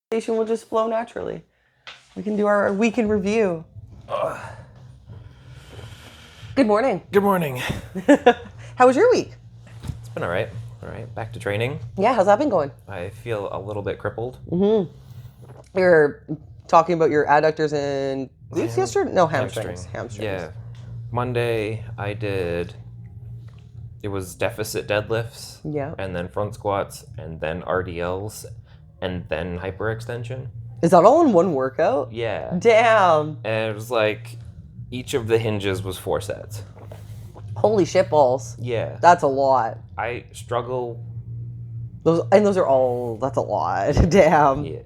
Will just flow naturally. We can do our week in review. Good morning. Good morning. How was your week? It's been all right. Back to training. Yeah, how's that been going? I feel a little bit crippled. Mm-hmm. You're talking about your adductors and glutes yesterday? No, hamstrings. Yeah. Monday I did, it was deficit deadlifts. Yeah. And then front squats and then RDLs and then hyperextension. Is that all in one workout? Yeah. Damn. And it was like, each of the hinges was 4 sets. Holy shit balls. Yeah. That's a lot. I struggle. Those are all, that's a lot. Damn. Yeah.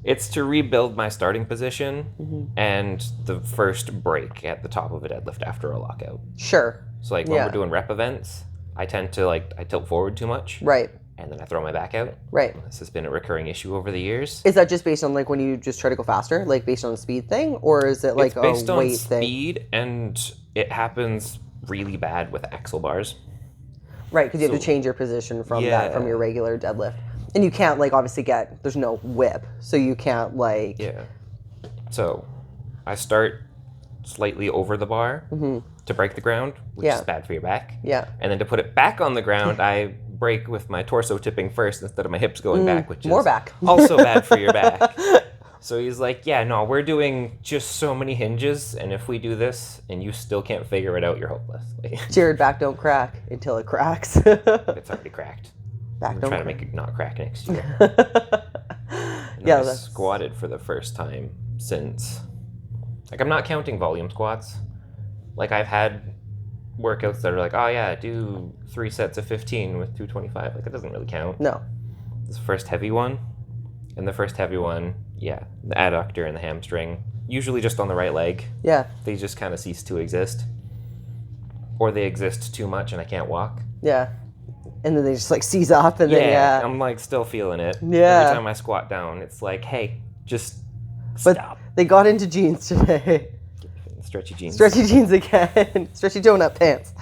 It's to rebuild my starting position and the first break at the top of a deadlift after a lockout. Sure. So like when we're doing rep events, I tend to I tilt forward too much. Right. And then I throw my back out. Right. This has been a recurring issue over the years. Is that just based on when you just try to go faster, based on a speed thing, or is it it's based a weight on thing? Speed, and it happens really bad with axle bars. Right, because you have to change your position from from your regular deadlift, and you can't obviously there's no whip, so you can't Yeah. So, I start slightly over the bar to break the ground, which is bad for your back. Yeah. And then to put it back on the ground, I break with my torso tipping first instead of my hips going back, which more is back. also bad for your back. So he's like, yeah, no, we're doing just so many hinges, and if we do this and you still can't figure it out, you're hopeless. Jared, back don't crack until it cracks. It's already cracked. Back I'm don't trying to crack. make it not crack next year. Yeah, I squatted for the first time since, I'm not counting volume squats. I've had workouts that are oh yeah, do 3 sets of 15 with 225. It doesn't really count. No. This first heavy one, and the first heavy one, the adductor and the hamstring, usually just on the right leg. Yeah. They just kind of cease to exist. Or they exist too much and I can't walk. Yeah. And then they just seize up and then I'm still feeling it. Yeah. Every time I squat down, it's hey, just stop. They got into jeans today. Stretchy jeans. Stretchy jeans again. Stretchy donut pants.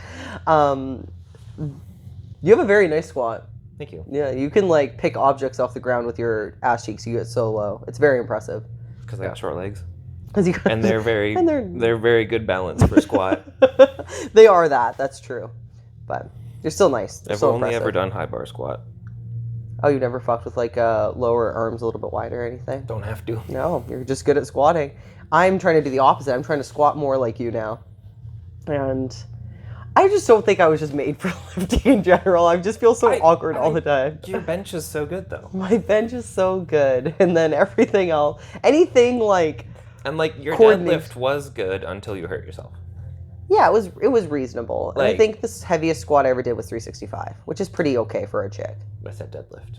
You have a very nice squat. Thank you. Yeah, you can pick objects off the ground with your ass cheeks. You get so low. It's very impressive. Because I got short legs. And they're very they're very good balance for a squat. They are that. That's true. But they're still nice. They're I've so only impressive. ever done high bar squat. Oh, you never fucked with lower arms a little bit wider or anything? Don't have to. No, you're just good at squatting. I'm trying to do the opposite. I'm trying to squat more like you now. And I just don't think I was just made for lifting in general. I just feel so awkward all the time. Your bench is so good though. My bench is so good. And then everything else, anything And your coordination. deadlift was good until you hurt yourself. Yeah, it was reasonable. And I think the heaviest squat I ever did was 365, which is pretty okay for a chick. I said deadlift.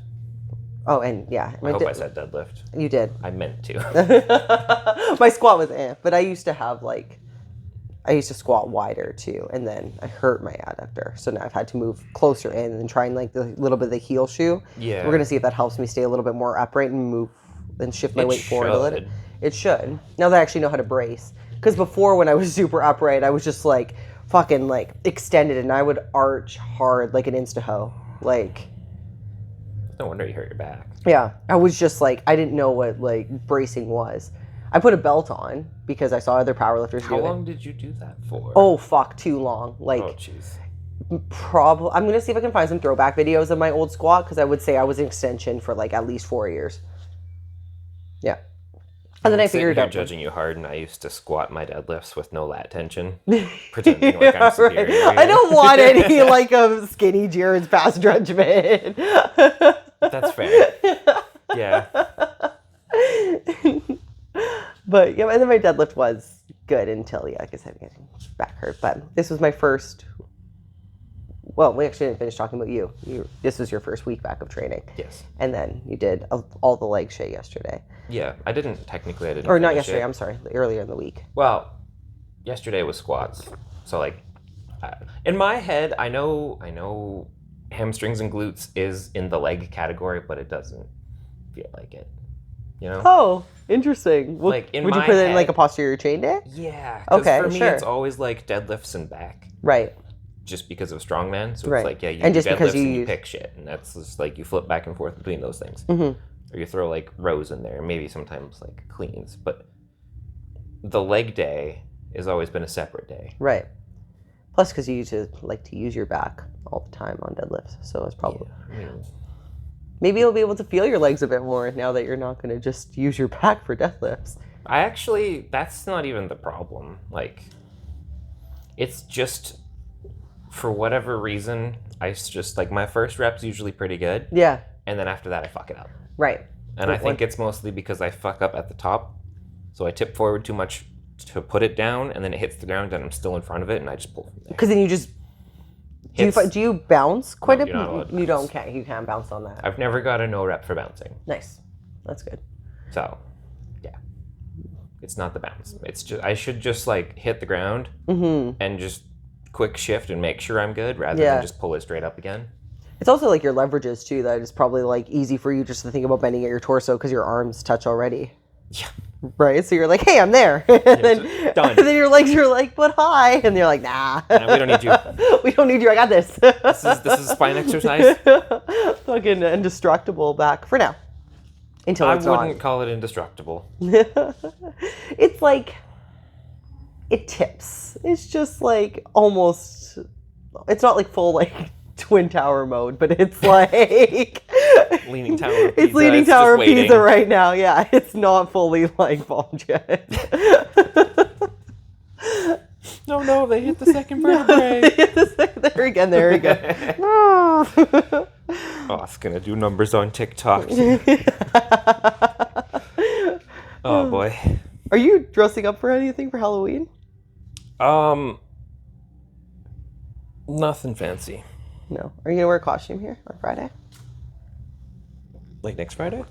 Oh, and yeah. I hope I said deadlift. You did. I meant to. My squat was but I used to have I used to squat wider too, and then I hurt my adductor, so now I've had to move closer in and try and the little bit of the heel shoe. Yeah. We're gonna see if that helps me stay a little bit more upright and move and shift my weight forward a little. It should. Now that I actually know how to brace, because before when I was super upright, I was just fucking extended, and I would arch hard like an Insta-ho, No wonder you hurt your back. Yeah, I was just I didn't know what bracing was. I put a belt on because I saw other powerlifters do it. How long did you do that for? Oh fuck, too long. Oh jeez. Probably. I'm gonna see if I can find some throwback videos of my old squat because I would say I was an extension for at least 4 years. Yeah. And then I figured out. Judging you hard, and I used to squat my deadlifts with no lat tension, pretending I'm superior. Right. I don't want any a skinny Jared's past judgment. That's fair. Yeah. But yeah, and then my deadlift was good until like I said, getting back hurt. But this was my first. Well, we actually didn't finish talking about you. This was your first week back of training. Yes. And then you did all the leg shit yesterday. Yeah, I didn't Or not yesterday. I'm sorry, earlier in the week. Well, yesterday was squats. So in my head, I know hamstrings and glutes is in the leg category, but it doesn't feel like it. You know? Oh, interesting. Well, would you put it in a posterior chain day? Yeah. Okay, for me, sure. it's always deadlifts and back. Right. Just because of strongman, so right. it's you and do just deadlifts because and you pick shit, and that's just you flip back and forth between those things. Mm-hmm. or you throw like rows in there, maybe sometimes like cleans, but the leg day has always been a separate day. Right. Plus, because you like to use your back all the time on deadlifts, so it's probably... Yeah, maybe you'll be able to feel your legs a bit more now that you're not going to just use your back for deadlifts. That's not even the problem. Like, it's just, for whatever reason, I just, like, my first rep's usually pretty good. Yeah. And then after that, I fuck it up. Right. And I think it's mostly because I fuck up at the top. So I tip forward too much to put it down, and then it hits the ground, and I'm still in front of it, and I just pull from there. Because then you just... Do you bounce quite a bit? You don't, you can't bounce on that. I've never got a no rep for bouncing. Nice. That's good. So, yeah. It's not the bounce. It's just, I should just like hit the ground and just quick shift and make sure I'm good rather than just pull it straight up again. It's also like your leverages too, that it's probably like easy for you just to think about bending at your torso because your arms touch already. Yeah. Right? So you're like, hey, I'm there. And done. then your legs are like, but hi. And you're like, nah. We don't need you. We don't need you. I got this. This is spine exercise. Fucking indestructible back for now. Until it's not. I wouldn't call it indestructible. It's like, it tips. It's just like almost, it's not like full like Twin Tower mode, but it's like Leaning Tower of Pisa. It's Leaning Tower of Pisa right now. Yeah, it's not fully like bombed yet. No, they hit the second vertebrae. There we go. Oh, it's gonna do numbers on TikTok. Oh boy. Are you dressing up for anything for Halloween? Nothing fancy. No. Are you gonna wear a costume here on Friday? Like next Friday?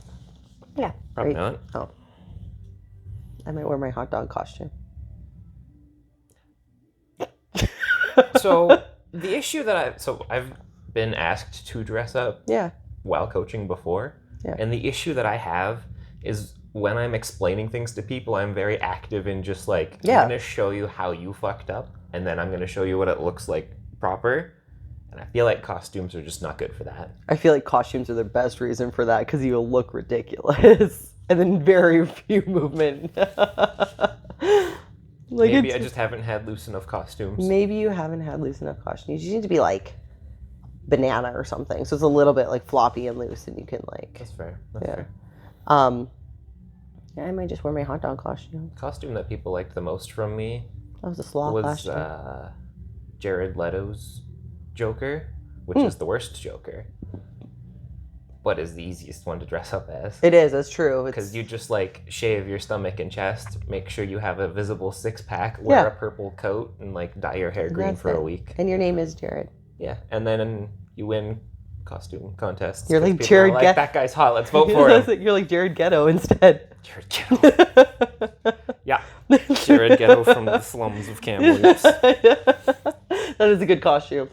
Yeah. Probably not. Oh. I might wear my hot dog costume. So the issue that I've been asked to dress up while coaching before. Yeah. And the issue that I have is when I'm explaining things to people, I'm very active in just like, I'm going to show you how you fucked up, and then I'm going to show you what it looks like proper. And I feel like costumes are just not good for that. I feel like costumes are the best reason for that because you'll look ridiculous. And then very few movement. Like maybe I just haven't had loose enough costumes. Maybe you haven't had loose enough costumes. You need to be like banana or something. So it's a little bit like floppy and loose and you can like... That's fair. That's fair. Yeah, I might just wear my hot dog costume. Costume that people liked the most from me that was a sloth costume. Jared Leto's Joker, which is the worst Joker, but is the easiest one to dress up as. It is, that's true. Because you just like shave your stomach and chest, make sure you have a visible six-pack, wear a purple coat, and like dye your hair green for a week. And your name is Jared. Yeah, and then you win costume contests. You're like Jared Ghetto. Like, that guy's hot, let's vote for him. You're like Jared Ghetto instead. Jared Ghetto. Yeah, Jared Ghetto from the slums of Kamloops. That is a good costume.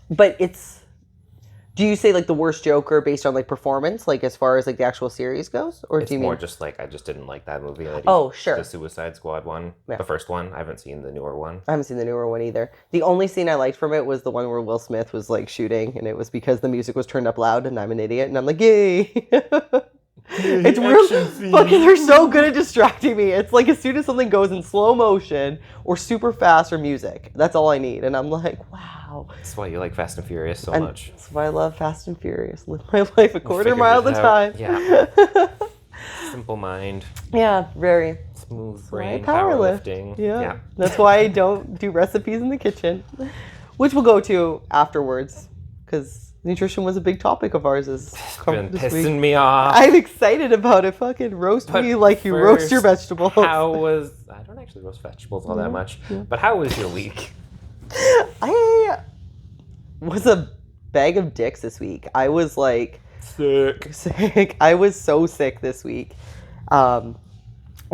But it's... Do you say like the worst Joker based on like performance, like as far as like the actual series goes, or do you mean more just like I just didn't like that movie? Sure. The Suicide Squad one, the first one. I haven't seen the newer one. I haven't seen the newer one either. The only scene I liked from it was the one where Will Smith was like shooting, and it was because the music was turned up loud, and I'm an idiot, and I'm like, yay! It's really fucking. They're so good at distracting me. It's like as soon as something goes in slow motion or super fast or music, that's all I need, and I'm like, wow. That's why you like Fast and Furious so much. That's why I love Fast and Furious. Live my life a quarter mile at a time. Yeah. Simple mind. Yeah, very smooth brain. Powerlifting. Yeah. That's why I don't do recipes in the kitchen, which we'll go to afterwards, because nutrition was a big topic of ours. It's been pissing me off. I'm excited about it. Fucking roast me like you roast your vegetables. I don't actually roast vegetables all that much. Yeah. But how was your week? I was a bag of dicks this week. I was like sick. I was so sick this week. I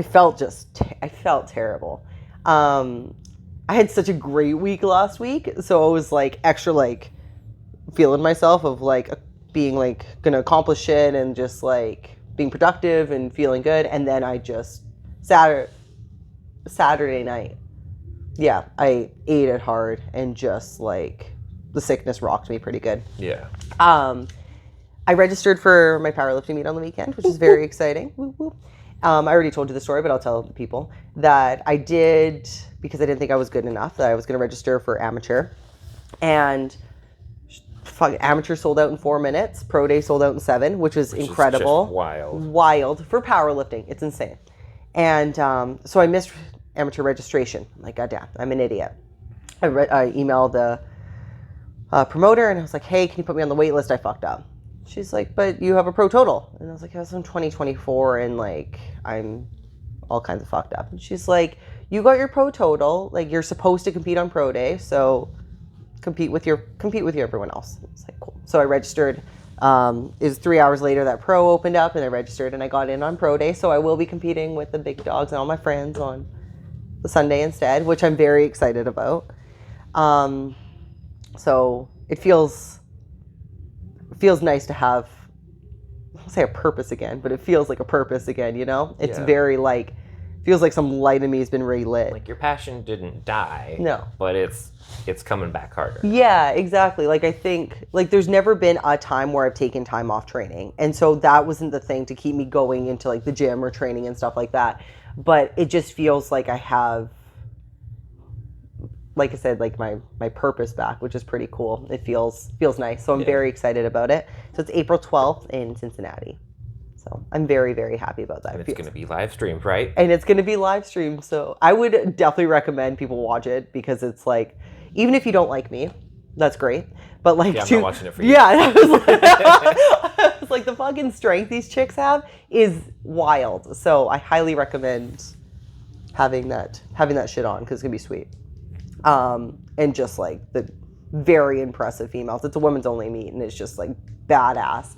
felt terrible. I had such a great week last week, so I was like extra like feeling myself of like being like gonna accomplish shit and just like being productive and feeling good. And then I just Saturday night, I ate it hard and just like the sickness rocked me pretty good. Yeah. I registered for my powerlifting meet on the weekend, which is very exciting. Woo, woo. I already told you the story, but I'll tell people that I did, because I didn't think I was good enough, that I was going to register for amateur. And amateur sold out in 4 minutes. Pro day sold out in 7, which was incredible. Is just wild. Wild. For powerlifting. It's insane. And so I missed amateur registration. I'm like, God damn, I'm an idiot. I emailed the promoter, and I was like, hey, can you put me on the wait list? I fucked up. She's like, but you have a pro total. And I was like, I was in 2024, and like, I'm all kinds of fucked up. And she's like, you got your pro total. Like, you're supposed to compete on pro day, so compete with everyone else. It's like, cool. So I registered. It was 3 hours later that pro opened up, and I registered, and I got in on pro day. So I will be competing with the big dogs and all my friends on the Sunday instead, which I'm very excited about. So it feels nice to have, I won't say a purpose again, but it feels like a purpose again, you know? It's very like, feels like some light in me has been relit. Like your passion didn't die. No. But it's coming back harder. Yeah, exactly. Like I think, like there's never been a time where I've taken time off training. And so that wasn't the thing to keep me going into like the gym or training and stuff like that. But it just feels like I have, like I said, like my purpose back, which is pretty cool. It feels nice. So I'm very excited about it. So it's April 12th in Cincinnati. So I'm very, very happy about that. And it's going to be live streamed, right? And it's going to be live streamed. So I would definitely recommend people watch it, because it's like, even if you don't like me, that's great. But like, I'm not watching it for you. Yeah, I was like, the fucking strength these chicks have is wild. So I highly recommend having that shit on, because it's going to be sweet. And just like the very impressive females. It's a women's only meet, and it's just like badass.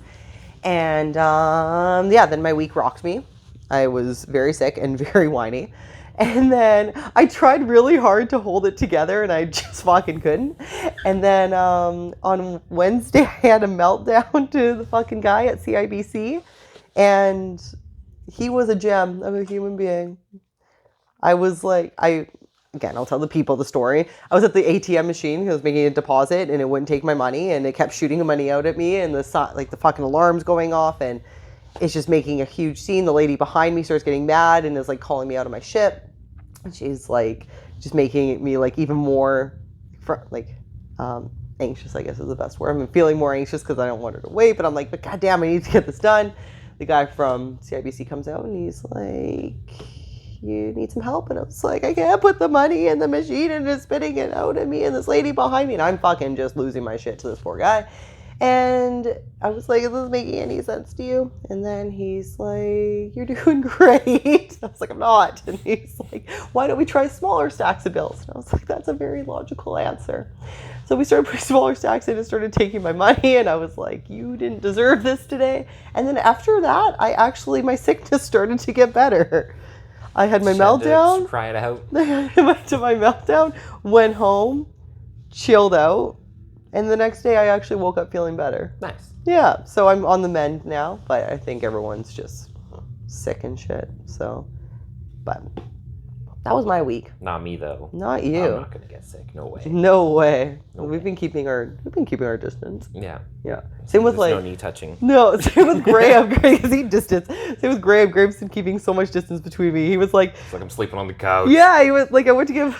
And then my week rocked me. I was very sick and very whiny. And then I tried really hard to hold it together, and I just fucking couldn't. And then on Wednesday, I had a meltdown to the fucking guy at CIBC. And he was a gem of a human being. I was like, again, I'll tell the people the story. I was at the ATM machine. I was making a deposit, and it wouldn't take my money, and it kept shooting the money out at me, and the fucking alarm's going off, and it's just making a huge scene. The lady behind me starts getting mad and is like calling me out of my shit. And she's like just making me like even more anxious, I guess is the best word. I'm feeling more anxious because I don't want her to wait, but I'm like, but goddamn, I need to get this done. The guy from CIBC comes out, and he's like, you need some help? And I was like, I can't put the money in the machine, and it's spitting it out at me and this lady behind me, and I'm fucking just losing my shit to this poor guy. And I was like, is this making any sense to you? And then he's like, you're doing great. I was like, I'm not. And he's like, why don't we try smaller stacks of bills? And I was like, that's a very logical answer. So we started putting smaller stacks in and started taking my money, and I was like, you didn't deserve this today. And then after that, my sickness started to get better. I had my meltdown. Cry it out. I went to my meltdown, went home, chilled out, and the next day I actually woke up feeling better. Nice. Yeah, so I'm on the mend now, but I think everyone's just sick and shit. So, but that was my week. Not me though. Not you. I'm not gonna get sick. No way. No way. No We've way. been keeping our distance. Yeah. Yeah. Same with There's like no knee touching. No, same with Graham. Graham's eating distance. Same with Graham. Graham's been keeping so much distance between me. He was like, It's like I'm sleeping on the couch. yeah, he was like, I went to give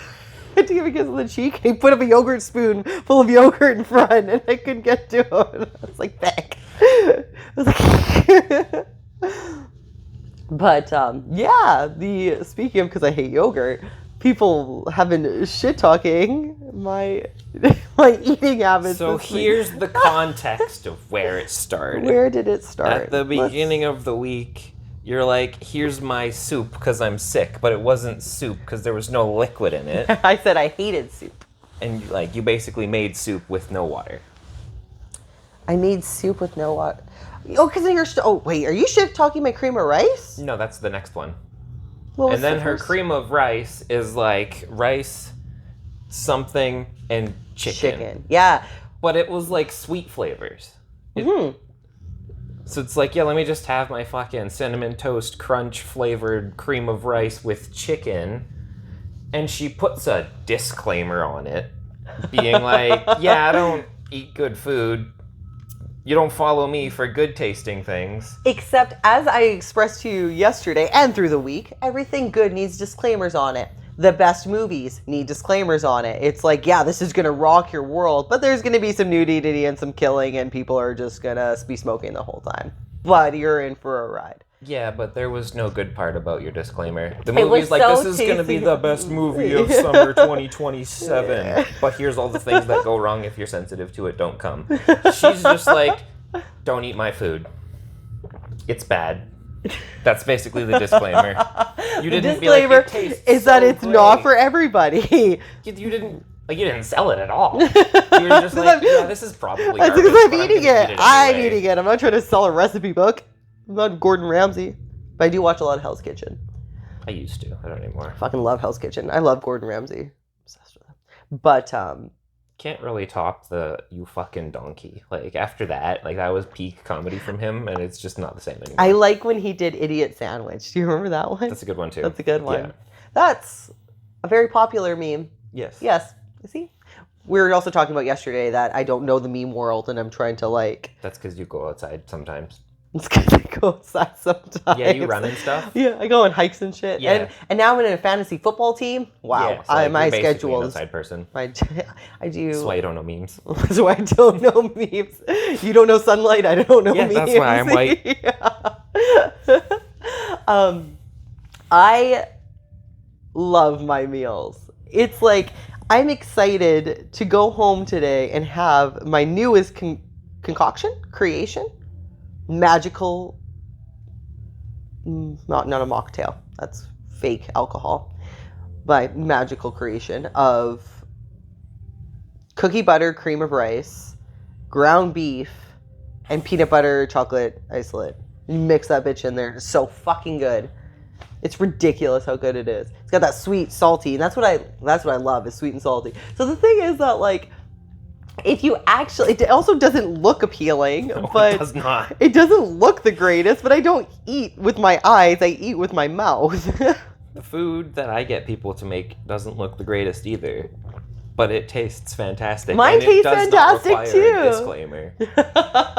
a kiss on the cheek, and he put up a yogurt spoon full of yogurt in front, and I couldn't get to him. I was like, thank. I was like, but speaking of, because I hate yogurt, people have been shit talking my eating habits. So here's the context of where it started. Where did it start? At the beginning of the week, you're like, here's my soup because I'm sick, but it wasn't soup because there was no liquid in it. I said I hated soup. And like you basically made soup with no water. I made soup with no water. Oh, because wait, are you shit talking my cream of rice? No, that's the next one. And then her cream of rice is like rice, something, and chicken. Yeah. But it was like sweet flavors. Mm-hmm. So it's like, yeah, let me just have my fucking cinnamon toast crunch flavored cream of rice with chicken. And she puts a disclaimer on it, being like, yeah, I don't eat good food. You don't follow me for good tasting things. Except, as I expressed to you yesterday and through the week, everything good needs disclaimers on it. The best movies need disclaimers on it. It's like, yeah, this is going to rock your world, but there's going to be some nudity and some killing, and people are just going to be smoking the whole time. But you're in for a ride. Yeah, but there was no good part about your disclaimer. The It movie's was like, so this is going to be tasty. the best movie of summer 2027. But here's all the things that go wrong if you're sensitive to it, don't come. She's just like, don't eat my food. It's bad. That's basically the disclaimer. You didn't be like, it tastes is that so it's not great. for everybody. You didn't sell it at all. You were just like, yeah, this is probably That's garbage, because I'm but eating gonna it. eat I'm anyway. eating it. I'm not trying to sell a recipe book. I'm not Gordon Ramsay. But I do watch a lot of Hell's Kitchen. I used to. I don't anymore. Fucking love Hell's Kitchen. I love Gordon Ramsay. Obsessed with him. But, Can't really top the "you fucking donkey." Like after that, like that was peak comedy from him, and it's just not the same anymore. I like when he did Idiot Sandwich. Do you remember that one? That's a good one too. That's a good one. Yeah. That's a very popular meme. Yes. Yes. See? We were also talking about yesterday that I don't know the meme world, and I'm trying to like... That's because you go outside sometimes. It's because I go outside sometimes. Yeah, you run and stuff. Yeah, I go on hikes and shit. Yeah. And now I'm in a fantasy football team. Wow. Yeah, so like, my you're basically an schedule is... outside person. I do... That's why you don't know memes. So I don't know memes. You don't know sunlight. I don't know Yeah, memes. that's why I'm white. I love my meals. It's like I'm excited to go home today and have my newest creation, magical. Not a mocktail. That's fake alcohol. My magical creation of cookie butter cream of rice, ground beef, and peanut butter chocolate isolate. You mix that bitch in there. It's so fucking good. It's ridiculous how good it is. It's got that sweet, salty, and that's what I love is sweet and salty. So the thing is that like, if you actually, it also doesn't look appealing, but it does not. It doesn't look the greatest. But I don't eat with my eyes. I eat with my mouth. The food that I get people to make doesn't look the greatest either, but it tastes fantastic. Mine and tastes it does fantastic, not require too. a disclaimer.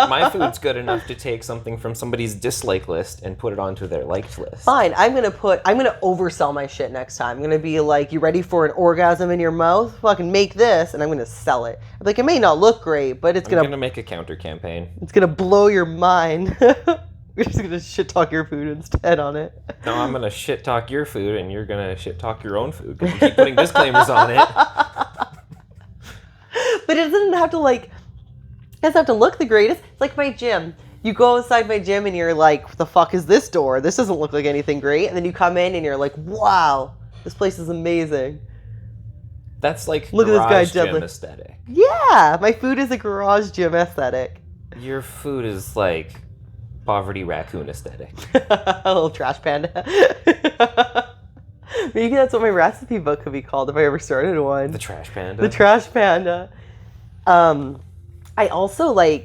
My food's good enough to take something from somebody's dislike list and put it onto their liked list. Fine, I'm gonna oversell my shit next time. I'm gonna be like, you ready for an orgasm in your mouth? Fucking make this, and I'm gonna sell it. Like, it may not look great, but I'm gonna make a counter campaign. It's gonna blow your mind. We're just gonna shit talk your food instead on it. No, I'm gonna shit talk your food, and you're gonna shit talk your own food because you keep putting disclaimers on it. But it doesn't have to look the greatest. It's like my gym. You go outside my gym and you're like, what the fuck is this door? This doesn't look like anything great. And then you come in and you're like, wow, this place is amazing. That's like Look at this garage guy, gym Dudley. aesthetic. Yeah, my food is a garage gym aesthetic. Your food is like poverty raccoon aesthetic. A little trash panda. Maybe that's what my recipe book could be called if I ever started one. The trash panda. The trash panda. I also I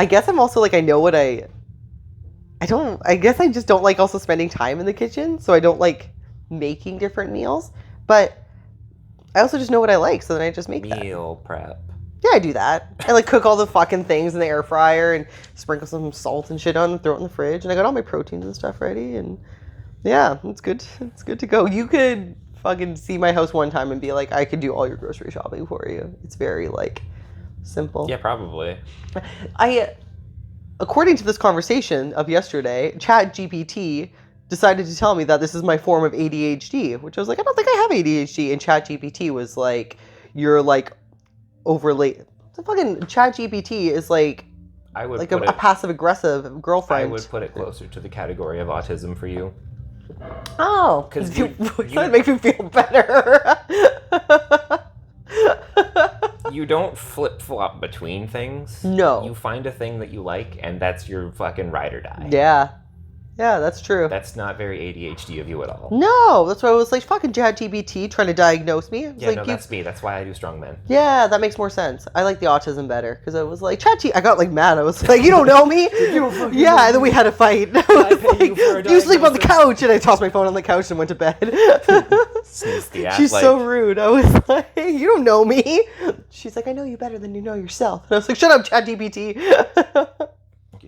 guess I'm also I know what I guess I just don't like also spending time in the kitchen, so I don't like making different meals, but I also just know what I like, so then I just make that. Meal prep. Yeah, I do that. I cook all the fucking things in the air fryer and sprinkle some salt and shit on and throw it in the fridge, and I got all my proteins and stuff ready, and yeah, it's good. It's good to go. You could fucking see my house one time and be like, I could do all your grocery shopping for you. It's very simple. Yeah, probably. According to this conversation of yesterday, ChatGPT decided to tell me that this is my form of ADHD, which I was like, I don't think I have ADHD, and ChatGPT was like, you're overly. The fucking ChatGPT is I would like put a passive aggressive girlfriend. I would put it closer to the category of autism for you. Oh, 'Cause that makes me feel better. You don't flip-flop between things. No. You find a thing that you like, and that's your fucking ride or die. Yeah. Yeah, that's true. That's not very ADHD of you at all. No, that's why I was like, fucking ChatGPT trying to diagnose me. Yeah, no, that's me. That's why I do strongman. Yeah, that makes more sense. I like the autism better because I was like, ChatGPT. I got like mad. I was like, you don't know me. Yeah, and then we had a fight. I was like, you sleep on the couch, and I tossed my phone on the couch and went to bed. She's so rude. I was like, you don't know me. She's like, I know you better than you know yourself. And I was like, shut up, ChatGPT.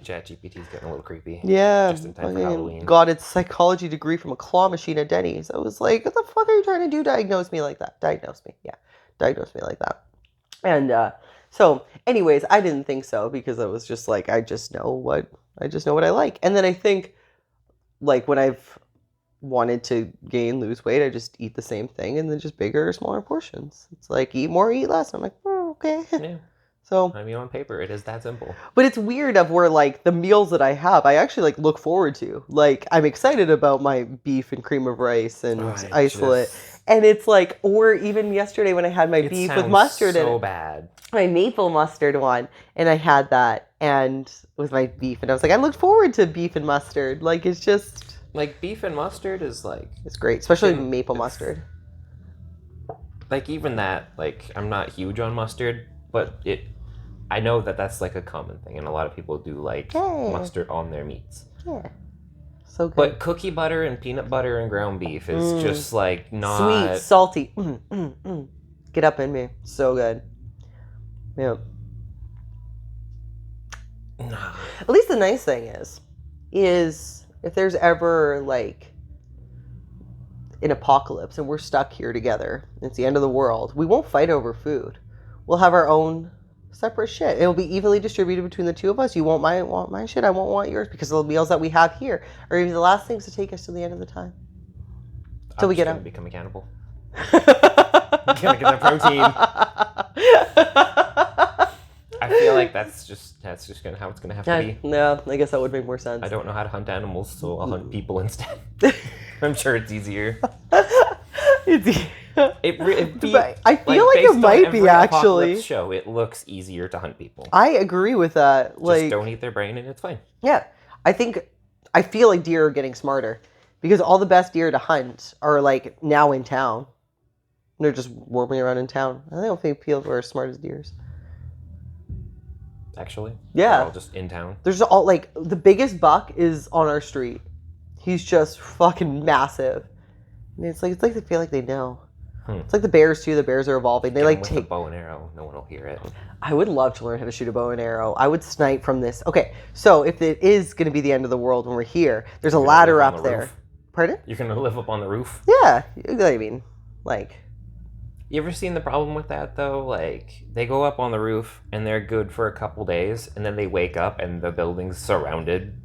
ChatGPT's getting a little creepy. Yeah. Just in time for Halloween. Got its psychology degree from a claw machine at Denny's. I was like, what the fuck are you trying to do? Diagnose me like that. Diagnose me. Yeah. Diagnose me like that. And so anyways, I didn't think so because I was just like, I just know what I like. And then I think like when I've wanted to lose weight, I just eat the same thing and then just bigger or smaller portions. It's like eat more, eat less. I'm like, okay. Yeah. So, I mean, on paper, it is that simple. But it's weird of where, like, the meals that I have, I actually, like, look forward to. Like, I'm excited about my beef and cream of rice and isolate. And it's like, or even yesterday when I had my beef with mustard in it. So bad. My maple mustard one. And I had that and with my beef. And I was like, I look forward to beef and mustard. Like, it's just... Like, beef and mustard is, like... It's great. Especially maple mustard. Like, even that, like, I'm not huge on mustard, but I know that that's like a common thing, and a lot of people do like mustard on their meats. Yeah. So good. But cookie butter and peanut butter and ground beef is just like not... Sweet, salty. Get up in me. So good. Yeah. Nah. At least the nice thing is if there's ever like an apocalypse and we're stuck here together, it's the end of the world, we won't fight over food. We'll have our own separate shit. It'll be evenly distributed between the two of us. You won't want my shit. I won't want yours because the meals that we have here are even the last things to take us to the end of the time. Till we get out. Become a cannibal. Gonna get the protein. I feel like that's just gonna how it's gonna have to be. No, I guess that would make more sense. I don't know how to hunt animals, so I'll hunt people instead. I'm sure it's easier. I feel like it might be actually. Show it looks easier to hunt people. I agree with that. Just don't eat their brain and it's fine. Yeah, I feel like deer are getting smarter because all the best deer to hunt are like now in town. They're just roaming around in town. I don't think people are as smart as deers. Actually, yeah, they're all just in town. There's all like the biggest buck is on our street. He's just fucking massive. I mean, it's like they feel like they know. It's like the bears too. The bears are evolving. They like take a bow and arrow. No one will hear it. I would love to learn how to shoot a bow and arrow. I would snipe from this. Okay, so if it is going to be the end of the world when we're here, there's a ladder up there. Pardon? You're going to live up on the roof? Yeah, I mean, like. You ever seen the problem with that though? Like they go up on the roof and they're good for a couple days, and then they wake up and the building's surrounded,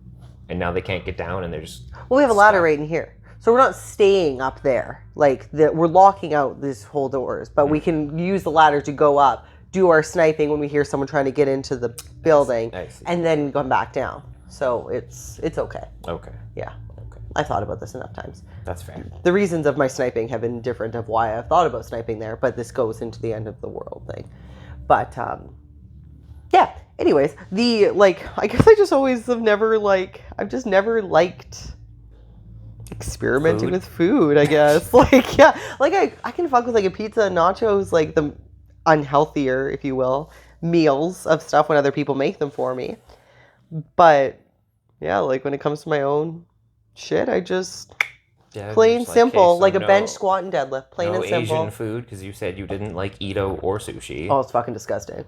and now they can't get down, and they're just. Well, we have a ladder right in here. So we're not staying up there. Like, we're locking out these whole doors, but we can use the ladder to go up, do our sniping when we hear someone trying to get into the building, and then come back down. So it's okay. Okay. Yeah. Okay. I thought about this enough times. That's fair. The reasons of my sniping have been different of why I've thought about sniping there, but this goes into the end of the world thing. But, yeah. Anyways, I guess I just always have never, I've just never liked experimenting with food, I guess. I can fuck with a pizza and nachos, the unhealthier, if you will, meals of stuff when other people make them for me. But yeah, when it comes to my own shit, I just plain simple, a bench squat and deadlift, plain and simple. No Asian food, because you said you didn't like Ito or sushi. Oh, it's fucking disgusting.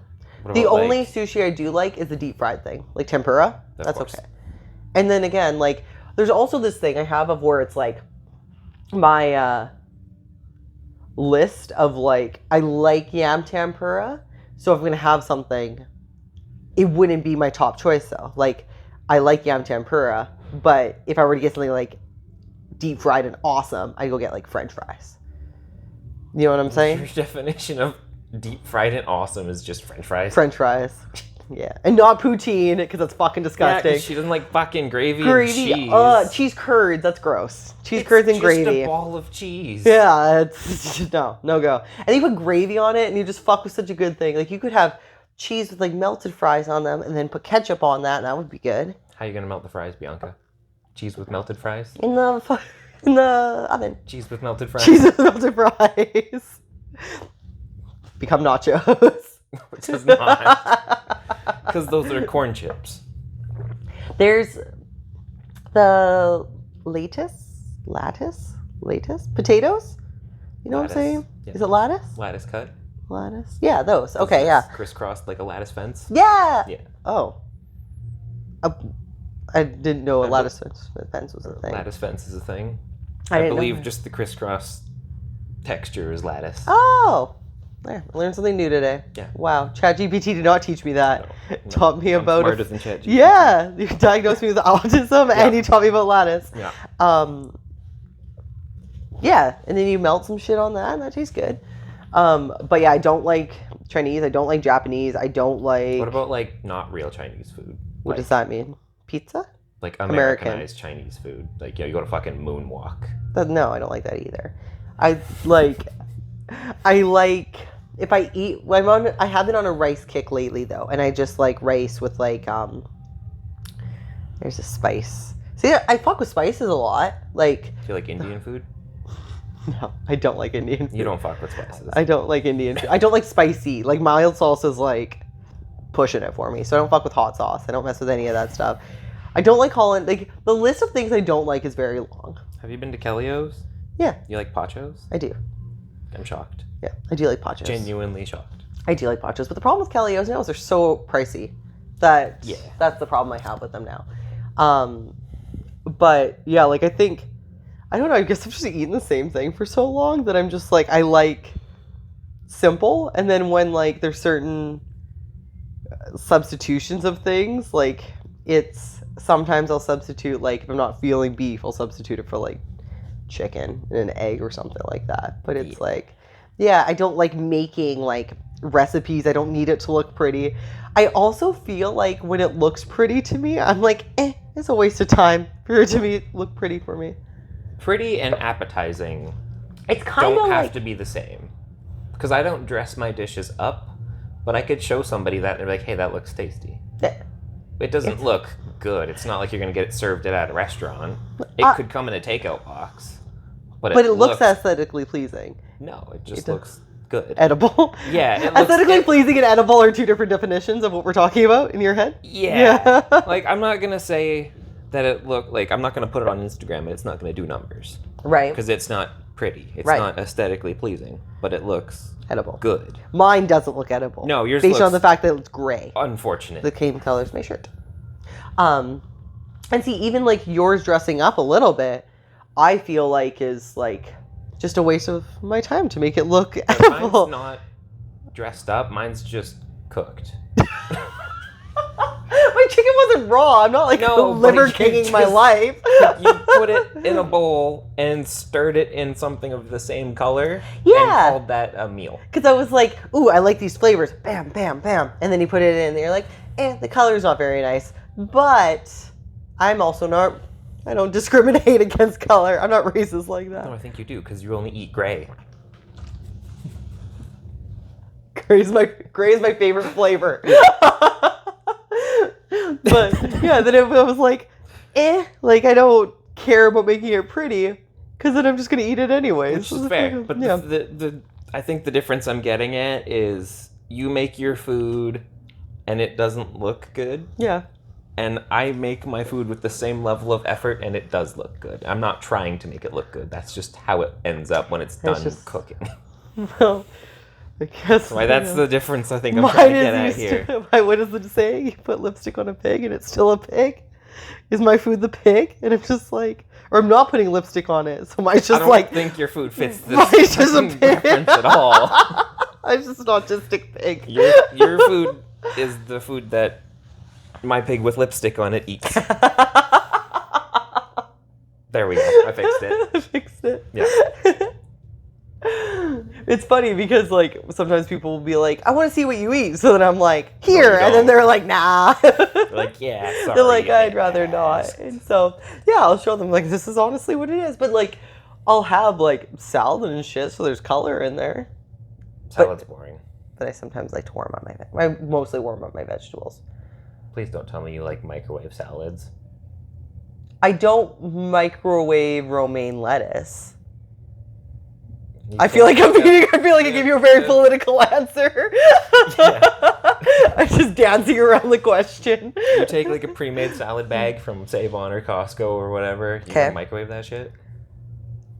The only sushi I do like is the deep fried thing, tempura. That's okay. And then again, there's also this thing I have of where it's my list of I like yam tempura. So if I'm going to have something, it wouldn't be my top choice though. I like yam tempura, but if I were to get something deep fried and awesome, I'd go get French fries. You know what I'm saying? Your definition of deep fried and awesome is just French fries? French fries. Yeah, and not poutine because that's fucking disgusting. Yeah, she doesn't like fucking gravy and cheese. Cheese curds, that's gross. Cheese curds and gravy. It's just a ball of cheese. Yeah, it's no go. And you put gravy on it, and you just fuck with such a good thing. You could have cheese with melted fries on them, and then put ketchup on that, and that would be good. How are you gonna melt the fries, Bianca? Cheese with melted fries? In the oven. Cheese with melted fries? Cheese with melted fries. Become nachos. Which is not. Because those are corn chips. There's the lattice potatoes. You know Lattice. what I'm saying? Yeah. Is it lattice? Lattice cut? Lattice. Yeah, those. Okay, yeah. Crisscrossed like a lattice fence? Yeah. Yeah. Oh. I didn't know a lattice fence was a thing. Lattice fence is a thing. I believe just the crisscross texture is lattice. Oh. Yeah, I learned something new today. Yeah. Wow. ChatGPT did not teach me that. No. Taught me about smarter than ChatGPT. Yeah. You diagnosed me with autism and you taught me about lattice. Yeah. Yeah, and then you melt some shit on that and that tastes good. But yeah, I don't like Chinese, I don't like Japanese, I don't like... What about like not real Chinese food? What does that mean? Pizza? Like Americanized Chinese food. Like, you go to fucking Moonwalk. No, I don't like that either. I like if I eat. I have been on a rice kick lately though, and I just like rice with like There's a spice. See, I fuck with spices a lot. Like. Do you like Indian food? No, I don't like Indian food. You don't fuck with spices. I don't like Indian food. I don't like spicy. Like mild sauce is like pushing it for me. So I don't fuck with hot sauce. I don't mess with any of that stuff. I don't like Holland. Like the list of things I don't like is very long. Have you been to Kelio's? Yeah. You like pachos? I do. I'm shocked. Yeah, I do like pachos. Genuinely shocked. I do like pachos, but the problem with Kelio's now is they're so pricey. That's the problem I have with them now. But yeah, like I think, I don't know, I guess I've just eaten the same thing for so long that I'm just like, I like simple. And then when like there's certain substitutions of things, like sometimes I'll substitute, like if I'm not feeling beef, I'll substitute it for like chicken and an egg or something like that. But it's like, yeah, I don't like making like recipes. I don't need it to look pretty. I also feel like when it looks pretty to me, I'm like, it's a waste of time for it to look pretty for me. Pretty and appetizing it's kind don't of have like, to be the same. Because I don't dress my dishes up, but I could show somebody that and they're like, hey, that looks tasty. It doesn't look good. It's not like you're going to get it served at a restaurant. It could come in a takeout box. But it looks aesthetically pleasing. No, it just looks good. Edible? Yeah. Aesthetically pleasing and edible are two different definitions of what we're talking about in your head? Yeah. Like, I'm not going to say that it look like, I'm not going to put it on Instagram and it's not going to do numbers. Right. Because it's not pretty. It's not aesthetically pleasing, but it looks edible. Good. Mine doesn't look edible. No, yours based looks on the fact that it's gray. Unfortunate. The same color as my shirt. And see, even like yours dressing up a little bit, I feel like is like just a waste of my time to make it look edible. Mine's not dressed up. Mine's just cooked. My chicken wasn't raw. I'm not like liver kinging my life. You put it in a bowl and stirred it in something of the same color. Yeah. And called that a meal. Because I was like, ooh, I like these flavors. Bam, bam, bam. And then you put it in and you're like, the color's not very nice. But I'm also not, I don't discriminate against color. I'm not racist like that. No, I think you do, because you only eat gray. Gray is my favorite flavor. But yeah, then I was like, like I don't care about making it pretty, because then I'm just gonna eat it anyways. Which is fair. But I think the difference I'm getting at is you make your food and it doesn't look good. Yeah. And I make my food with the same level of effort and it does look good. I'm not trying to make it look good. That's just how it ends up when it's done cooking. Well, I guess. Why that's the difference I think I'm trying to get at here. What is the saying? You put lipstick on a pig and it's still a pig? Is my food the pig? And I'm just like, or I'm not putting lipstick on it. So mine's just I don't think your food fits this reference at all. I'm just an autistic pig. Your food is the food that my pig with lipstick on it eats. There we go. I fixed it. Yeah. It's funny because like sometimes people will be like, I want to see what you eat. So then I'm like, here. And then they're like, nah. They're like, yeah, sorry. They're like, I'd rather not. And so, yeah, I'll show them like, this is honestly what it is. But like, I'll have like salad and shit. So there's color in there. Salad's boring. But I sometimes like to warm up I mostly warm up my vegetables. Please don't tell me you like microwave salads. I don't microwave romaine lettuce. I feel like I gave you a very political answer. I'm just dancing around the question. You take like a pre-made salad bag from Save-On or Costco or whatever. You can microwave that shit.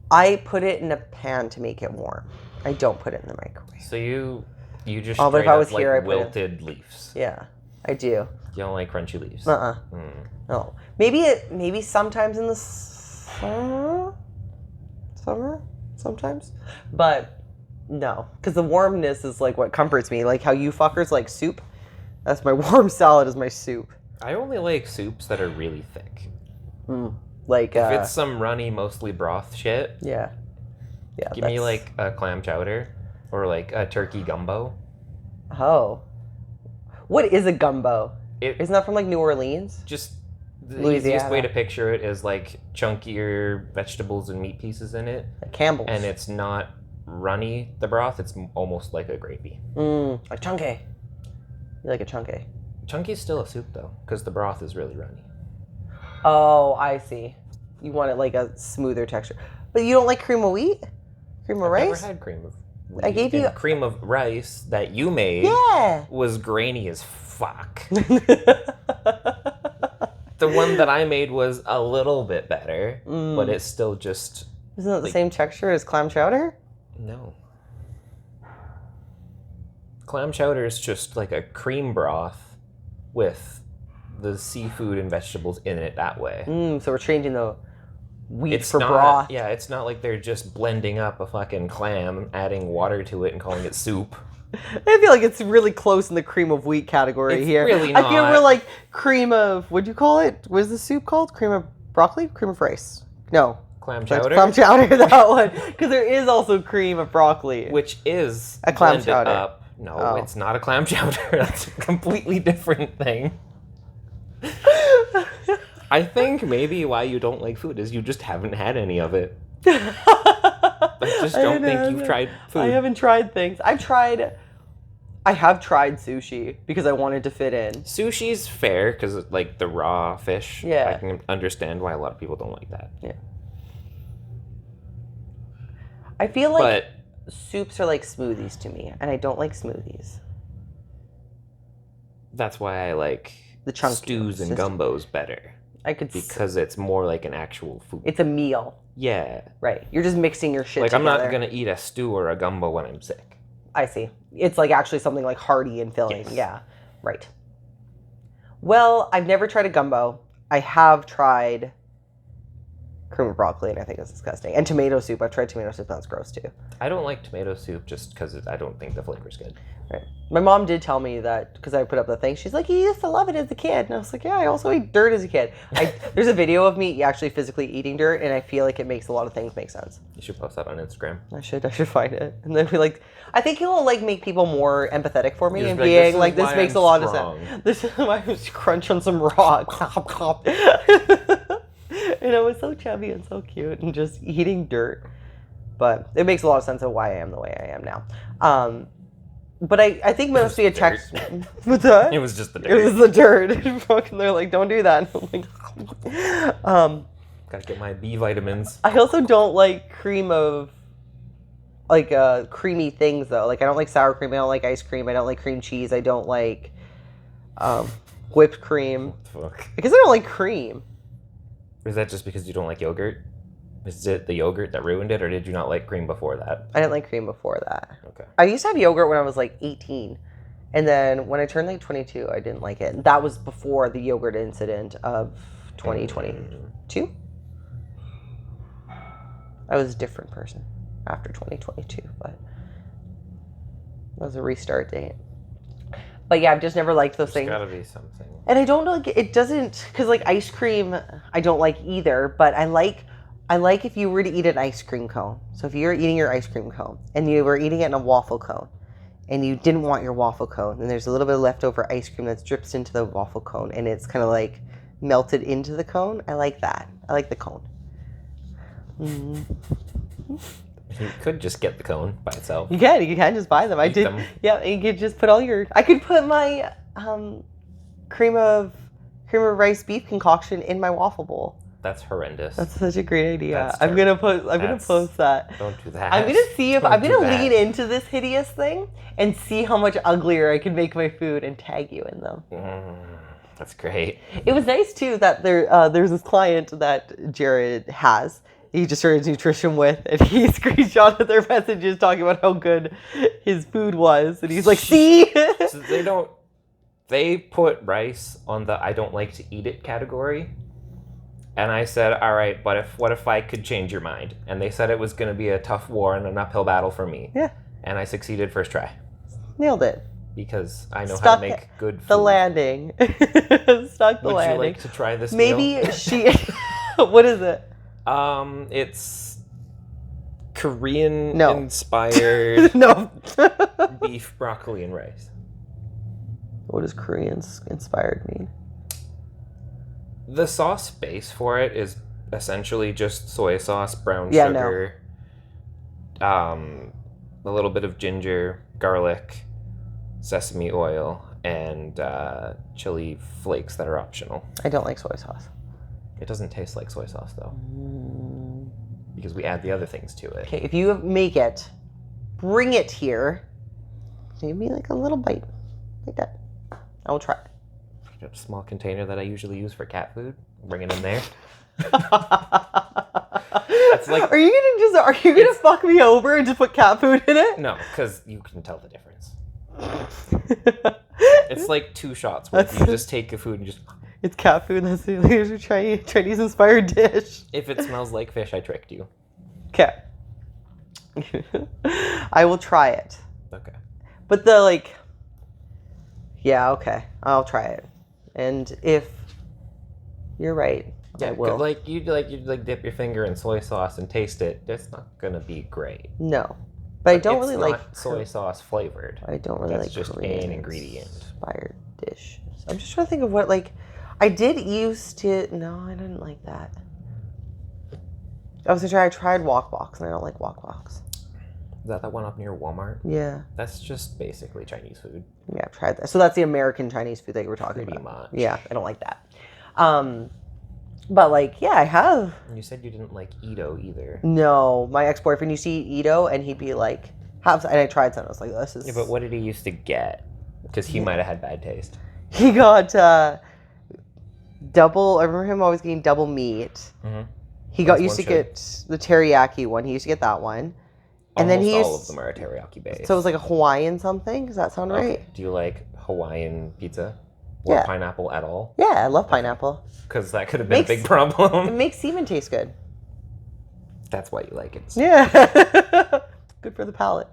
I put it in a pan to make it warm. I don't put it in the microwave. So you just but straight if I was up here, like I put wilted leaves. Yeah, I do. You don't like crunchy leaves. No. Maybe sometimes in the summer sometimes, but no, because the warmness is like what comforts me. Like how you fuckers like soup. That's my warm salad is my soup. I only like soups that are really thick. Like if it's some runny, mostly broth shit. Yeah. Give me like a clam chowder or like a turkey gumbo. Oh. What is a gumbo? Isn't that from like New Orleans? Just the Louisiana. easiest way to picture it is like chunkier vegetables and meat pieces in it. Like Campbell's. And it's not runny, the broth. It's almost like a gravy. Like chunky. You like a chunky? Chunky's still a soup though, because the broth is really runny. Oh, I see. You want it like a smoother texture. But you don't like cream of wheat? Cream of rice? I've never had cream of wheat. I gave you cream of rice that you made. Yeah. Was grainy as fuck. The one that I made was a little bit better, but it's still just... Isn't it the same texture as clam chowder? No. Clam chowder is just like a cream broth with the seafood and vegetables in it that way. So we're changing the wheat for broth. Yeah, it's not like they're just blending up a fucking clam, adding water to it and calling it soup. I feel like it's really close in the cream of wheat category it's here. Really not. I feel we're like cream of, what'd you call it? What is the soup called? Cream of broccoli? Cream of rice? No. Clam chowder? Clam chowder, that one. Because there is also cream of broccoli. Which is a clam chowder. Up. No, It's not a clam chowder. That's a completely different thing. I think maybe why you don't like food is you just haven't had any of it. I just don't think you've tried food. I haven't tried things. I have tried sushi because I wanted to fit in. Sushi's fair because like the raw fish. Yeah. I can understand why a lot of people don't like that. Yeah. I feel like soups are like smoothies to me, and I don't like smoothies. That's why I like the chunky stews and gumbos better. Because it's more like an actual food. It's a meal. Yeah. Right. You're just mixing your shit together. I'm not going to eat a stew or a gumbo when I'm sick. I see. It's like actually something like hearty and filling. Yes. Yeah. Right. Well, I've never tried a gumbo. I have tried cream of broccoli, and I think it's disgusting. And tomato soup. I've tried tomato soup, and that's gross too. I don't like tomato soup just because I don't think the flavor's good. Right. My mom did tell me that because I put up the thing. She's like, "You used to love it as a kid," and I was like, "Yeah, I also ate dirt as a kid." There's a video of me actually physically eating dirt, and I feel like it makes a lot of things make sense. You should post that on Instagram. I should find it, and then I think it'll like make people more empathetic for me and be being like, "This makes a lot of sense. This is why I was crunch on some rocks." And I was so chubby and so cute and just eating dirt. But it makes a lot of sense of why I am the way I am now. But I think it must be a text. What's that? It was just the dirt. It was the dirt. Fucking, they're like, don't do that. I'm like, gotta get my B vitamins. I also don't like creamy things though. Like I don't like sour cream. I don't like ice cream. I don't like cream cheese. I don't like whipped cream. What the fuck? Because I don't like cream. Is that just because you don't like yogurt? Is it the yogurt that ruined it, or did you not like cream before that? I didn't like cream before that. Okay. I used to have yogurt when I was like 18. And then when I turned like 22, I didn't like it. That was before the yogurt incident of 2022. I was a different person after 2022, but that was a restart date. But yeah, I've just never liked those things. There's gotta be something. And I don't know, it doesn't, because like ice cream, I don't like either, but I like if you were to eat an ice cream cone. So if you're eating your ice cream cone and you were eating it in a waffle cone and you didn't want your waffle cone and there's a little bit of leftover ice cream that's drips into the waffle cone and it's kind of like melted into the cone, I like that. I like the cone. Mm-hmm. You could just get the cone by itself. You can just buy them. I did. Them. Yeah, you could just put all your. I could put my cream of rice beef concoction in my waffle bowl. That's horrendous. That's such a great idea. That's I'm gonna post that. Don't do that. I'm gonna see if I'm gonna lean into this hideous thing and see how much uglier I can make my food and tag you in them. That's great. It was nice too that there's this client that Jared has. He just started nutrition with, and he screenshotted their messages talking about how good his food was, and he's like, "See." So they put rice on the I don't like to eat it category. And I said, all right, but what if I could change your mind? And they said it was going to be a tough war and an uphill battle for me. Yeah. And I succeeded first try. Nailed it. Because I know how to make good food. The landing. Stuck the landing. Would you like to try this Maybe meal? she... What is it? It's Korean-inspired No. beef, broccoli, and rice. What does Korean-inspired mean? The sauce base for it is essentially just soy sauce, brown sugar, a little bit of ginger, garlic, sesame oil, and chili flakes that are optional. I don't like soy sauce. It doesn't taste like soy sauce, though. Because we add the other things to it. Okay, if you make it, bring it here. Give me like a little bite. Like that. I will try it. A small container that I usually use for cat food. Bring it in there. That's like. Are you gonna fuck me over and just put cat food in it? No, because you can tell the difference. It's like 2 shots where you just take the food and just. It's cat food. That's a Chinese inspired dish. If it smells like fish, I tricked you. Okay. I will try it. Okay. But yeah, okay. I'll try it. And if you're right, yeah, I will. You'd dip your finger in soy sauce and taste it. It's not gonna be great. No, but I don't really like soy sauce flavored. I don't really like just Korean an ingredient. Inspired dish. I'm just trying to think of what I did used to. No, I didn't like that. I tried Wok Woks, and I don't like Wok Woks. Is that one up near Walmart? Yeah. That's just basically Chinese food. Yeah, I've tried that. So that's the American Chinese food that you were talking Pretty about. much. Yeah, I don't like that. But yeah, I have. You said you didn't like Edo either. No, my ex-boyfriend used to eat Edo, and he'd be like, and I tried some. I was like, this is. Yeah, but what did he used to get? Because he might have had bad taste. He got double. I remember him always getting double meat. Mm-hmm. He used to get the teriyaki one. He used to get that one. And Almost then all of them are teriyaki based. So it was like a Hawaiian something. Does that sound right? Do you like Hawaiian pizza? Or pineapple at all? Yeah, I love pineapple. Because that could have been a big problem. It makes semen taste good. That's why you like it. Yeah. Good for the palate.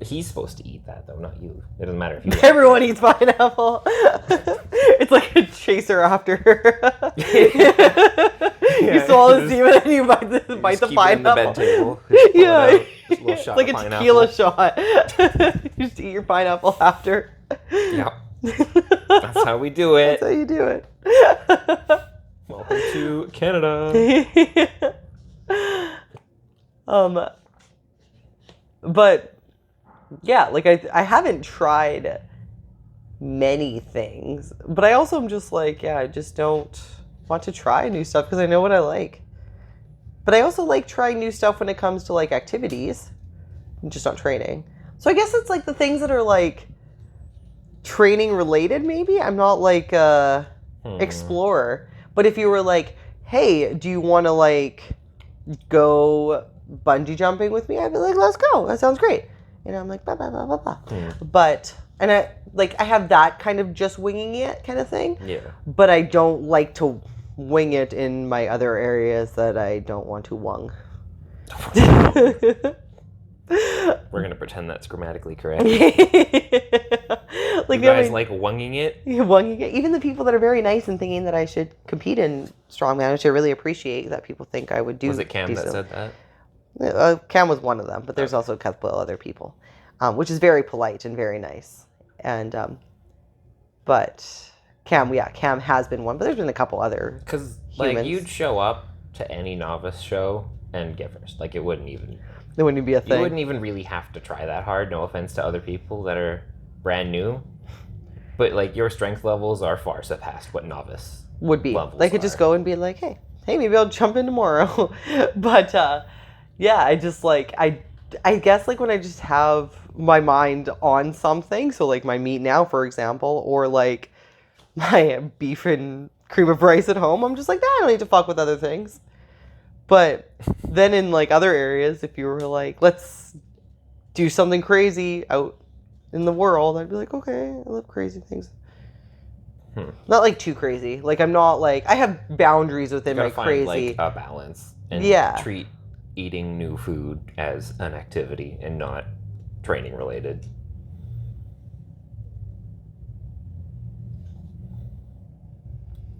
He's supposed to eat that, though, not you. It doesn't matter if you. Everyone eats pineapple. It's like a chaser after. You swallow the semen and you bite the pineapple. It in the bed table. Yeah. Just a little shot it's like of a pineapple. Tequila shot. You just eat your pineapple after. Yep. That's how we do it. That's how you do it. Welcome to Canada. But yeah, I haven't tried many things, but I also am just I just don't want to try new stuff because I know what I like. But I also like trying new stuff when it comes to activities, just not training. So I guess it's the things that are training related. Maybe I'm not explorer, but if you were hey, do you want to go bungee jumping with me? I'd be like, let's go. That sounds great. I'm like, blah, blah, blah, blah, blah. But, and I have that kind of just winging it kind of thing. Yeah. But I don't like to wing it in my other areas that I don't want to wung. We're going to pretend that's grammatically correct. You guys like wunging it? Wunging it. Even the people that are very nice and thinking that I should compete in strongman, which I really appreciate that people think I would do. Was it Cam that said that? Cam was one of them, but there's also a couple other people, which is very polite and very nice. And but Cam has been one, but there's been a couple other. Because you'd show up to any novice show and get first. It wouldn't even. It wouldn't be a thing. You wouldn't even really have to try that hard. No offense to other people that are brand new. But like your strength levels are far surpassed what novice would be. levels They could are. just go and be like, hey, maybe I'll jump in tomorrow. But yeah, I just like I guess like when I just have my mind on something, so like my meat now, for example, or like my beef and cream of rice at home, I'm just like, I don't need to fuck with other things. But then in like other areas, if you were like, let's do something crazy out in the world, I'd be like, okay, I love crazy things. Not like too crazy. Like I'm not like, I have boundaries within my crazy. Find like a balance and treat eating new food as an activity and not training related.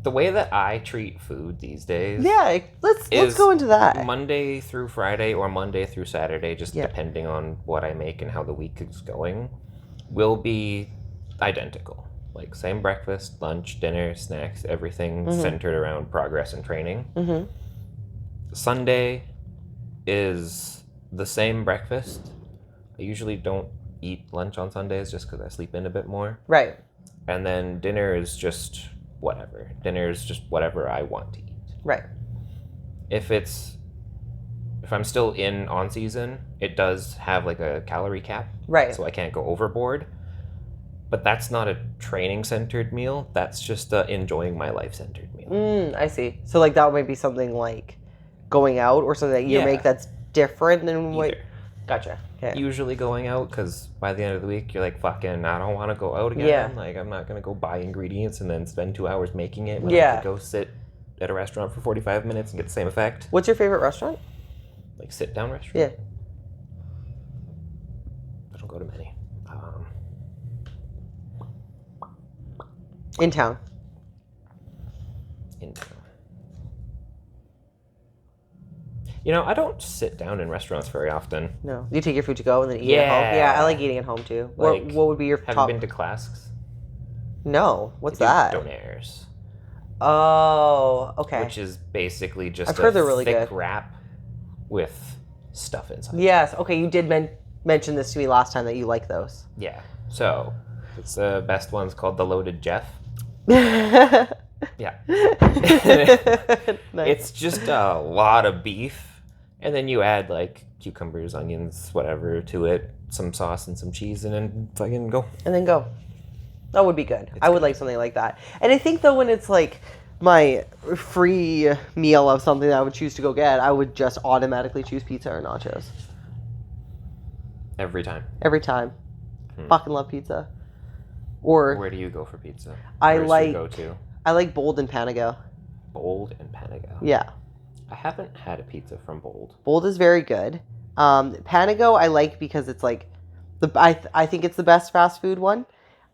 The way that I treat food these days, let's go into that. Monday through Friday or Monday through Saturday, just depending on what I make and how the week is going, will be identical. Like same breakfast, lunch, dinner, snacks, everything centered around progress and training. Sunday is the same breakfast. I usually don't eat lunch on Sundays just because I sleep in a bit more. Right. And then dinner is just whatever. Dinner is just whatever I want to eat. Right. If I'm still in on season, it does have like a calorie cap. Right. So I can't go overboard. But that's not a training centered meal. That's just a enjoying my life centered meal. I see. So like that might be something like going out or something that you make that's different than what. Gotcha. Okay. Usually going out because by the end of the week you're like, fucking, I don't want to go out again. Yeah. Like I'm not gonna go buy ingredients and then spend 2 hours making it. When I could go sit at a restaurant for 45 minutes and get the same effect. What's your favorite restaurant? Like sit down restaurant. Yeah. I don't go to many. In town. You know, I don't sit down in restaurants very often. No. You take your food to go and then eat at home? Yeah, I like eating at home too. Like, what would be your top? Have you been to Clasks? No. What's that? Donaires. Oh, okay. Which is basically just I've heard they're really thick good. wrap with stuff inside. Yes. Okay, you did mention this to me last time that you like those. Yeah. So, it's the best one's called the Loaded Jeff. Yeah. Nice. It's just a lot of beef. And then you add like cucumbers, onions, whatever to it, some sauce and some cheese, and then fucking go. And then go. That would be good. I would like something like that. And I think though when it's like my free meal of something that I would choose to go get, I would just automatically choose pizza or nachos. Every time. Every time. Fucking love pizza. Or where do you go for pizza? I Where's like your go-to? I like Bold and Panago. Bold and Panago. Yeah. I haven't had a pizza from Bold. Bold is very good. Panago I like because it's like I think it's the best fast food one.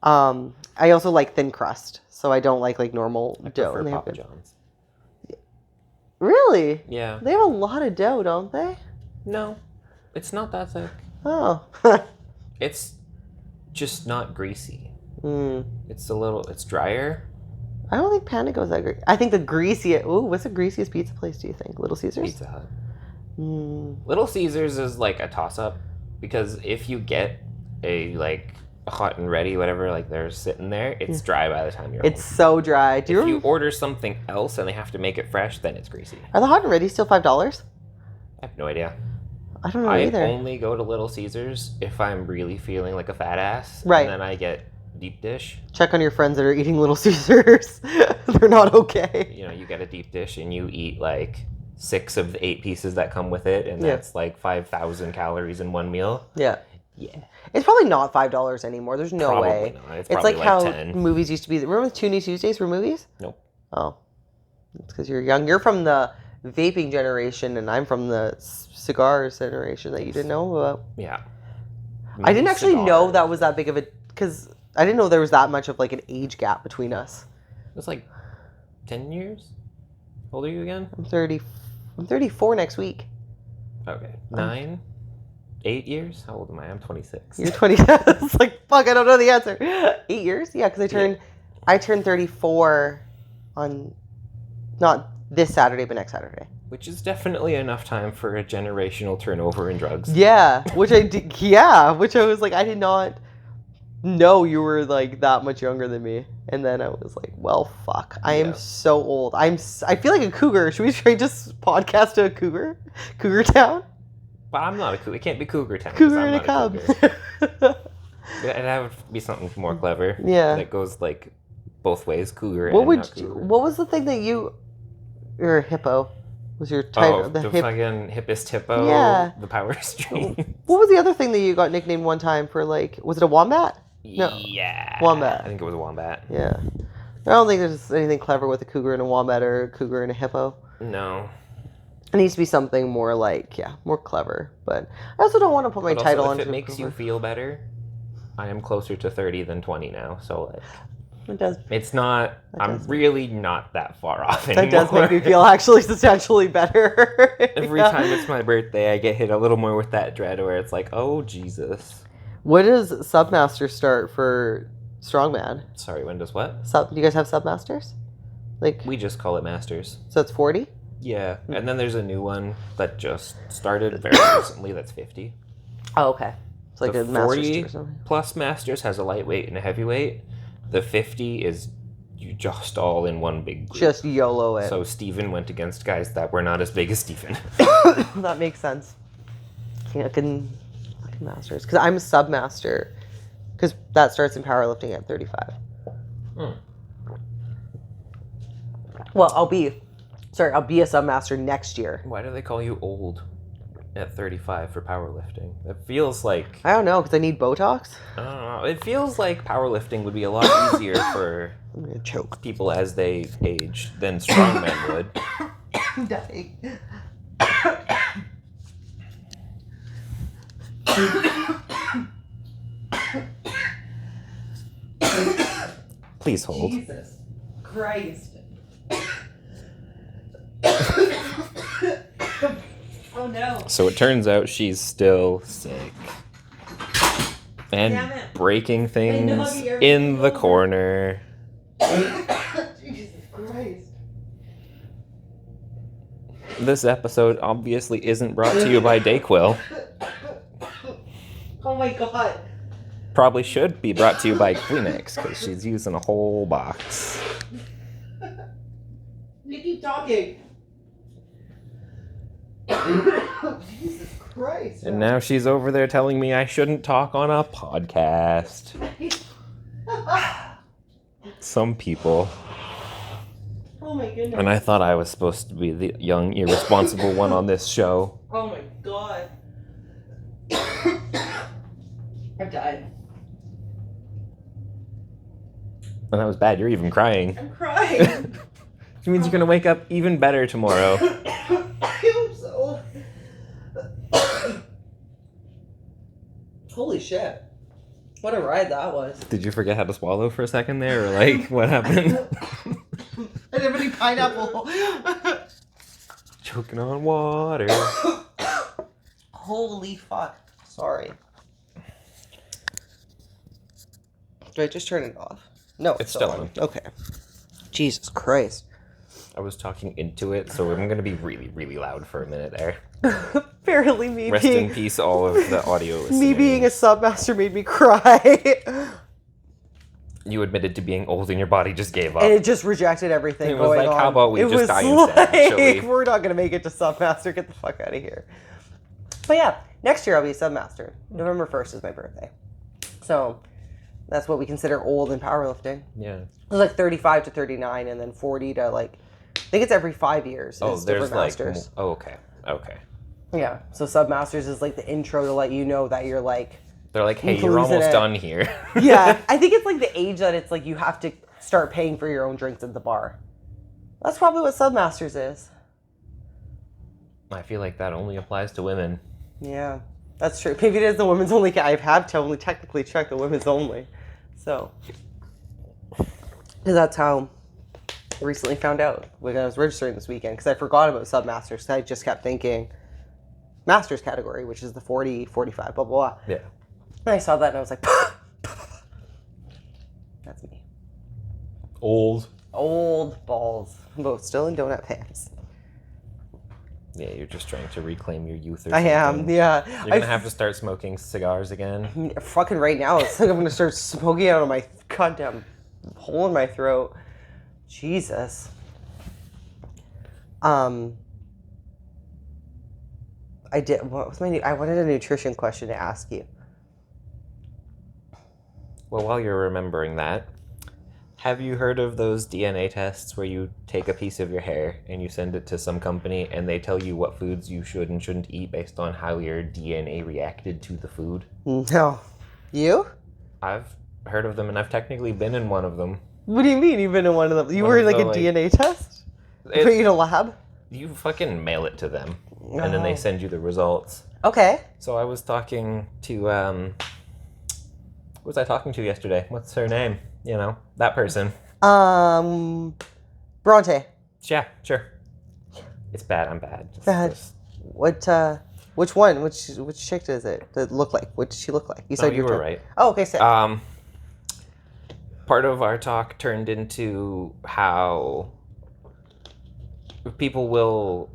I also like thin crust, so I don't like normal dough. I prefer Papa John's. Really? Yeah. They have a lot of dough, don't they? No, it's not that thick. Oh. It's just not greasy. Mm. It's drier. I don't think Panago's that great. I think the greasiest. Ooh, what's the greasiest pizza place do you think? Little Caesars? Pizza Hut. Little Caesars is like a toss-up because if you get a hot and ready, whatever, like they're sitting there, it's dry by the time you're home. It's so dry. If you order something else and they have to make it fresh, then it's greasy. Are the hot and ready still $5? I have no idea. I don't know either. I only go to Little Caesars if I'm really feeling like a fat ass. Right. And then I get deep dish. Check on your friends that are eating Little Caesars. They're not okay. You know, you get a deep dish and you eat like 6 of the 8 pieces that come with it, and that's like 5,000 calories in one meal. Yeah. Yeah. It's probably not $5 anymore. There's no way. Not. It's like how 10. movies used to be. Remember Toonie Tuesdays were movies? Nope. Oh. It's because you're young. You're from the vaping generation, and I'm from the cigars generation that you didn't know about. Yeah. I didn't actually know that was that big of a... Because I didn't know there was that much of like an age gap between us. It's like 10 years? How old are you again? I'm 34 next week. Okay. 9? 8 years? How old am I? I'm 26. You're 20. It's like, fuck, I don't know the answer. 8 years? Yeah, because I turned 34 on, not this Saturday, but next Saturday. Which is definitely enough time for a generational turnover in drugs. Yeah, which I was like, I did not know you were like that much younger than me. And then I was like, well, fuck. I am so old. I feel like a cougar. Should we try just podcast to a cougar? Cougar Town? But I'm not a cougar. It can't be Cougar Town. Cougar and a cub. That would be something more clever. Yeah. That goes like both ways, cougar What and would not cougar. what was the thing that you're a hippo? Was your title the fucking hippest hippo? Yeah. The power string. What was the other thing that you got nicknamed one time for, like, was it a wombat? No. Yeah. Wombat. I think it was a wombat. Yeah. I don't think there's anything clever with a cougar and a wombat or a cougar and a hippo. No. It needs to be something more like, more clever. But I also don't want to put my title on. If it makes you feel better, I am closer to 30 than 20 now. So like, it does. It's not. I'm really not that far off anymore. That does make me feel actually substantially better. Every time it's my birthday, I get hit a little more with that dread, where it's like, oh Jesus. When does Submaster start for Strongman? Sorry, when does what? Do you guys have Submasters? Like, we just call it Masters. So it's 40? Yeah, and then there's a new one that just started very recently. That's 50. Oh, okay. It's like the a Masters 40 or something. plus Masters has a lightweight and a heavyweight. The 50 is you just all in one big group. Just YOLO it. So Steven went against guys that were not as big as Steven. That makes sense. Fucking Masters. Because I'm a Submaster. Because that starts in powerlifting at 35. Well, I'll be a Submaster next year. Why do they call you old at 35 for powerlifting? It feels like... I don't know, because I need Botox. I don't know. It feels like powerlifting would be a lot easier for I'm going to choke. people as they age than strongmen would. I'm dying. Please hold. Jesus Christ. Oh no. So it turns out she's still sick. And breaking things in the corner. Jesus Christ. This episode obviously isn't brought to you by Dayquil. Oh my god. Probably should be brought to you by Kleenex, because she's using a whole box. You keep talking. Jesus Christ. And now she's over there telling me I shouldn't talk on a podcast. Some people. Oh my goodness. And I thought I was supposed to be the young, irresponsible one on this show. Oh my god. I've died. And that was bad. You're even crying. I'm crying. Which means you're going to wake up even better tomorrow. I hope so. Holy shit. What a ride that was. Did you forget how to swallow for a second there? Or like, what happened? I didn't have any pineapple. Choking on water. Holy fuck. Sorry. Do I just turn it off? No, It's still on. Okay. Jesus Christ. I was talking into it, so I'm going to be really, really loud for a minute there. Apparently me Rest in peace, all of the audio listeners. Me being a Submaster made me cry. You admitted to being old and your body just gave up. And it just rejected everything It was going like, on. how about we it just was die instead, actually? We're not going to make it to Submaster. Get the fuck out of here. But yeah, next year I'll be a Submaster. November 1st is my birthday. So that's what we consider old in powerlifting. Yeah. It's like 35 to 39 and then 40 to like, I think it's every 5 years. Oh, there's like, masters. oh, okay. Okay. Yeah, so Submasters is like the intro to let you know that you're like... They're like, hey, you're almost done here. Yeah, I think it's like the age that it's like you have to start paying for your own drinks at the bar. That's probably what Submasters is. I feel like that only applies to women. Yeah, that's true. Maybe it is the women's only. I have to only technically check the women's only. So, because that's how I recently found out when I was registering this weekend, because I forgot about Submasters. So I just kept thinking Masters category, which is the 40, 45, blah, blah, blah. Yeah. And I saw that and I was like, that's me. Old. Old balls. Both still in donut pants. Yeah, you're just trying to reclaim your youth or I something. am, yeah. You're going to have to start smoking cigars again. Fucking right now, it's like I'm gonna start smoking out of my goddamn hole in my throat. Jesus. I wanted a nutrition question to ask you. Well, while you're remembering that, have you heard of those DNA tests where you take a piece of your hair and you send it to some company and they tell you what foods you should and shouldn't eat based on how your DNA reacted to the food? No. You? I've heard of them and I've technically been in one of them. What do you mean you've been in one of them? You were in like a DNA test? Were you in a lab? You fucking mail it to them and then they send you the results. Okay. So I was talking to, who was I talking to yesterday? What's her name? You know, that person. Bronte. Yeah, sure. It's bad. I'm bad. Bad. Which one? Which chick does it look like? What did she look like? You said you were right. Oh, okay. Sick. Part of our talk turned into how people will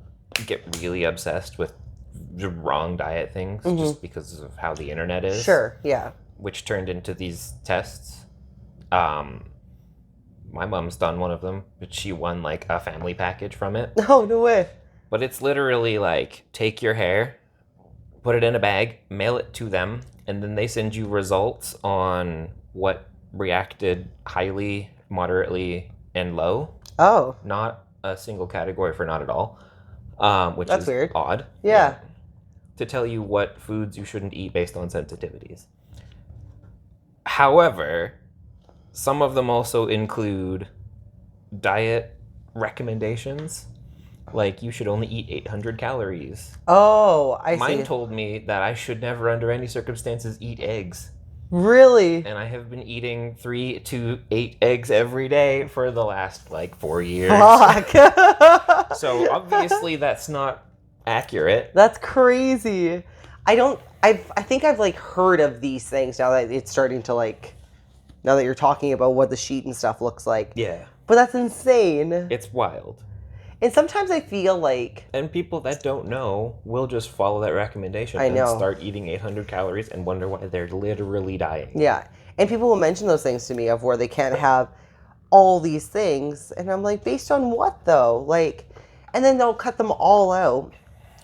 get really obsessed with the wrong diet things just because of how the internet is. Sure. Yeah. Which turned into these tests. My mom's done one of them, but she won like a family package from it. Oh, no way. But it's literally like take your hair, put it in a bag, mail it to them, and then they send you results on what reacted highly, moderately, and low. Oh. Not a single category for not at all, which That's is weird. Odd. Yeah. To tell you what foods you shouldn't eat based on sensitivities. However, some of them also include diet recommendations. Like, you should only eat 800 calories. Oh, I see. Mine told me that I should never, under any circumstances, eat eggs. Really? And I have been eating 3 to 8 eggs every day for the last, 4 years. Fuck. So, obviously, that's not accurate. That's crazy. I think I've, heard of these things now that it's starting to, now that you're talking about what the sheet and stuff looks like. Yeah. But that's insane. It's wild. And sometimes I feel like... And people that don't know will just follow that recommendation and start eating 800 calories and wonder why they're literally dying. Yeah. And people will mention those things to me of where they can't have all these things. And I'm like, based on what, though? And then they'll cut them all out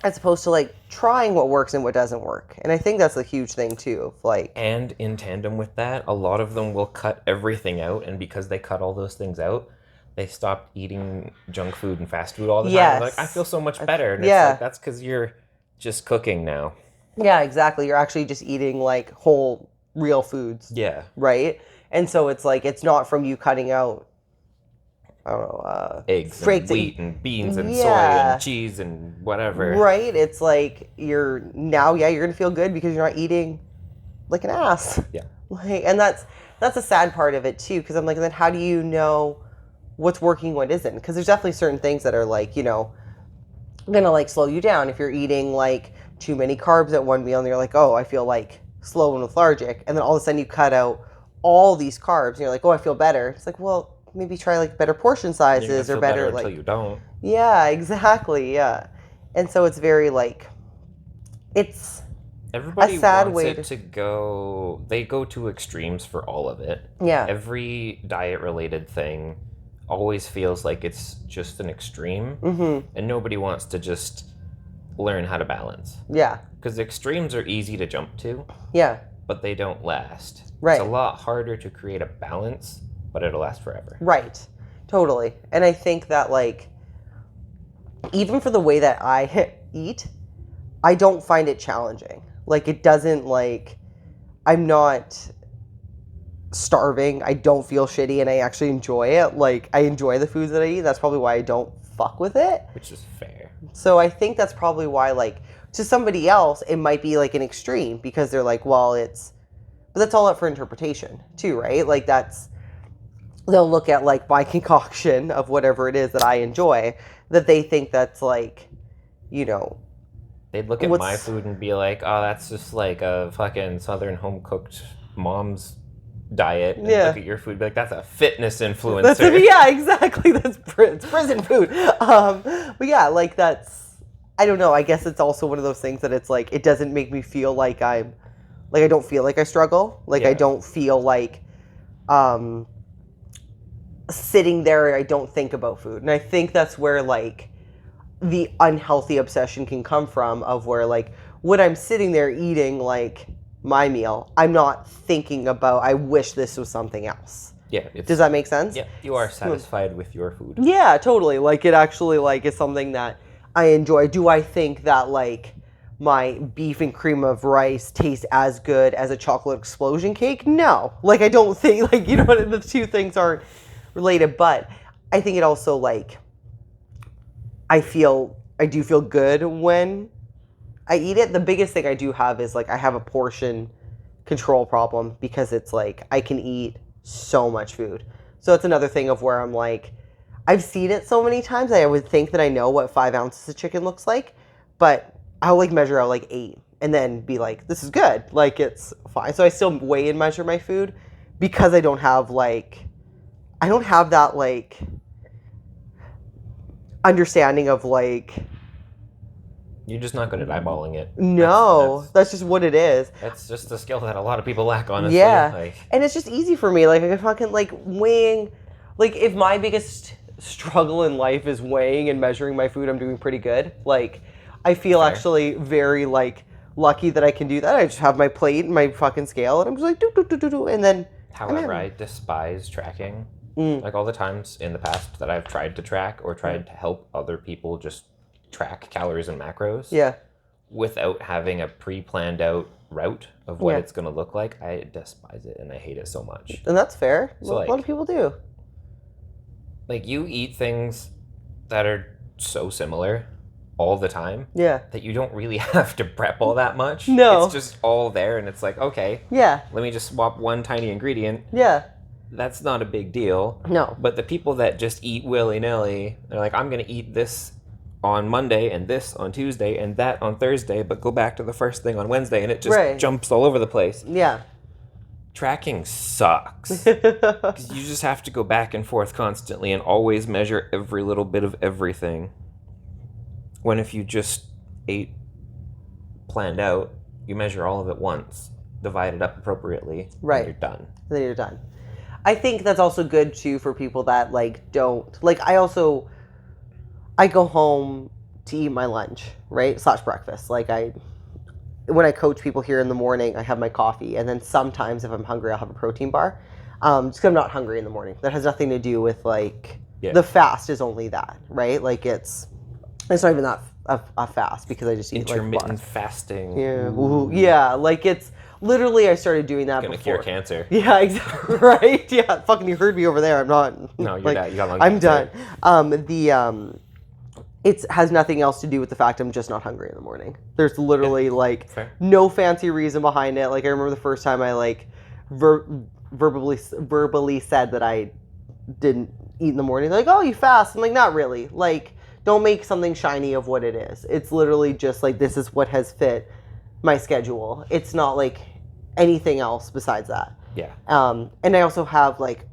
as opposed to, trying what works and what doesn't work. And I think that's a huge thing, too. And in tandem with that, a lot of them will cut everything out. And because they cut all those things out, they stopped eating junk food and fast food all the time. Yes. I feel so much better. And it's that's because you're just cooking now. Yeah, exactly. You're actually just eating whole, real foods. Yeah. Right? And so it's it's not from you cutting out, I don't know, eggs and wheat and beans and soy and cheese and whatever. Right? It's you're going to feel good because you're not eating like an ass. Yeah. And that's a sad part of it too, because I'm then how do you know what's working, what isn't? Because there's definitely certain things that are gonna slow you down if you're eating too many carbs at one meal and you're oh, I feel slow and lethargic, and then all of a sudden you cut out all these carbs and you're oh, I feel better. It's well, maybe try better portion sizes or better until you don't. Yeah, exactly. Yeah. And so it's very it's everybody a sad wants way it to go. They go to extremes for all of it. Yeah. Every diet related thing always feels like it's just an extreme, and nobody wants to just learn how to balance. Yeah. Because extremes are easy to jump to. Yeah. But they don't last. Right. It's a lot harder to create a balance, but it'll last forever. Right. Totally. And I think that even for the way that I eat, I don't find it challenging. It doesn't I'm not starving. I don't feel shitty and I actually enjoy it. I enjoy the foods that I eat. That's probably why I don't fuck with it. Which is fair. So I think that's probably why to somebody else it might be an extreme because they're well, it's, but that's all up for interpretation too, right? They'll look at my concoction of whatever it is that I enjoy that they think that's they'd look at my food and be oh, that's just a fucking southern home cooked mom's diet. And look at your food, be that's a fitness influencer. Yeah, exactly. It's prison food. But yeah, I don't know. I guess it's also one of those things that it's like, it doesn't make me feel like I don't feel like I struggle. Like, I don't feel like sitting there, I don't think about food. And I think that's where, like, the unhealthy obsession can come from, of where, like, when I'm sitting there eating, like, my meal, I'm not thinking about, I wish this was something else. Yeah. Does that make sense? Yeah. You are satisfied with your food. Yeah, totally. Like, it actually, like, is something that I enjoy. Do I think that, like, my beef and cream of rice tastes as good as a chocolate explosion cake? No. Like, I don't think, like, you know what, the two things aren't related, but I think it also, like, I do feel good when I eat it. The biggest thing I do have is, like, I have a portion control problem, because it's like, I can eat so much food. So it's another thing of where I'm like, I've seen it so many times, I would think that I know what 5 ounces of chicken looks like, but I'll, like, measure out, like, 8 and then be like, this is good. Like, it's fine. So I still weigh and measure my food, because I don't have that, like, understanding of, like, you're just not good at eyeballing it. No, that's just what it is. That's just a skill that a lot of people lack, honestly. Yeah, like, and it's just easy for me. Like, I fucking, like, weighing, like, if my biggest struggle in life is weighing and measuring my food, I'm doing pretty good. Like, I feel actually very, like, lucky that I can do that. I just have my plate and my fucking scale, and I'm just like, do, do, do, do, do, and then. However, I despise tracking. Like, all the times in the past that I've tried to track or tried to help other people just track calories and macros. Yeah. Without having a pre-planned out route of what it's going to look like, I despise it and I hate it so much. And that's fair. So, a lot of people do. Like, you eat things that are so similar all the time. Yeah. That you don't really have to prep all that much. No. It's just all there, and it's like, okay. Yeah. Let me just swap one tiny ingredient. Yeah. That's not a big deal. No. But the people that just eat willy-nilly, they're like, I'm going to eat this on Monday and this on Tuesday and that on Thursday, but go back to the first thing on Wednesday, and it just jumps all over the place. Yeah. Tracking sucks. 'Cause you just have to go back and forth constantly and always measure every little bit of everything. When if you just ate planned out, you measure all of it once, divide it up appropriately, and you're done. Then you're done. I think that's also good too for people that, like, don't, like, I go home to eat my lunch, right? / breakfast. Like, when I coach people here in the morning, I have my coffee, and then sometimes if I'm hungry, I'll have a protein bar. Just 'cause I'm not hungry in the morning. That has nothing to do with, like, the fast is only that, right? Like, it's not even that a fast, because I just eat, like, intermittent fasting. Yeah. Ooh, yeah. Like, it's literally, I started doing that Gonna before. cure cancer. Yeah, exactly. Right? Yeah. Fucking, you heard me over there. I'm not. No, you're like, not. You got lung I'm cancer. done. It has nothing else to do with the fact I'm just not hungry in the morning. There's literally like no fancy reason behind it. Like, I remember the first time I, like, verbally said that I didn't eat in the morning. They're like, oh, you fast? I'm like, not really. Like, don't make something shiny of what it is. It's literally just like, this is what has fit my schedule. It's not like anything else besides that. Yeah. And I also have, like,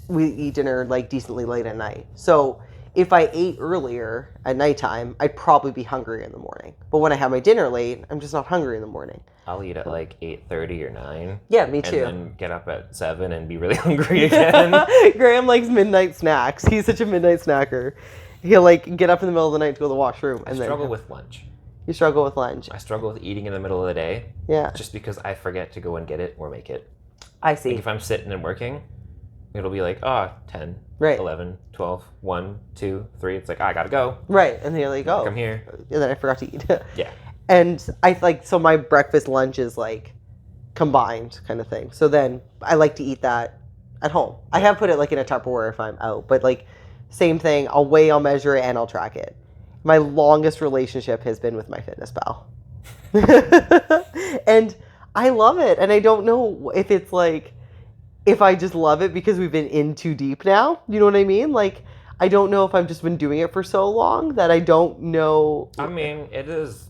we eat dinner, like, decently late at night. So if I ate earlier at nighttime, I'd probably be hungry in the morning. But when I have my dinner late, I'm just not hungry in the morning. I'll eat at like 8:30 or 9. Yeah, me too. And then get up at 7 and be really hungry again. Graham likes midnight snacks. He's such a midnight snacker. He'll, like, get up in the middle of the night to go to the washroom. I struggle with lunch. You struggle with lunch. I struggle with eating in the middle of the day. Yeah. Just because I forget to go and get it or make it. I see. Like, if I'm sitting and working, it'll be like, 10, 11, 12, 1, 2, 3. It's like, I gotta go. Right. And then you're like, oh. Come here. And then I forgot to eat. Yeah. And I, like, so my breakfast, lunch is, like, combined kind of thing. So then I like to eat that at home. I have put it, like, in a Tupperware if I'm out. But, like, same thing. I'll weigh, I'll measure it, and I'll track it. My longest relationship has been with MyFitnessPal. And I love it. And I don't know if it's, like, if I just love it because we've been in too deep now. You know what I mean? Like, I don't know if I've just been doing it for so long that I don't know. I mean, it is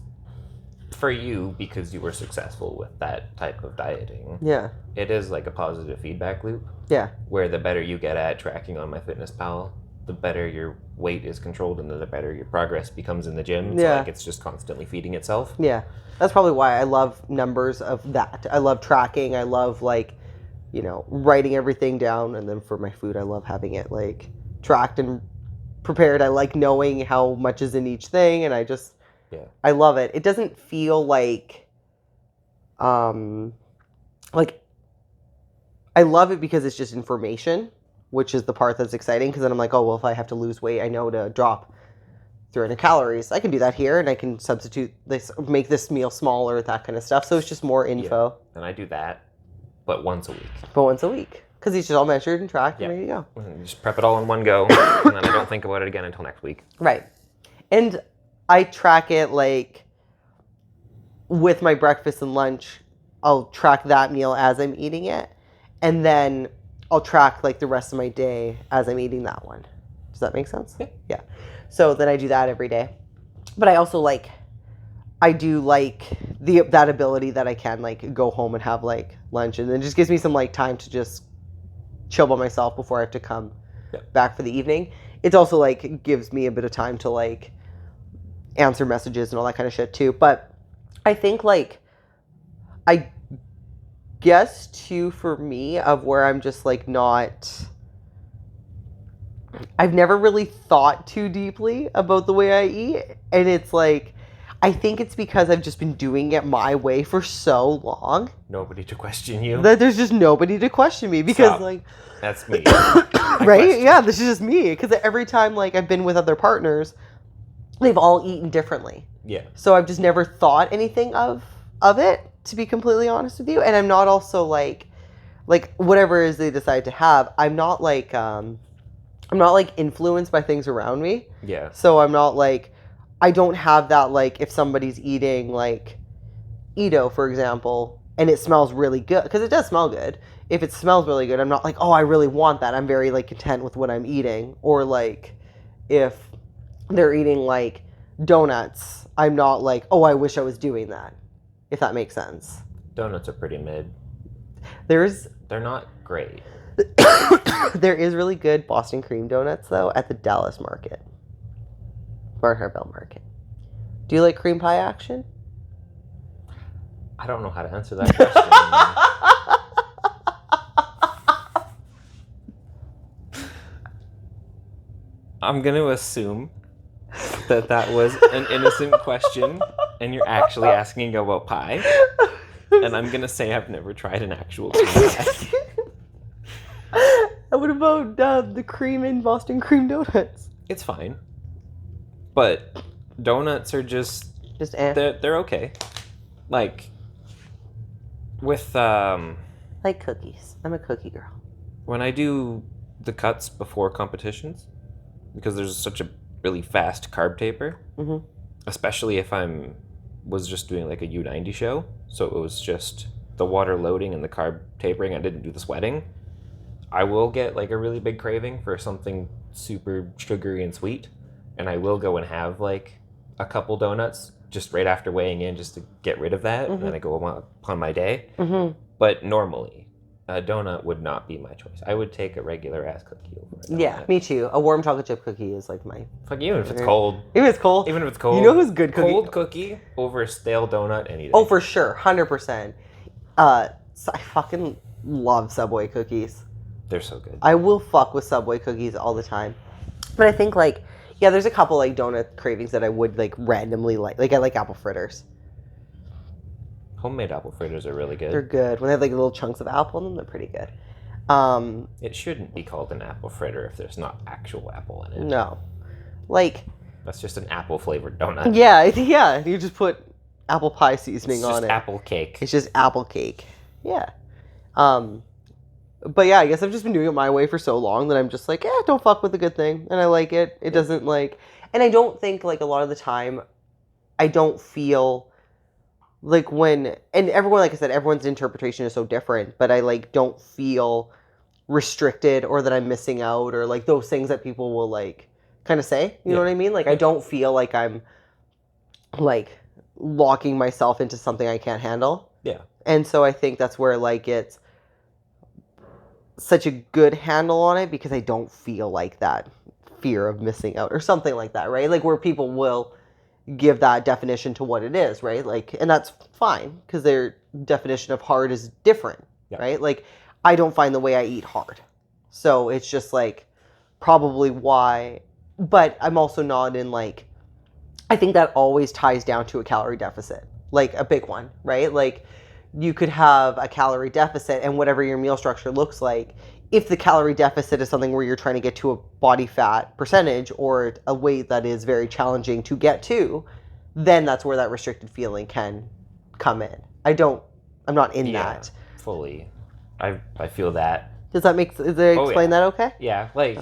for you because you were successful with that type of dieting. Yeah. It is like a positive feedback loop. Yeah. Where the better you get at tracking on MyFitnessPal, the better your weight is controlled and the better your progress becomes in the gym. Yeah. So like it's just constantly feeding itself. Yeah. That's probably why I love numbers of that. I love tracking. I love like, you know, writing everything down. And then for my food, I love having it like tracked and prepared. I like knowing how much is in each thing. And I love it. It doesn't feel like I love it because it's just information, which is the part that's exciting. Because then I'm like, oh, well, if I have to lose weight, I know to drop 300 calories. I can do that here, and I can substitute this, make this meal smaller, that kind of stuff. So it's just more info. Yeah. And I do that, but once a week. Because it's just all measured and tracked, and there you go. And just prep it all in one go, and then I don't think about it again until next week. Right. And I track it like with my breakfast and lunch. I'll track that meal as I'm eating it. And then I'll track like the rest of my day as I'm eating that one. Does that make sense? Yeah. So then I do that every day. But I also I do like that ability that I can like go home and have like lunch, and then it just gives me some like time to just chill by myself before I have to come back for the evening. It's also like gives me a bit of time to like answer messages and all that kind of shit too. But I think like I guess too for me of where I'm just like I've never really thought too deeply about the way I eat, and it's like I think it's because I've just been doing it my way for so long. Nobody to question you. That there's just nobody to question me because Stop. like That's me. right? Yeah, this is just me because every time like I've been with other partners, they've all eaten differently. Yeah. So I've just never thought anything of it, to be completely honest with you. And I'm not also like whatever it is they decide to have, I'm not like influenced by things around me. Yeah. So I'm not like, I don't have that like if somebody's eating like Edo, for example, and it smells really good, because it does smell good. If it smells really good, I'm not like, oh, I really want that. I'm very like content with what I'm eating. Or like if they're eating like donuts, I'm not like, oh, I wish I was doing that. If that makes sense. Donuts are pretty mid. They're not great. There is really good Boston cream donuts though at the Dallas market. Barnhart Bell Market. Do you like cream pie action? I don't know how to answer that question. I'm going to assume that was an innocent question and you're actually asking about pie. And I'm going to say I've never tried an actual cream pie. What about the cream in Boston cream donuts? It's fine. But donuts are just they're okay. Like with like cookies. I'm a cookie girl. When I do the cuts before competitions, because there's such a really fast carb taper, especially if was just doing like a U90 show, so it was just the water loading and the carb tapering, I didn't do the sweating, I will get like a really big craving for something super sugary and sweet, and I will go and have like a couple donuts just right after weighing in just to get rid of that, and then I go upon my day. But normally, a donut would not be my choice. I would take a regular ass cookie over a donut. Yeah, me too. A warm chocolate chip cookie is like my... Fuck, even if it's cold. Even if it's cold. Even if it's cold. You know who's good cookie? Cold cookie over a stale donut any day. Oh, for sure. 100%. I fucking love Subway cookies. They're so good. I will fuck with Subway cookies all the time. But I think like, yeah, there's a couple like donut cravings that I would like randomly like. Like I like apple fritters. Homemade apple fritters are really good. They're good. When they have like little chunks of apple in them, they're pretty good. It shouldn't be called an apple fritter if there's not actual apple in it. No. Like... That's just an apple flavored donut. Yeah. You just put apple pie seasoning on it. It's just apple cake. It's just apple cake. Yeah. But yeah, I guess I've just been doing it my way for so long that I'm just like, don't fuck with the good thing. And I like it. It doesn't like... And I don't think like a lot of the time, I don't feel... Like when, and everyone, like I said, everyone's interpretation is so different, but I like don't feel restricted or that I'm missing out or like those things that people will like kind of say, you know what I mean? Like I don't feel like I'm like locking myself into something I can't handle. Yeah. And so I think that's where like it's such a good handle on it because I don't feel like that fear of missing out or something like that, right? Like where people will give that definition to what it is, right? Like, and that's fine because their definition of hard is different, right? Like, I don't find the way I eat hard. So it's just like probably why, but I'm also not in like, I think that always ties down to a calorie deficit, like a big one, right? Like you could have a calorie deficit and whatever your meal structure looks like, if the calorie deficit is something where you're trying to get to a body fat percentage or a weight that is very challenging to get to, then that's where that restricted feeling can come in. I'm not in that. Fully. I feel that. Does that explain that okay? Yeah, like,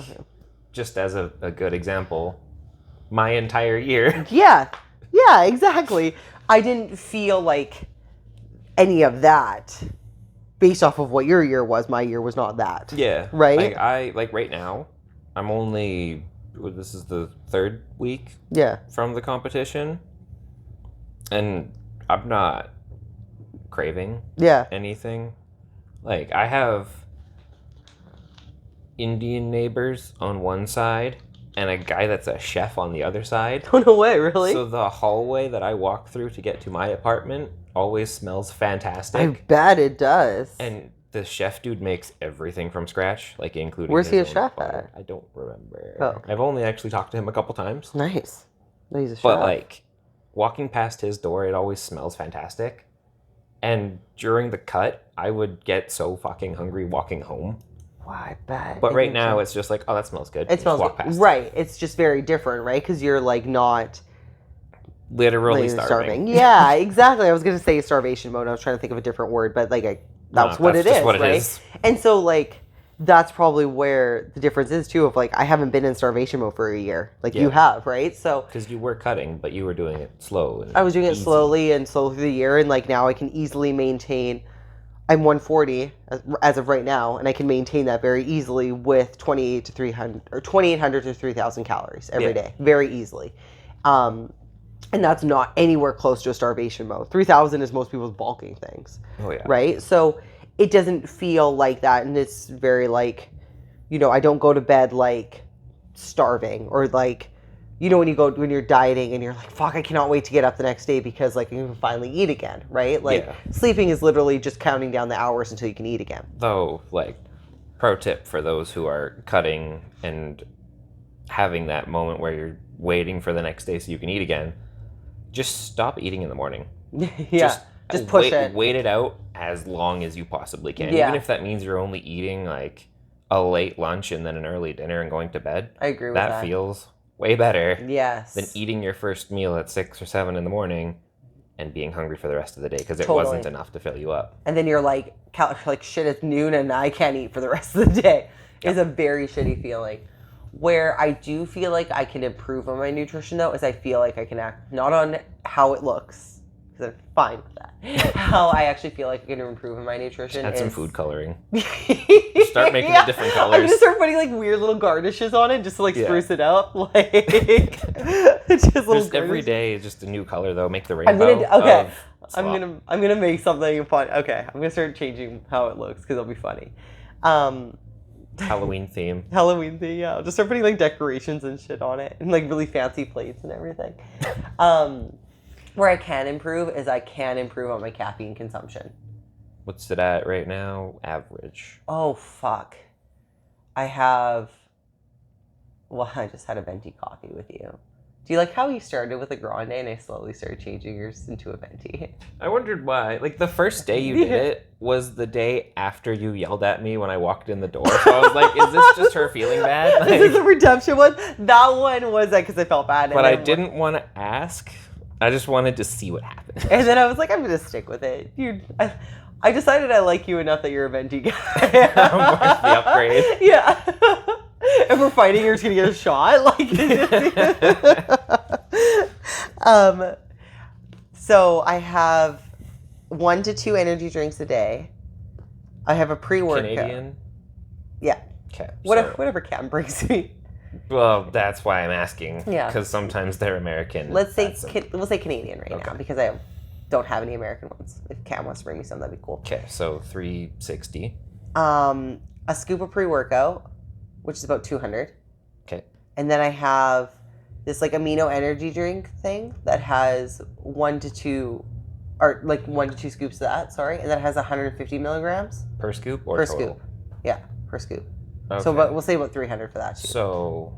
just as a good example, my entire year. Yeah, exactly. I didn't feel like any of that based off of what your year was. My year was not that. Yeah. Right? I like right now, I'm only, this is the 3rd week from the competition, and I'm not craving anything. Like, I have Indian neighbors on one side and a guy that's a chef on the other side. Oh, no way, really? So the hallway that I walk through to get to my apartment always smells fantastic. I bet it does. And the chef dude makes everything from scratch, like including Where's he a his own chef butter. at? I don't remember. Oh. I've only actually talked to him a couple times. Nice. He's a chef. But like, walking past his door, it always smells fantastic. And during the cut, I would get so fucking hungry walking home. Wow, I bet. But right now, it's just like, oh, that smells good. It smells walk past. Right. It's just very different, right? Because you're like not literally starving. Yeah, exactly. I was going to say starvation mode. I was trying to think of a different word, but like that's what it is, right? And so like that's probably where the difference is too. Of like I haven't been in starvation mode for a year, like you have, right? So because you were cutting, but you were doing it slow. And I was doing it slowly through the year, and like now I can easily maintain. I'm 140 as of right now, and I can maintain that very easily with 2,800 to 3,000 calories every day, very easily. And that's not anywhere close to a starvation mode. 3,000 is most people's bulking things. Oh yeah. Right? So it doesn't feel like that, and it's very like, I don't go to bed like starving or like, when you're dieting and you're like, fuck, I cannot wait to get up the next day because like you can finally eat again, right? Like sleeping is literally just counting down the hours until you can eat again. Though, like, pro tip for those who are cutting and having that moment where you're waiting for the next day so you can eat again, just stop eating in the morning. Just push it. Wait it out as long as you possibly can. Yeah. Even if that means you're only eating like a late lunch and then an early dinner and going to bed. I agree with that. That feels way better than eating your first meal at 6 or 7 in the morning and being hungry for the rest of the day because it wasn't enough to fill you up. And then you're like shit, it's noon and I can't eat for the rest of the day. It's a very shitty feeling. Where I do feel like I can improve on my nutrition though is I feel like I can act not on how it looks, because I'm fine with that. How I actually feel like I can improve in my nutrition Add is some food coloring. Start making it different colors. I'm gonna start putting like weird little garnishes on it just to like spruce it up. Like just every day is just a new color though. Make the rainbow. I'm gonna make something fun. Okay, I'm gonna start changing how it looks because it'll be funny. Halloween theme. Yeah. I'll just start putting like decorations and shit on it and like really fancy plates and everything. Where I can improve is I can improve on my caffeine consumption. What's it at right now? Average. Oh, fuck. I just had a venti coffee with you. Do you like how you started with a grande and I slowly started changing yours into a venti? I wondered why. Like the first day you did it was the day after you yelled at me when I walked in the door. So I was like, is this just her feeling bad? Like, this is the redemption one? That one was because I felt bad. But I didn't want to ask. I just wanted to see what happened. And then I was like, I'm going to stick with it. I decided I like you enough that you're a venti guy. I'm worth the upgrade. Yeah. If we're fighting, you're just going to get a shot. So I have 1 to 2 energy drinks a day. I have a pre-workout. Canadian? Yeah. Okay. Whatever Cam brings me. Well, that's why I'm asking. Yeah. Because sometimes they're American. We'll say Canadian right now because I don't have any American ones. If Cam wants to bring me some, that'd be cool. Okay, so 360. A scoop of pre-workout, which is about 200. Okay. And then I have this like amino energy drink thing that has 1 to 2 scoops of that, sorry, and that has 150 milligrams Per scoop or per total? scoop. Yeah, per scoop. Okay. So but we'll say about 300 for that too. So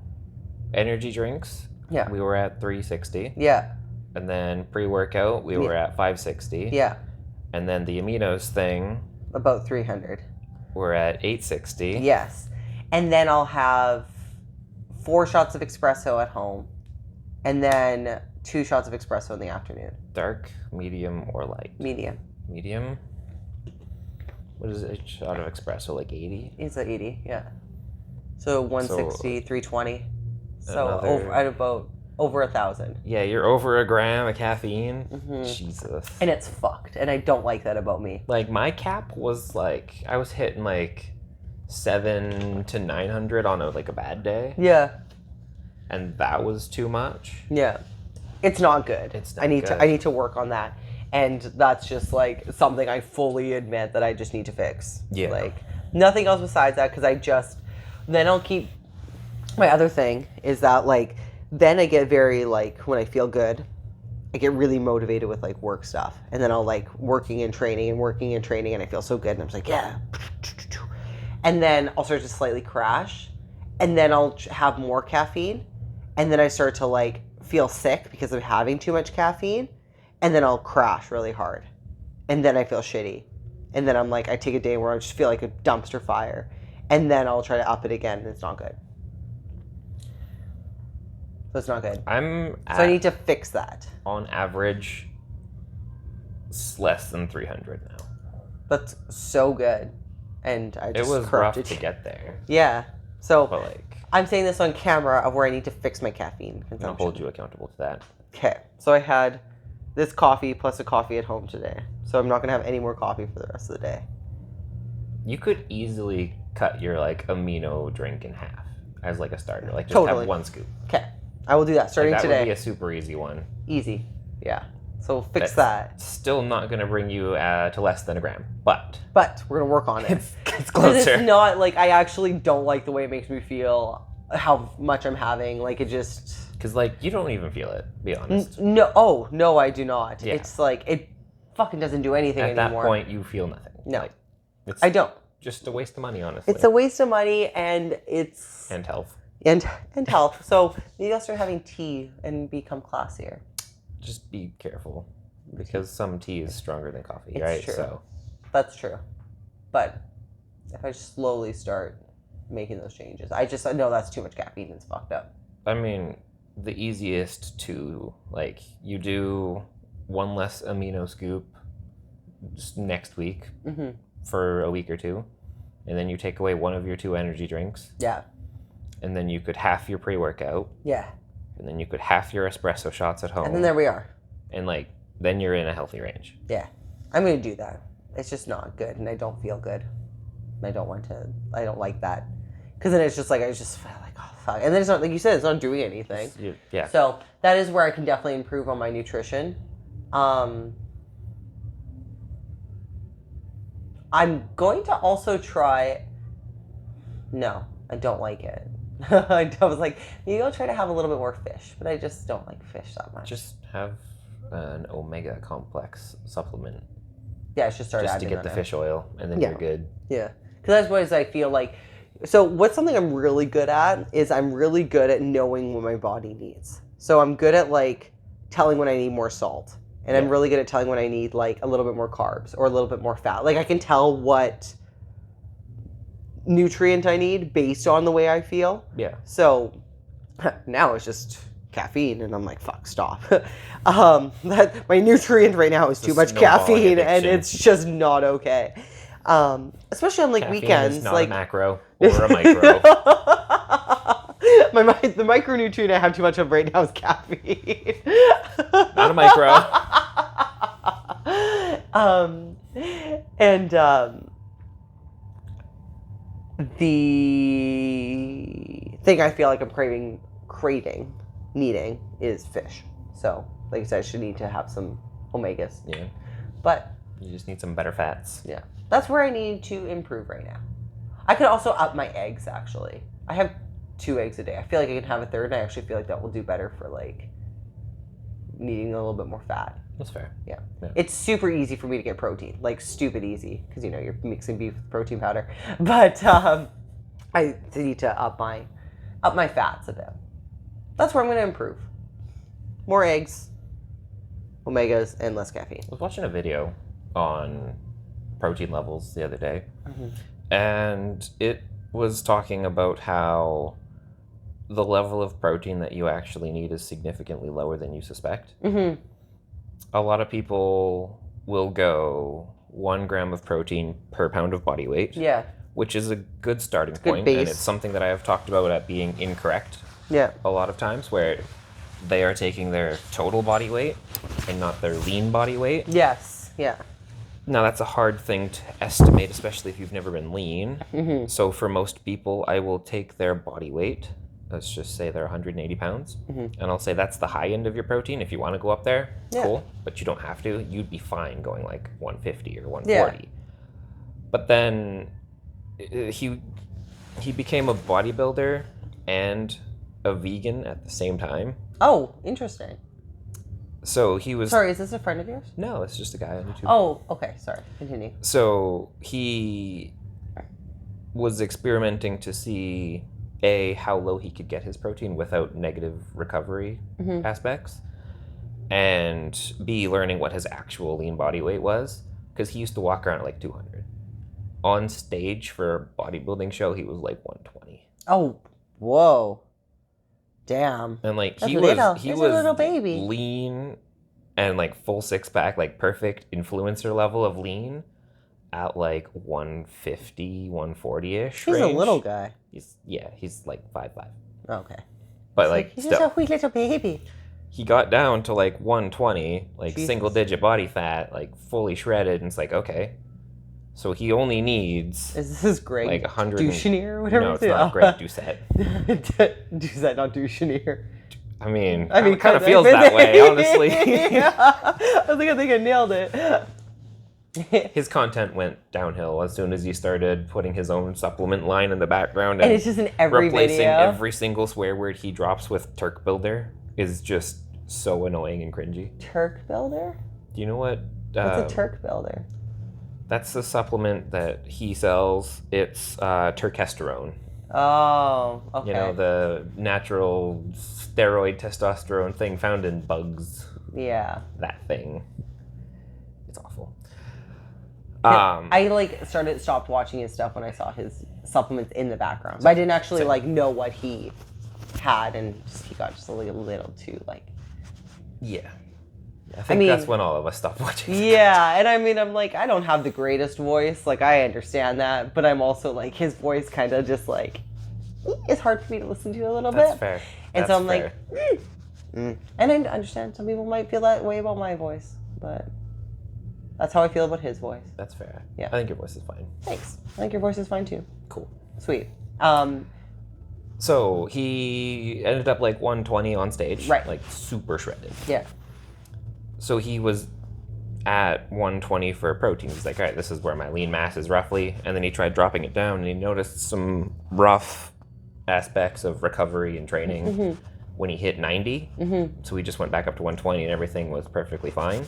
energy drinks, Yeah. we were at 360. Yeah. And then pre-workout, we were at 560. Yeah. And then the aminos thing, about 300. we're at 860. Yes. And then I'll have 4 shots of espresso at home. And then 2 shots of espresso in the afternoon. Dark, medium, or light? Medium. Medium? What is a shot of espresso, like 80? It's like 80, yeah. So 160, 320. So another- at about over 1,000. Yeah, you're over a gram of caffeine. Mm-hmm. Jesus. And it's fucked. And I don't like that about me. Like, my cap was like, I was hitting like 700 to 900 on a bad day. Yeah. And that was too much. Yeah. It's not good. It's not I need good. to work on that. And that's just like something I fully admit that I just need to fix. Yeah. Like nothing else besides that, because then I'll keep my other thing is that like then I get very like when I feel good, I get really motivated with like work stuff. And then I'll like working and training and I feel so good and I'm just like, yeah. And then I'll start to slightly crash and then I'll have more caffeine and then I start to like feel sick because I'm having too much caffeine and then I'll crash really hard and then I feel shitty and then I'm like I take a day where I just feel like a dumpster fire and then I'll try to up it again and it's not good. So it's not good. I'm So I need to fix that. on average less than 300 now. That's so good. And I It just was rough corrupted to get there. Yeah. So But like, I'm saying this on camera of where I need to fix my caffeine I'll consumption. hold you accountable to that. Okay. So I had this coffee plus a coffee at home today. So I'm not going to have any more coffee for the rest of the day. You could easily cut your like amino drink in half as like a starter. Like just Totally. have 1 scoop. Okay. I will do that starting Like, that today. would be a super easy one. Easy. Yeah. So fix That's that. Still not going to bring you to less than a gram, but But we're going to work on it. it's 'Cause closer. it's not like I actually don't like the way it makes me feel, how much I'm having. Like it just. Because like you don't even feel it. Be honest. No. Oh, no, I do not. Yeah. It's like it fucking doesn't do anything At anymore. that point, you feel nothing. No. Like, it's I don't. just a waste of money, honestly. It's a waste of money and it's. And health. And health. So maybe I'll start having tea and become classier. Just be careful, because some tea is stronger than coffee, It's right? true. So That's true. But if I just slowly start making those changes, I just know that's too much caffeine. It's fucked up. I mean, the easiest to like you do 1 less amino scoop just next week Mm-hmm. for a week or 2, and then you take away 1 of your 2 energy drinks, Yeah. and then you could half your pre-workout, Yeah. and then you could half your espresso shots at home, And then there we are. and like then you're in a healthy range. Yeah. I'm going to do that. It's just not good and I don't feel good. I don't like that. Because then it's just like, I just feel like, oh, fuck. And then it's not, like you said, it's not doing anything. Yeah. So that is where I can definitely improve on my nutrition. I'm going to also try. No, I don't like it. I was like, maybe I'll try to have a little bit more fish, but I just don't like fish that much. Just have an omega complex supplement Yeah, I should start just to adding get the that fish oil, and then Yeah. you're good. Yeah, because that's what I feel like. So what's something I'm really good at is I'm really good at knowing what my body needs. So I'm good at like telling when I need more salt, and I'm Yeah. really good at telling when I need like a little bit more carbs or a little bit more fat. Like I can tell what nutrient I need based on the way I feel. Yeah. So now it's just caffeine, and I'm like, fuck, stop. That my nutrient right now is It's a too much snowballing caffeine, and addiction. it's just not okay. Especially on like Caffeine weekends, is not like a macro or a micro. the micronutrient I have too much of right now is caffeine. Not a micro. The thing I feel like I'm needing is fish. So, like I said, I should need to have some omegas. Yeah. But You just need some better fats. yeah, that's where I need to improve right now. I could also up my eggs, actually. I have 2 eggs a day. I feel like I can have a third, and I actually feel like that will do better for like needing a little bit more fat. That's fair. Yeah. It's super easy for me to get protein, like stupid easy, because you're mixing beef with protein powder. But I need to up my fats a bit. That's where I'm going to improve. More eggs, omegas, and less caffeine. I was watching a video on protein levels the other day, and it was talking about how the level of protein that you actually need is significantly lower than you suspect. A lot of people will go 1 gram of protein per pound of body weight. Yeah. Which is a good starting point, base. and it's something that I have talked about at being incorrect. Yeah. A lot of times, where they are taking their total body weight and not their lean body weight. Yes. Yeah. Now that's a hard thing to estimate, especially if you've never been lean. So for most people, I will take their body weight. Let's just say they're 180 pounds. And I'll say that's the high end of your protein. If you want to go up there, cool. But you don't have to. You'd be fine going like 150 or 140. Yeah. But then he became a bodybuilder and a vegan at the same time. Oh, interesting. So he was... Sorry, is this a friend of yours? No, it's just a guy on YouTube. Oh, okay. Sorry. Continue. So he was experimenting to see... A, how low he could get his protein without negative recovery aspects, and B, learning what his actual lean body weight was, because he used to walk around at like 200. On stage for a bodybuilding show, he was like 120. Oh, whoa. Damn. And like That's he was a little baby. Lean and like full 6-pack, like perfect influencer level of lean at like 150, 140-ish He's range. a little guy. He's like 5'5". Okay. But like he's still, just a wee little baby. He got down to like 120, like Jesus. single digit body fat, like fully shredded, and it's like, okay. So he only needs... Is this Greg like 100 Douchenier or whatever? No, it's not Greg Doucette. Doucette, not Douchenier. I mean, it kind of feels that way, honestly. Yeah. I think I nailed it. His content went downhill as soon as he started putting his own supplement line in the background. And it's just in every replacing video. Every single swear word he drops with Turk Builder is just so annoying and cringy. Turk Builder? Do you know what... What's a Turk Builder? That's the supplement that he sells. It's turkesterone. Oh, okay. You know, the natural steroid testosterone thing found in bugs. Yeah. That thing. It's awful. I stopped watching his stuff when I saw his supplements in the background. But I didn't actually know what he had, and he got just a little too Yeah. I think that's when all of us stopped watching. Yeah, and I mean, I'm like, I don't have the greatest voice. Like, I understand that, but I'm also like, his voice kind of just like, it's hard for me to listen to a little bit. That's fair. And so I'm like, And I understand some people might feel that way about my voice, but that's how I feel about his voice. That's fair. Yeah. I think your voice is fine. Thanks. I think your voice is fine too. Cool. Sweet. So he ended up like 120 on stage. Right. Like super shredded. Yeah. So he was at 120 for protein. He's like, all right, this is where my lean mass is roughly. And then he tried dropping it down, and he noticed some rough aspects of recovery and training when he hit 90. So he just went back up to 120, and everything was perfectly fine.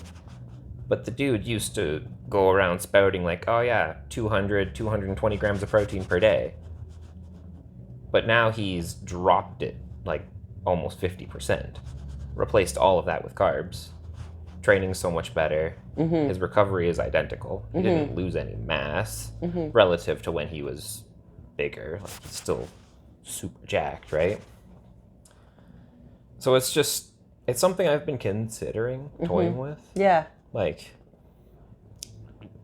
But the dude used to go around spouting like, oh yeah, 200, 220 grams of protein per day. But now he's dropped it like almost 50%. Replaced all of that with carbs. Training's so much better. His recovery is identical. He didn't lose any mass relative to when he was bigger. Like, he's still super jacked, right? So it's something I've been considering toying with. Yeah. Like,